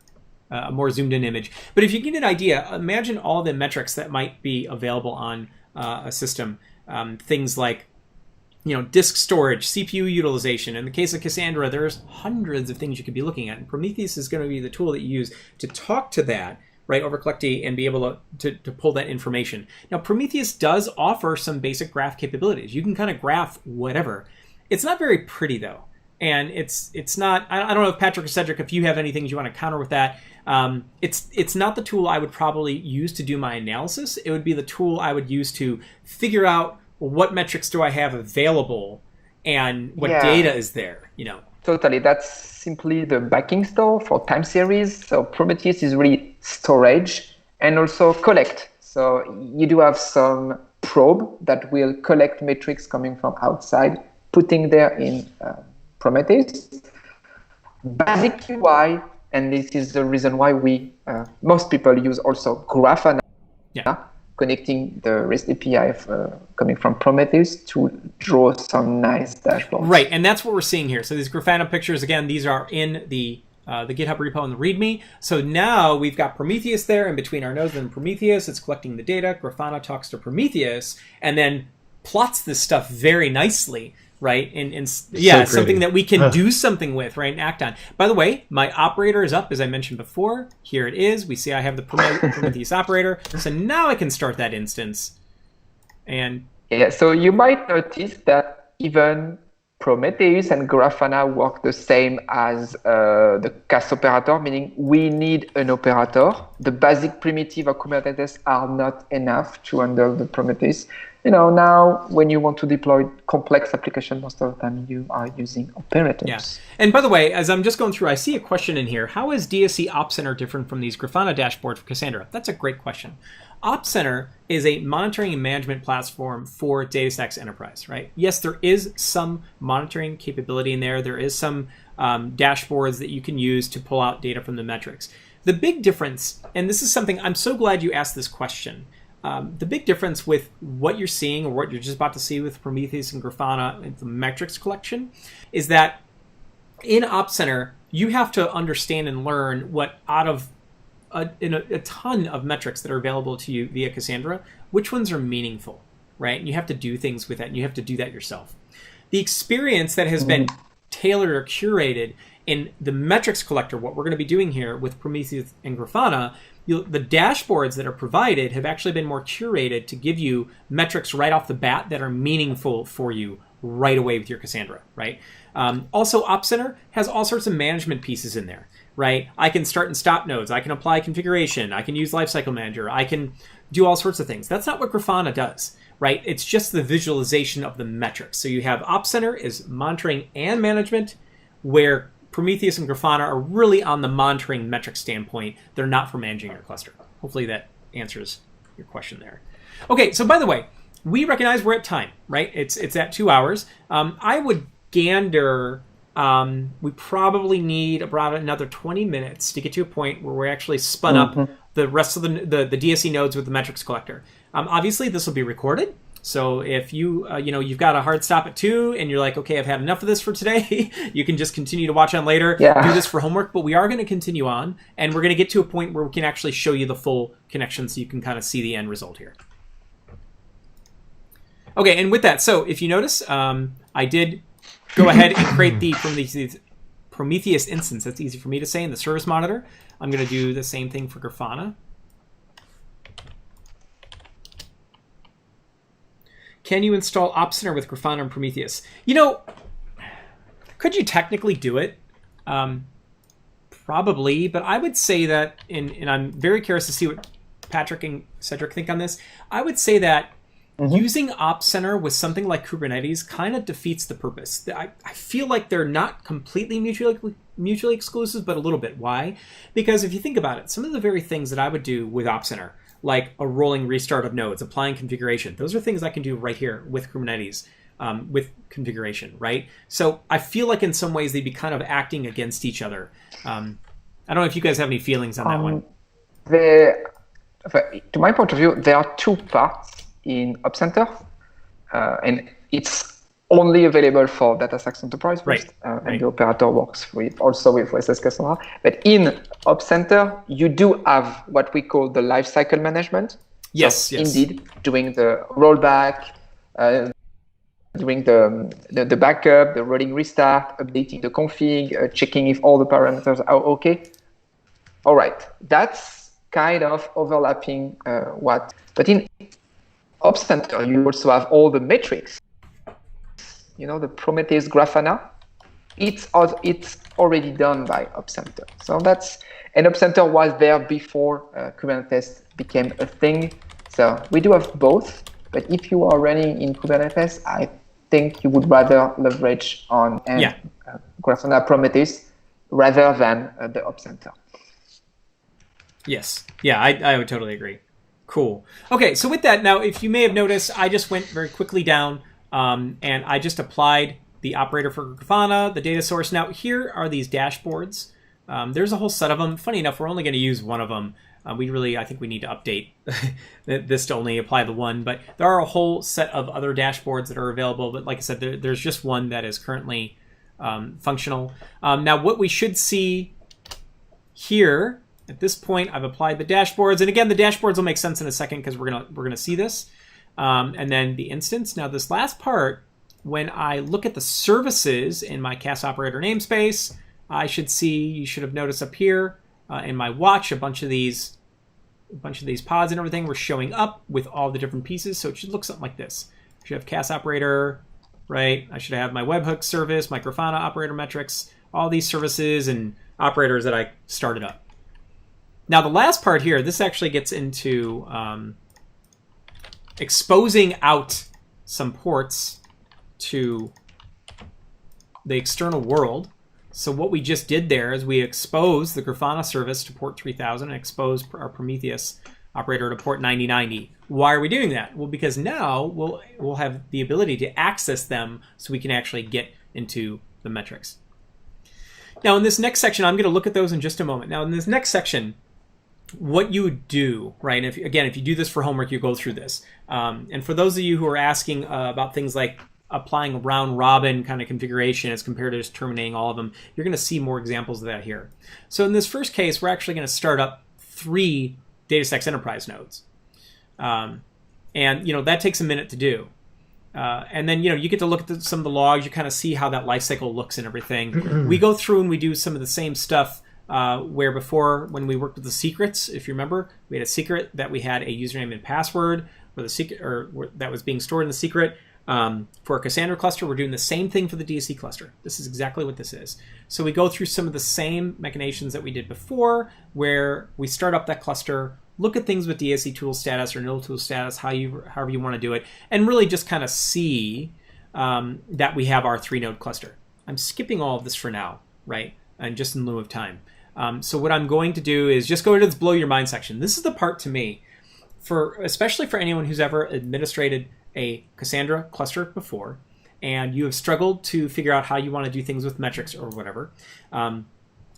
more zoomed in image. But if you get an idea, imagine all the metrics that might be available on a system. Things like, disk storage, CPU utilization. In the case of Cassandra, there's hundreds of things you could be looking at. And Prometheus is going to be the tool that you use to talk to that, right, over Collecti, and be able to pull that information. Now, Prometheus does offer some basic graph capabilities. You can kind of graph whatever. It's not very pretty, though. And it's not, I don't know if Patrick or Cedric, if you have any things you want to counter with that. It's not the tool I would probably use to do my analysis. It would be the tool I would use to figure out what metrics do I have available and what data is there, Totally. That's simply the backing store for time series. So Prometheus is really storage and also collect. So you do have some probe that will collect metrics coming from outside, putting there in Prometheus. Basic UI, and this is the reason why most people use also Grafana connecting the REST API coming from Prometheus to draw some nice dashboards. Right, and that's what we're seeing here. So these Grafana pictures, again, these are in the GitHub repo and the README. So now we've got Prometheus there, and between our nodes and Prometheus, it's collecting the data. Grafana talks to Prometheus, and then plots this stuff very nicely, right? And yeah, So something pretty. that we can do something with, right, and act on. By the way, my operator is up, as I mentioned before. Here it is. We see I have the Prometheus operator. So now I can start that instance. And yeah, so you might notice that even Prometheus and Grafana work the same as the Cass operator, meaning we need an operator. The basic primitive of Kubernetes are not enough to handle the Prometheus. Now when you want to deploy complex application, most of the time you are using operators. yeah. And by the way, as I'm just going through, I see a question in here. How is DSC Op Center different from these Grafana dashboards for Cassandra? That's a great question. Op Center is a monitoring and management platform for DataStax Enterprise, right? Yes, there is some monitoring capability in there. There is some dashboards that you can use to pull out data from the metrics. The big difference, and this is something, I'm so glad you asked this question. The big difference with what you're seeing or what you're just about to see with Prometheus and Grafana and the metrics collection is that in Op Center, you have to understand and learn what out of a ton of metrics that are available to you via Cassandra, which ones are meaningful, right? And you have to do things with that, and you have to do that yourself. The experience that has been tailored or curated in the metrics collector, what we're going to be doing here with Prometheus and Grafana, the dashboards that are provided have actually been more curated to give you metrics right off the bat that are meaningful for you right away with your Cassandra, right? Also, Op Center has all sorts of management pieces in there, right? I can start and stop nodes. I can apply configuration. I can use Lifecycle Manager. I can do all sorts of things. That's not what Grafana does, right? It's just the visualization of the metrics. So you have Op Center is monitoring and management, where Prometheus and Grafana are really on the monitoring metric standpoint. They're not for managing your cluster. Hopefully that answers your question there. Okay, so by the way, we recognize we're at time, right? It's at 2 hours. I would gander, we probably need about another 20 minutes to get to a point where we're actually spun up the rest of the DSC nodes with the metrics collector. Obviously, this will be recorded. So if you've got a hard stop at 2 and you're like, okay, I've had enough of this for today, you can just continue to watch on later, do this for homework. But we are going to continue on, and we're going to get to a point where we can actually show you the full connection so you can kind of see the end result here. Okay, and with that, so if you notice, I did go ahead and create the Prometheus instance. That's easy for me to say in the service monitor. I'm going to do the same thing for Grafana. Can you install Op Center with Grafana and Prometheus? Could you technically do it? Probably, but I would say that, and I'm very curious to see what Patrick and Cedric think on this. I would say that using Op Center with something like Kubernetes kind of defeats the purpose. I feel like they're not completely mutually exclusive, but a little bit. Why? Because if you think about it, some of the very things that I would do with Op Center, like a rolling restart of nodes, applying configuration, those are things I can do right here with Kubernetes, with configuration, right? So I feel like in some ways they'd be kind of acting against each other. I don't know if you guys have any feelings on that one. To my point of view, there are 2 parts in Op Center, and it's only available for DataStax Enterprise first, and the operator works also with SS Cassandra. But in Op Center, you do have what we call the lifecycle management. Yes, so indeed, doing the rollback, doing the backup, the rolling restart, updating the config, checking if all the parameters are okay. All right, that's kind of overlapping but in Op Center, you also have all the metrics. The Prometheus Grafana, it's already done by Op Center. So and Op Center was there before Kubernetes became a thing. So we do have both, but if you are running in Kubernetes, I think you would rather leverage on Grafana Prometheus rather than the Op Center. Yes. Yeah, I would totally agree. Cool. Okay, so with that, now, if you may have noticed, I just went very quickly down and I just applied the operator for Grafana, the data source. Now, here are these dashboards. There's a whole set of them. Funny enough, we're only going to use one of them. I think we need to update this to only apply the one, but there are a whole set of other dashboards that are available. But like I said, there's just one that is currently functional. Now, what we should see here at this point, I've applied the dashboards, and again, the dashboards will make sense in a second because we're gonna see this, and then the instance. Now, this last part, when I look at the services in my Cass Operator namespace, you should have noticed up here in my watch, a bunch of these pods and everything were showing up with all the different pieces. So it should look something like this. I should have Cass Operator, right? I should have my webhook service, my Grafana operator metrics, all these services and operators that I started up. Now the last part here, this actually gets into exposing out some ports to the external world. So what we just did there is we exposed the Grafana service to port 3000 and exposed our Prometheus operator to port 9090. Why are we doing that? Well, because now we'll have the ability to access them so we can actually get into the metrics. Now in this next section, I'm going to look at those in just a moment. Now in this next section, what you would do, right? If you do this for homework, you go through this. And for those of you who are asking about things like applying a round robin kind of configuration as compared to just terminating all of them, you're going to see more examples of that here. So in this first case, we're actually going to start up 3 DataStax Enterprise nodes. And that takes a minute to do. And then, you get to look at some of the logs, you kind of see how that lifecycle looks and everything. We go through and we do some of the same stuff where before, when we worked with the secrets, if you remember, we had a secret that we had a username and password or the secret, or that was being stored in the secret. For a Cassandra cluster, we're doing the same thing for the DSE cluster. This is exactly what this is. So we go through some of the same machinations that we did before, where we start up that cluster, look at things with DSE tool status or no tool status, however you want to do it, and really just kind of see that we have our 3-node cluster. I'm skipping all of this for now, right? And just in lieu of time. So what I'm going to do is just go to this blow your mind section. This is the part to me, especially for anyone who's ever administrated a Cassandra cluster before, and you have struggled to figure out how you want to do things with metrics or whatever.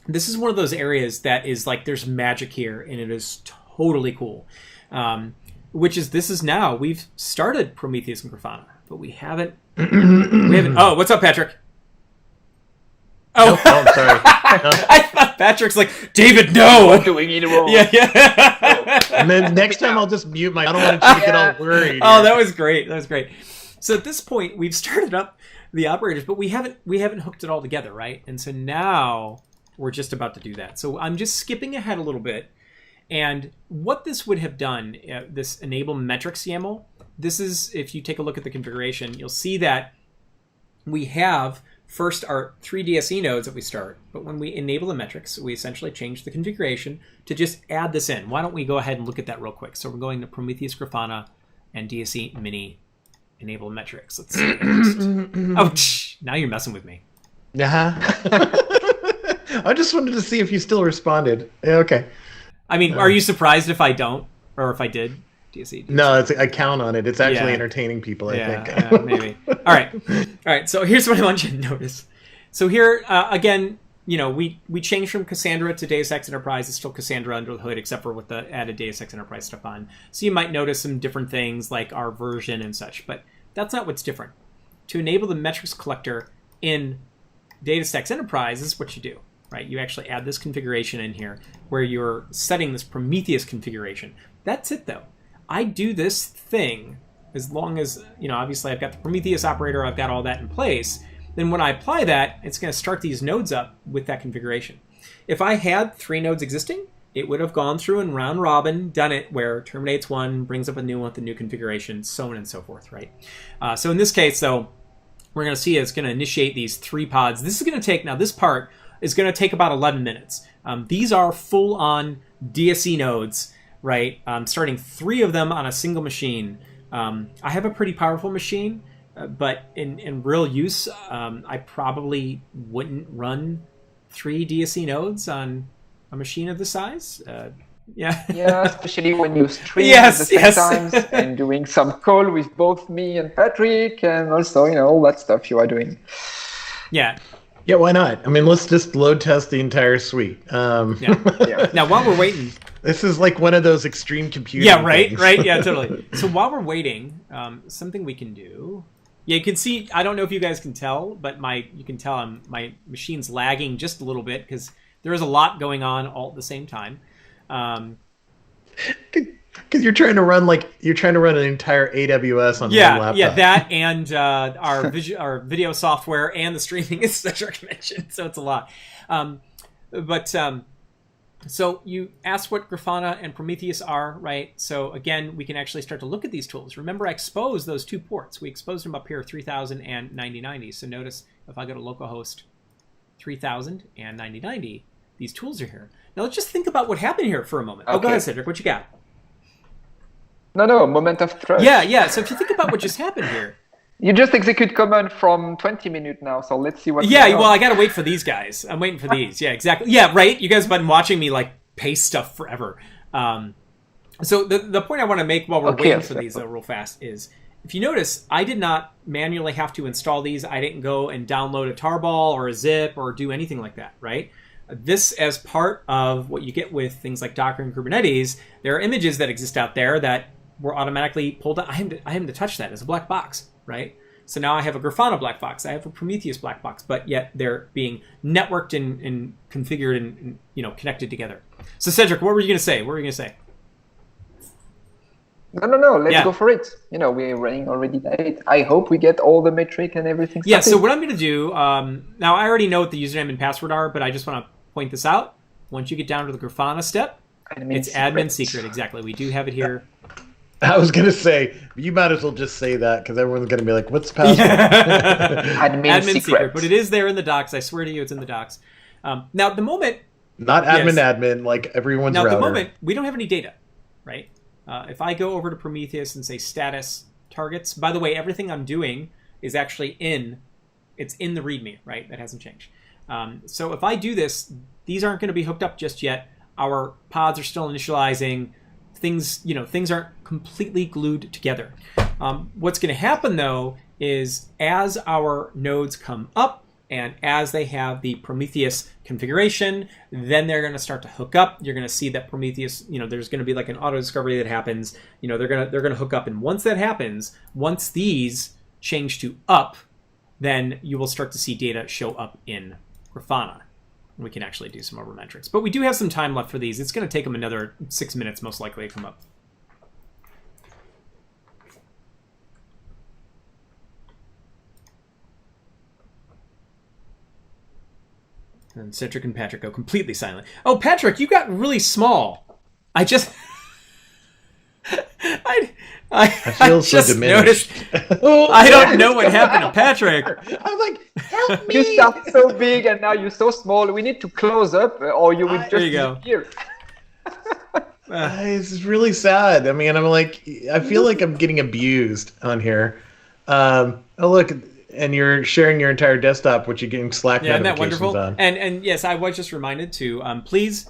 This is one of those areas that is like there's magic here, and it is totally cool. We've started Prometheus and Grafana, but we haven't. Oh, what's up, Patrick? Oh, I'm sorry. I thought Patrick's like, David, no! What do we need to roll? Yeah. And then next time I'll just mute I don't want you to get all worried. Oh, that was great. So at this point, we've started up the operators, but we haven't hooked it all together, right? And so now we're just about to do that. So I'm just skipping ahead a little bit. And what this would have done, this enable metrics YAML, this is, if you take a look at the configuration, you'll see that we have first our 3 DSE nodes that we start, but when we enable the metrics, we essentially change the configuration to just add this in. Why don't we go ahead and look at that real quick? So we're going to Prometheus Grafana and DSE mini enable metrics. Let's see. Oh, now you're messing with me. I just wanted to see if you still responded. Yeah, okay. I mean, are you surprised if I don't, or if I did? DSE? No, I count on it. It's actually entertaining people, I think. Maybe. All right. So here's what I want you to notice. So here, again, we changed from Cassandra to DataStax Enterprise. It's still Cassandra under the hood, except for with the added DataStax Enterprise stuff on. So you might notice some different things like our version and such, but that's not what's different. To enable the metrics collector in DataStax Enterprise, this is what you do, right? You actually add this configuration in here where you're setting this Prometheus configuration. That's it, though. I do this thing as long as, obviously I've got the Prometheus operator, I've got all that in place. Then when I apply that, it's going to start these nodes up with that configuration. If I had 3 nodes existing, it would have gone through and round robin, done it where terminates one, brings up a new one with the new configuration, so on and so forth, right? So in this case, though, we're going to see it's going to initiate these 3 pods. This part is going to take about 11 minutes. These are full-on DSE nodes, right? Starting 3 of them on a single machine. I have a pretty powerful machine, but in real use, I probably wouldn't run 3 DSE nodes on a machine of this size. Yeah, especially when you stream at the same times and doing some call with both me and Patrick, and also all that stuff you are doing. Yeah, why not? I mean, let's just load test the entire suite. Now, while we're waiting This is like one of those extreme computing Yeah, right, things. right, yeah, totally. So while we're waiting, something we can do. Yeah, you can see. I don't know if you guys can tell, but you can tell my machine's lagging just a little bit because there is a lot going on all at the same time. Because you're trying to run an entire AWS on one laptop. Yeah, that and our video software and the streaming is such our connection, so it's a lot. So you asked what Grafana and Prometheus are, right? So again, we can actually start to look at these tools. Remember, I exposed those 2 ports. We exposed them up here, 3000 and 9090. So notice if I go to localhost 3000 and 9090, these tools are here. Now let's just think about what happened here for a moment. Okay. Oh, go ahead, Cedric. What you got? No, moment of truth. Yeah. So if you think about what just happened here. You just execute command from 20 minutes now, so let's see what. Yeah, well, I gotta wait for these guys. I'm waiting for these. Yeah, exactly. Yeah, right. You guys have been watching me like paste stuff forever. So the point I want to make while we're waiting for these real fast is, if you notice, I did not manually have to install these. I didn't go and download a tarball or a zip or do anything like that, right? This, as part of what you get with things like Docker and Kubernetes, there are images that exist out there that were automatically pulled out. I haven't to touch that as a black box. Right? So now I have a Grafana black box. I have a Prometheus black box, but yet they're being networked and configured and connected together. So Cedric, what were you going to say? No. Let's go for it. We're running already late. I hope we get all the metric and everything. Yeah. So what I'm going to do now, I already know what the username and password are, but I just want to point this out. Once you get down to the Grafana step, it's admin secret. Exactly. We do have it here. I was going to say, you might as well just say that because everyone's going to be like, what's the password? Admin secret. But it is there in the docs. I swear to you, it's in the docs. Now, the moment... Not admin, like everyone's router. Now, the moment, we don't have any data, right? If I go over to Prometheus and say status targets, by the way, everything I'm doing is actually it's in the README, right? That hasn't changed. So if I do this, these aren't going to be hooked up just yet. Our pods are still initializing. Things aren't completely glued together. What's going to happen, though, is as our nodes come up and as they have the Prometheus configuration, then they're going to start to hook up. You're going to see that Prometheus, there's going to be like an auto discovery that happens. They're going to hook up, and once that happens, once these change to up, then you will start to see data show up in Grafana. We can actually do some more metrics. But we do have some time left for these. It's going to take them another 6 minutes, most likely, to come up. And Cedric and Patrick go completely silent. Oh, Patrick, you got really small. I just... I feel so just diminished. I don't know what happened to Patrick. I'm like, help me! You start so big and now you're so small. We need to close up, or you will just disappear. This is really sad. I mean, I feel like I'm getting abused on here. Oh, look, and you're sharing your entire desktop, which you're getting Slack notifications on. Isn't that wonderful? And yes, I was just reminded to please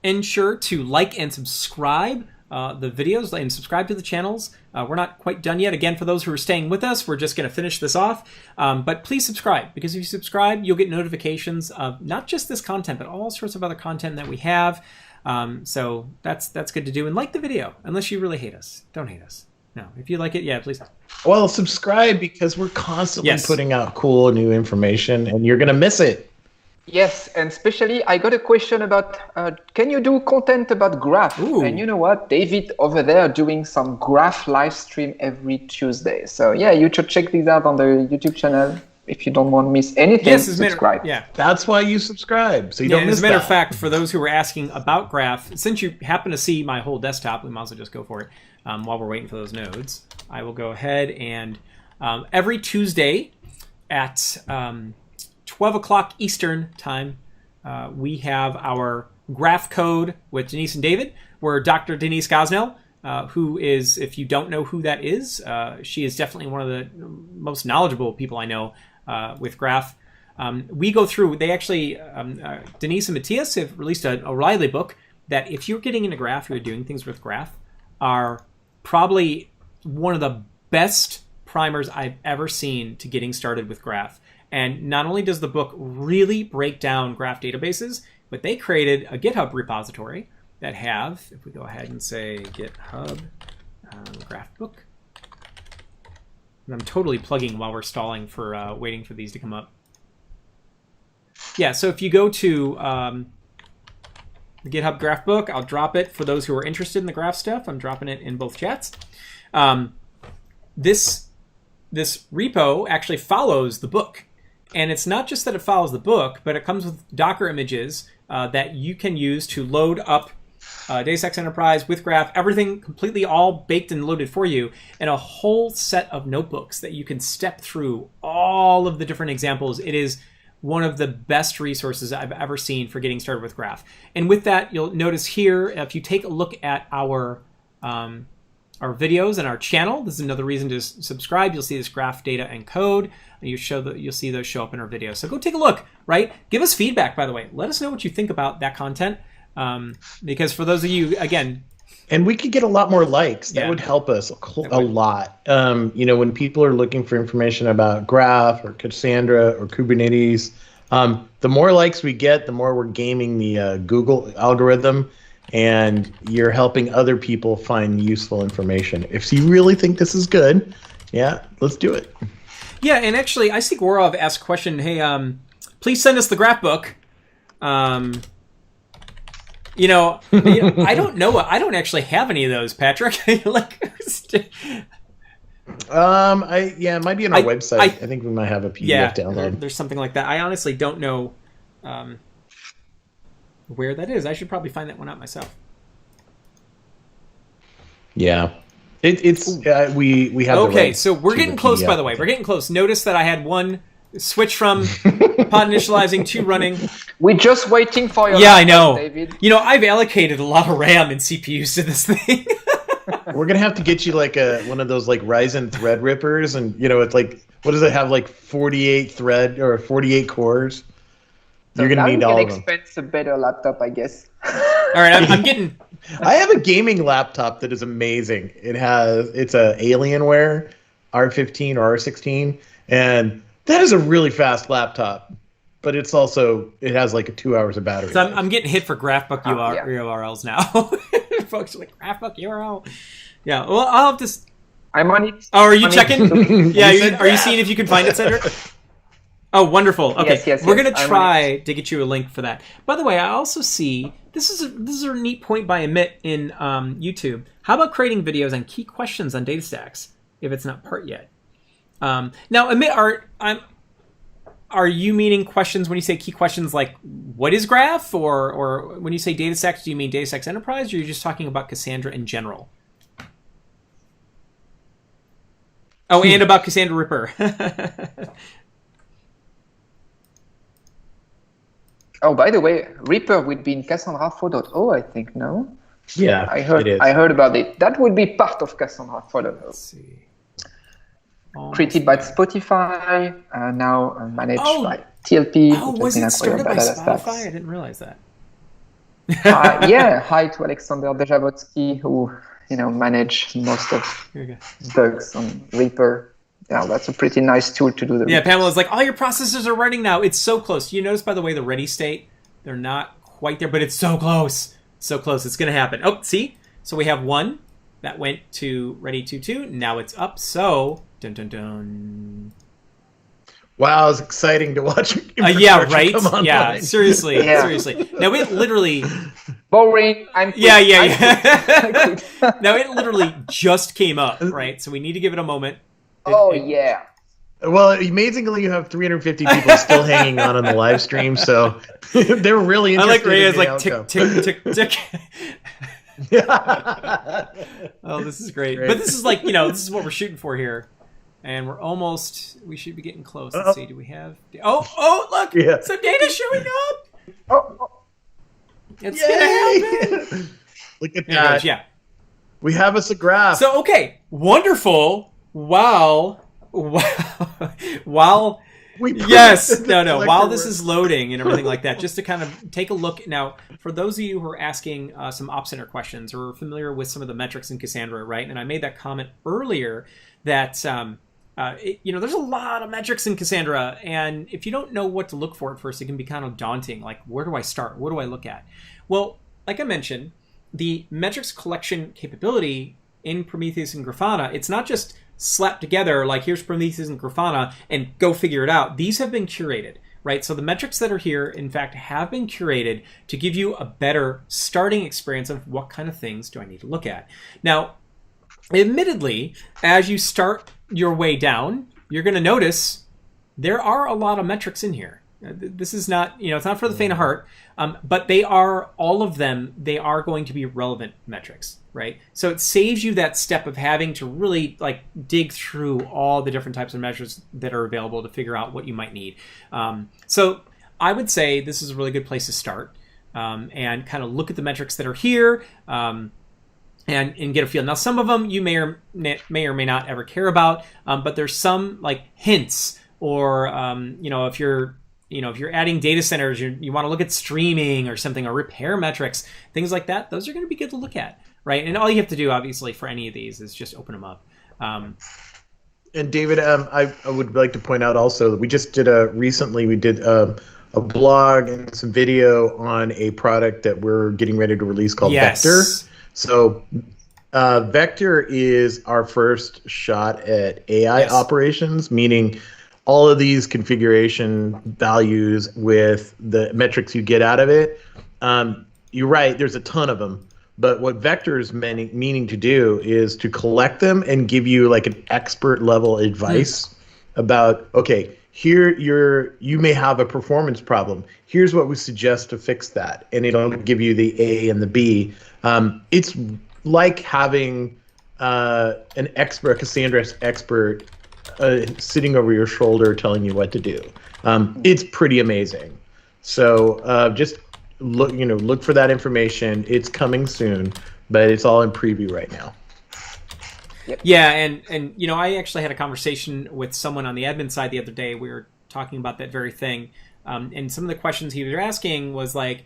ensure to like and subscribe the videos and subscribe to the channels. We're not quite done yet. Again, for those who are staying with us, we're just going to finish this off. But please subscribe, because if you subscribe, you'll get notifications of not just this content, but all sorts of other content that we have. So that's good to do. And like the video, unless you really hate us. Don't hate us. No, if you like it, yeah, please. Well, subscribe, because we're constantly putting out cool new information, and you're going to miss it. Yes, and especially I got a question about, can you do content about graph? Ooh. And you know what? David over there doing some graph live stream every Tuesday. So yeah, you should check these out on the YouTube channel if you don't want to miss anything. Yes, subscribe. That's why you subscribe, so you don't miss as a matter of fact, for those who were asking about graph, since you happen to see my whole desktop, we might as well just go for it while we're waiting for those nodes. I will go ahead and every Tuesday at 12 o'clock Eastern time, we have our graph code with Denise and David, where Dr. Denise Gosnell, who is, if you don't know who that is, she is definitely one of the most knowledgeable people I know with graph. We go through, they actually, Denise and Matthias have released an O'Reilly book that if you're getting into graph, you're doing things with graph, are probably one of the best primers I've ever seen to getting started with graph. And not only does the book really break down graph databases, but they created a GitHub repository that have, if we go ahead and say GitHub graph book, and I'm totally plugging while we're stalling for waiting for these to come up. Yeah, so if you go to the GitHub graph book, I'll drop it for those who are interested in the graph stuff. I'm dropping it in both chats. This repo actually follows the book. And it's not just that it follows the book, but it comes with Docker images that you can use to load up DataStax Enterprise with Graph, everything completely all baked and loaded for you, and a whole set of notebooks that you can step through all of the different examples. It is one of the best resources I've ever seen for getting started with Graph. And with that, you'll notice here, if you take a look at our videos and our channel, this is another reason to subscribe. You'll see this graph data and code. And you'll see those show up in our videos. So go take a look, right? Give us feedback, by the way. Let us know what you think about that content. Because for those of you, again... And we could get a lot more likes. That would help us a lot. When people are looking for information about Graph or Cassandra or Kubernetes, the more likes we get, the more we're gaming the Google algorithm, and you're helping other people find useful information. If you really think this is good, let's do it. Yeah, and actually, I see Gorov asked a question. Hey, please send us the graph book. I don't know. I don't actually have any of those, Patrick. It might be on our website. I think we might have a PDF download. There's something like that. I honestly don't know where that is. I should probably find that one out myself. Yeah. We have okay, so we're getting close, by the way. We're getting close. Notice that I had one switch from pod initializing to running. We're just waiting for your I know. David. I've allocated a lot of RAM and CPUs to this thing. We're going to have to get you like one of those like Ryzen thread rippers, and it's like, what does it have, like 48 thread or 48 cores? So you're going to need all of them. Expense a better laptop, I guess. All right, I'm getting... I have a gaming laptop that is amazing. It's a Alienware R15 or R16, and that is a really fast laptop. But it has like 2 hours of battery. So I'm getting hit for GraphBook URLs now. Folks are like, GraphBook URL. Yeah, well, I'll have to... I'm on it. Oh, are you checking? Yeah, are you seeing if you can find it, Cedric? Oh, wonderful. Okay, yes, we're going to try to get you a link for that. By the way, I also see, this is a neat point by Amit in YouTube. How about creating videos on key questions on DataStax, if it's not part yet? Now, Amit, are you meaning questions when you say key questions like, what is Graph? Or when you say DataStax, do you mean DataStax Enterprise, or are you just talking about Cassandra in general? Oh, and about Cassandra Ripper. Oh, by the way, Reaper would be in Cassandra 4.0, I think, no? Yeah, I heard about it. That would be part of Cassandra 4.0. Let's see. Created by Spotify, now managed by TLP. Oh, was it started by Spotify? I didn't realize that. Hi to Aleksandr Dejavotsky, who manage most of bugs on Reaper. Yeah, that's a pretty nice tool to do the Yeah, Pamela's like, all your processes are running now. It's so close. You notice, by the way, the ready state, they're not quite there, but it's so close. So close. It's going to happen. Oh, see? So we have one that went to ready 2.2. Now it's up. So, dun, dun, dun. Wow, it's exciting to watch. Yeah, right? Yeah, seriously. Seriously. Now it literally... Boring. I'm Yeah. Now it literally just came up, right? So we need to give it a moment. Yeah. Well, amazingly, you have 350 people still hanging on the live stream, so they're really interested. I like Rhea's in like tick, tick, tick, tick. Oh, this is great. But this is like, this is what we're shooting for here. And we should be getting close. Let's see, do we have... Oh, look! Yeah. Some data showing up! It's going to happen! Look at that. Yeah. We have us a graph. So, okay. Wonderful. Wow. While this is loading and everything like that, just to kind of take a look. Now, for those of you who are asking some Op Center questions or are familiar with some of the metrics in Cassandra, right? And I made that comment earlier that, there's a lot of metrics in Cassandra. And if you don't know what to look for at first, it can be kind of daunting. Like, where do I start? What do I look at? Well, like I mentioned, the metrics collection capability in Prometheus and Grafana, it's not just slapped together like here's Prometheus and Grafana and go figure it out. These have been curated, right? So the metrics that are here, in fact, have been curated to give you a better starting experience of what kind of things do I need to look at. Now, admittedly, as you start your way down, you're going to notice there are a lot of metrics in here. This is not, it's not for the faint of heart, but they are, all of them, they are going to be relevant metrics, right? So it saves you that step of having to really like dig through all the different types of measures that are available to figure out what you might need. So I would say this is a really good place to start and kind of look at the metrics that are here and get a feel. Now, some of them you may or may not ever care about, but there's some like hints or, if you're adding data centers, you want to look at streaming or something, or repair metrics, things like that, those are going to be good to look at, right? And all you have to do, obviously, for any of these is just open them up. And David, I would like to point out also that we just did recently we did a blog and some video on a product that we're getting ready to release called Vector. So Vector is our first shot at AI operations, meaning all of these configuration values with the metrics you get out of it. You're right, there's a ton of them. But what Vector is meaning to do is to collect them and give you like an expert level advice about, okay, here you may have a performance problem. Here's what we suggest to fix that. And it'll give you the A and the B. It's like having an expert, a Cassandra expert, sitting over your shoulder telling you what to do. It's pretty amazing. So just look for that information. It's coming soon, but it's all in preview right now. Yep. Yeah, and I actually had a conversation with someone on the admin side the other day. We were talking about that very thing, and some of the questions he was asking was like,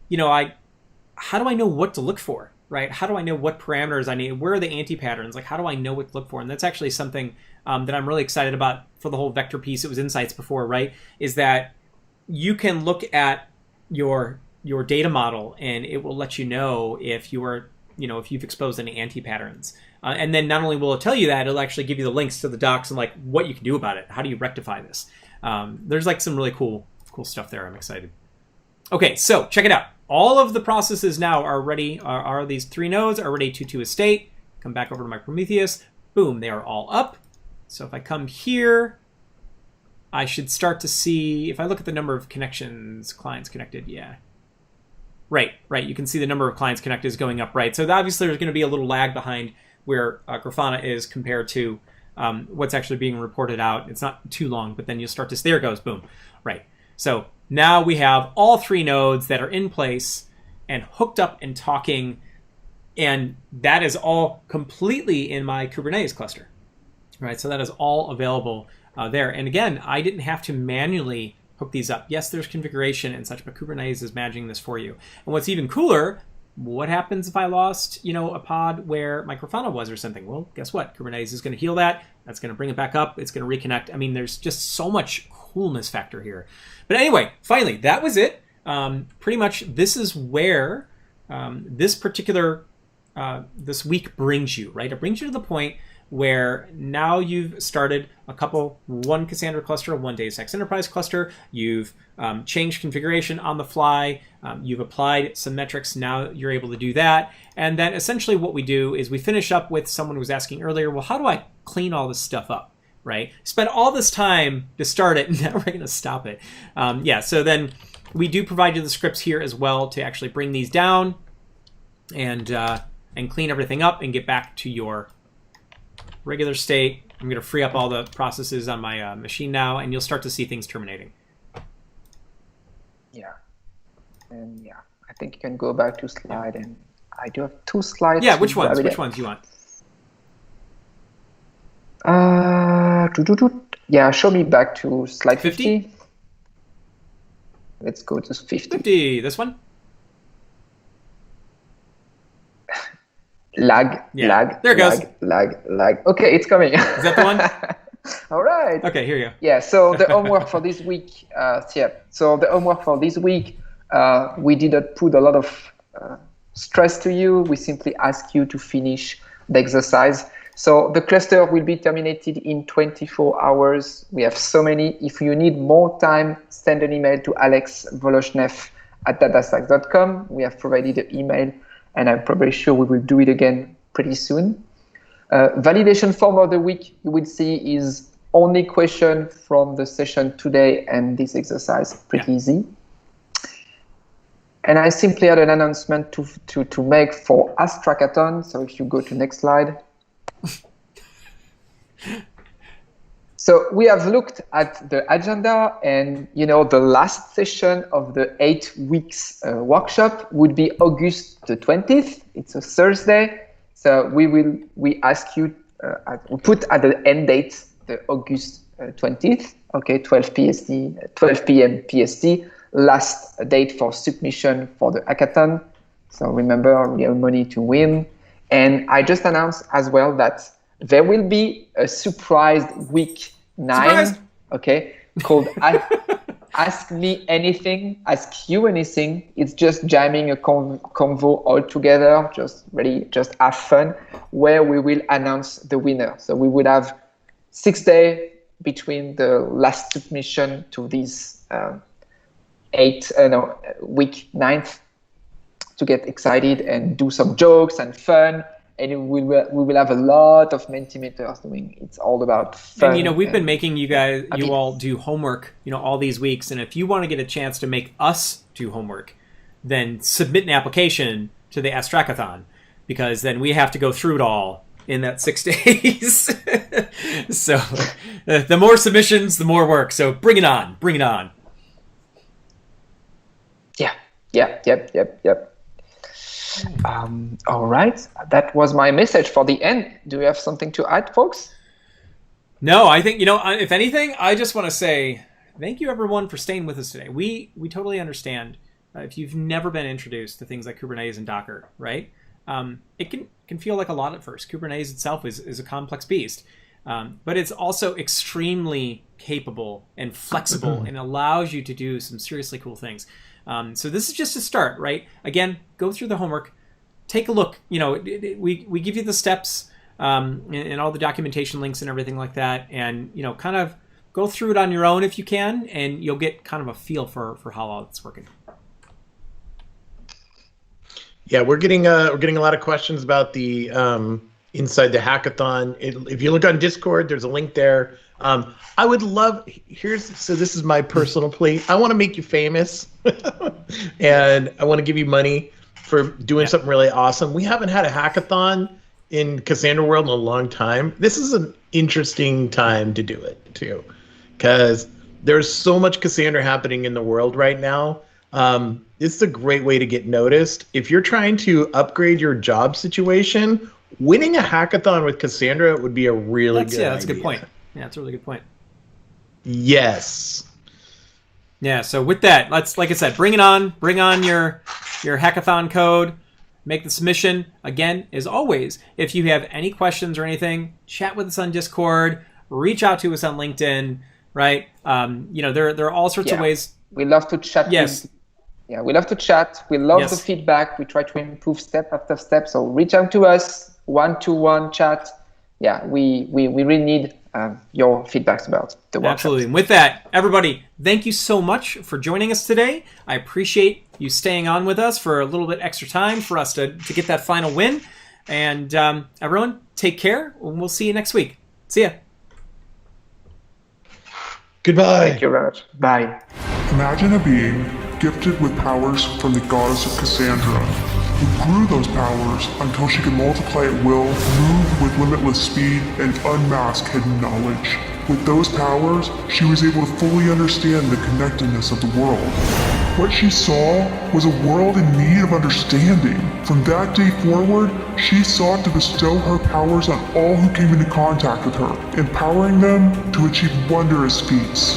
how do I know what to look for? Right? How do I know what parameters I need? Where are the anti-patterns? Like, how do I know what to look for? And that's actually something that I'm really excited about for the whole vector piece. It was insights before, right? Is that you can look at your data model and it will let you know if you are, if you've exposed any anti-patterns. And then not only will it tell you that, it'll actually give you the links to the docs and like what you can do about it. How do you rectify this? There's like some really cool stuff there. I'm excited. Okay, so check it out. All of the processes now are ready, are these 3 nodes are ready to a state. Come back over to my Prometheus. Boom, they are all up. So if I come here, I should start to see, if I look at the number of connections, clients connected, yeah. Right, you can see the number of clients connected is going up, right? So obviously there's going to be a little lag behind where Grafana is compared to what's actually being reported out. It's not too long, but then you'll start to, there it goes, boom, right. So now we have all 3 nodes that are in place and hooked up and talking, and that is all completely in my Kubernetes cluster, right? So that is all available there. And again, I didn't have to manually hook these up. Yes, there's configuration and such, but Kubernetes is managing this for you. And what's even cooler, what happens if I lost, a pod where my Grafana was or something? Well, guess what? Kubernetes is going to heal that. That's going to bring it back up. It's going to reconnect. I mean, there's just so much coolness factor here. But anyway, finally, that was it. Pretty much this is where this particular, this week brings you, right? It brings you to the point where now you've started one Cassandra cluster, one DataStax Enterprise cluster. You've changed configuration on the fly. You've applied some metrics. Now you're able to do that. And then essentially what we do is we finish up with someone who was asking earlier, well, how do I clean all this stuff up? Right? Spent all this time to start it, and now we're going to stop it. So then we do provide you the scripts here as well to actually bring these down and clean everything up and get back to your regular state. I'm going to free up all the processes on my machine now, and you'll start to see things terminating. Yeah. And I think you can go back to slide, and I do have 2 slides. Yeah, which ones? Which ones do you want? Show me back to slide 50. Let's go to 50. 50, this one? Lag. There it goes. Lag. Okay, it's coming. Is that the one? All right. Okay, here you go. Yeah, so the homework for this week, we didn't put a lot of stress to you. We simply ask you to finish the exercise. So the cluster will be terminated in 24 hours. We have so many. If you need more time, send an email to Aleksandr VOLOCHNEV at datastacks.com. We have provided the email, and I'm probably sure we will do it again pretty soon. Validation form of the week, you will see, is only question from the session today and this exercise, pretty easy. And I simply had an announcement to make for Ask Trackathon. So if you go to next slide. So we have looked at the agenda, and the last session of the 8 weeks workshop would be August the 20th. It's a Thursday. So we ask you, we put at the end date the August 20th, okay, 12 p.m. PST, last date for submission for the hackathon. So remember, real money to win. And I just announced as well that there will be a surprise week 9, okay, called Ask Me Anything, Ask You Anything. It's just jamming a convo all together, just have fun, where we will announce the winner. So we would have 6 days between the last submission to this week 9th to get excited and do some jokes and fun. And we will have a lot of Mentimeters doing. It's all about fun. And we've been making you all do homework, all these weeks. And if you want to get a chance to make us do homework, then submit an application to the Ask Trackathon, because then we have to go through it all in that 6 days. So the more submissions, the more work. So bring it on. Bring it on. Yep. All right, that was my message for the end. Do you have something to add, folks? No, I think, if anything, I just want to say thank you, everyone, for staying with us today. We totally understand if you've never been introduced to things like Kubernetes and Docker, right? It can feel like a lot at first. Kubernetes itself is a complex beast, but it's also extremely capable and flexible and allows you to do some seriously cool things. So this is just a start, right? Again, go through the homework, take a look. We give you the steps and all the documentation links and everything like that, and kind of go through it on your own if you can, and you'll get kind of a feel for how all it's working. Yeah, we're getting a lot of questions about the inside the hackathon. If you look on Discord, there's a link there. I would love, so this is my personal plea. I want to make you famous and I want to give you money for doing something really awesome. We haven't had a hackathon in Cassandra World in a long time. This is an interesting time to do it too, because there's so much Cassandra happening in the world right now. It's a great way to get noticed. If you're trying to upgrade your job situation, winning a hackathon with Cassandra would be a really good idea. That's a good point. Yeah, that's a really good point. Yes. Yeah, so with that, let's, like I said, bring it on. Bring on your hackathon code. Make the submission. Again, as always, if you have any questions or anything, chat with us on Discord. Reach out to us on LinkedIn, right? There are all sorts of ways. We love to chat. Yes. We love to chat. We love the feedback. We try to improve step after step. So reach out to us, one-to-one chat. Yeah, we really need your feedbacks about the workshop. Absolutely. And with that, everybody, thank you so much for joining us today. I appreciate you staying on with us for a little bit extra time for us to get that final win. And everyone, take care, and we'll see you next week. See ya. Goodbye. Thank you very much. Bye. Imagine a being gifted with powers from the goddess of Cassandra, who grew those powers until she could multiply at will, move with limitless speed, and unmask hidden knowledge. With those powers, she was able to fully understand the connectedness of the world. What she saw was a world in need of understanding. From that day forward, she sought to bestow her powers on all who came into contact with her, empowering them to achieve wondrous feats.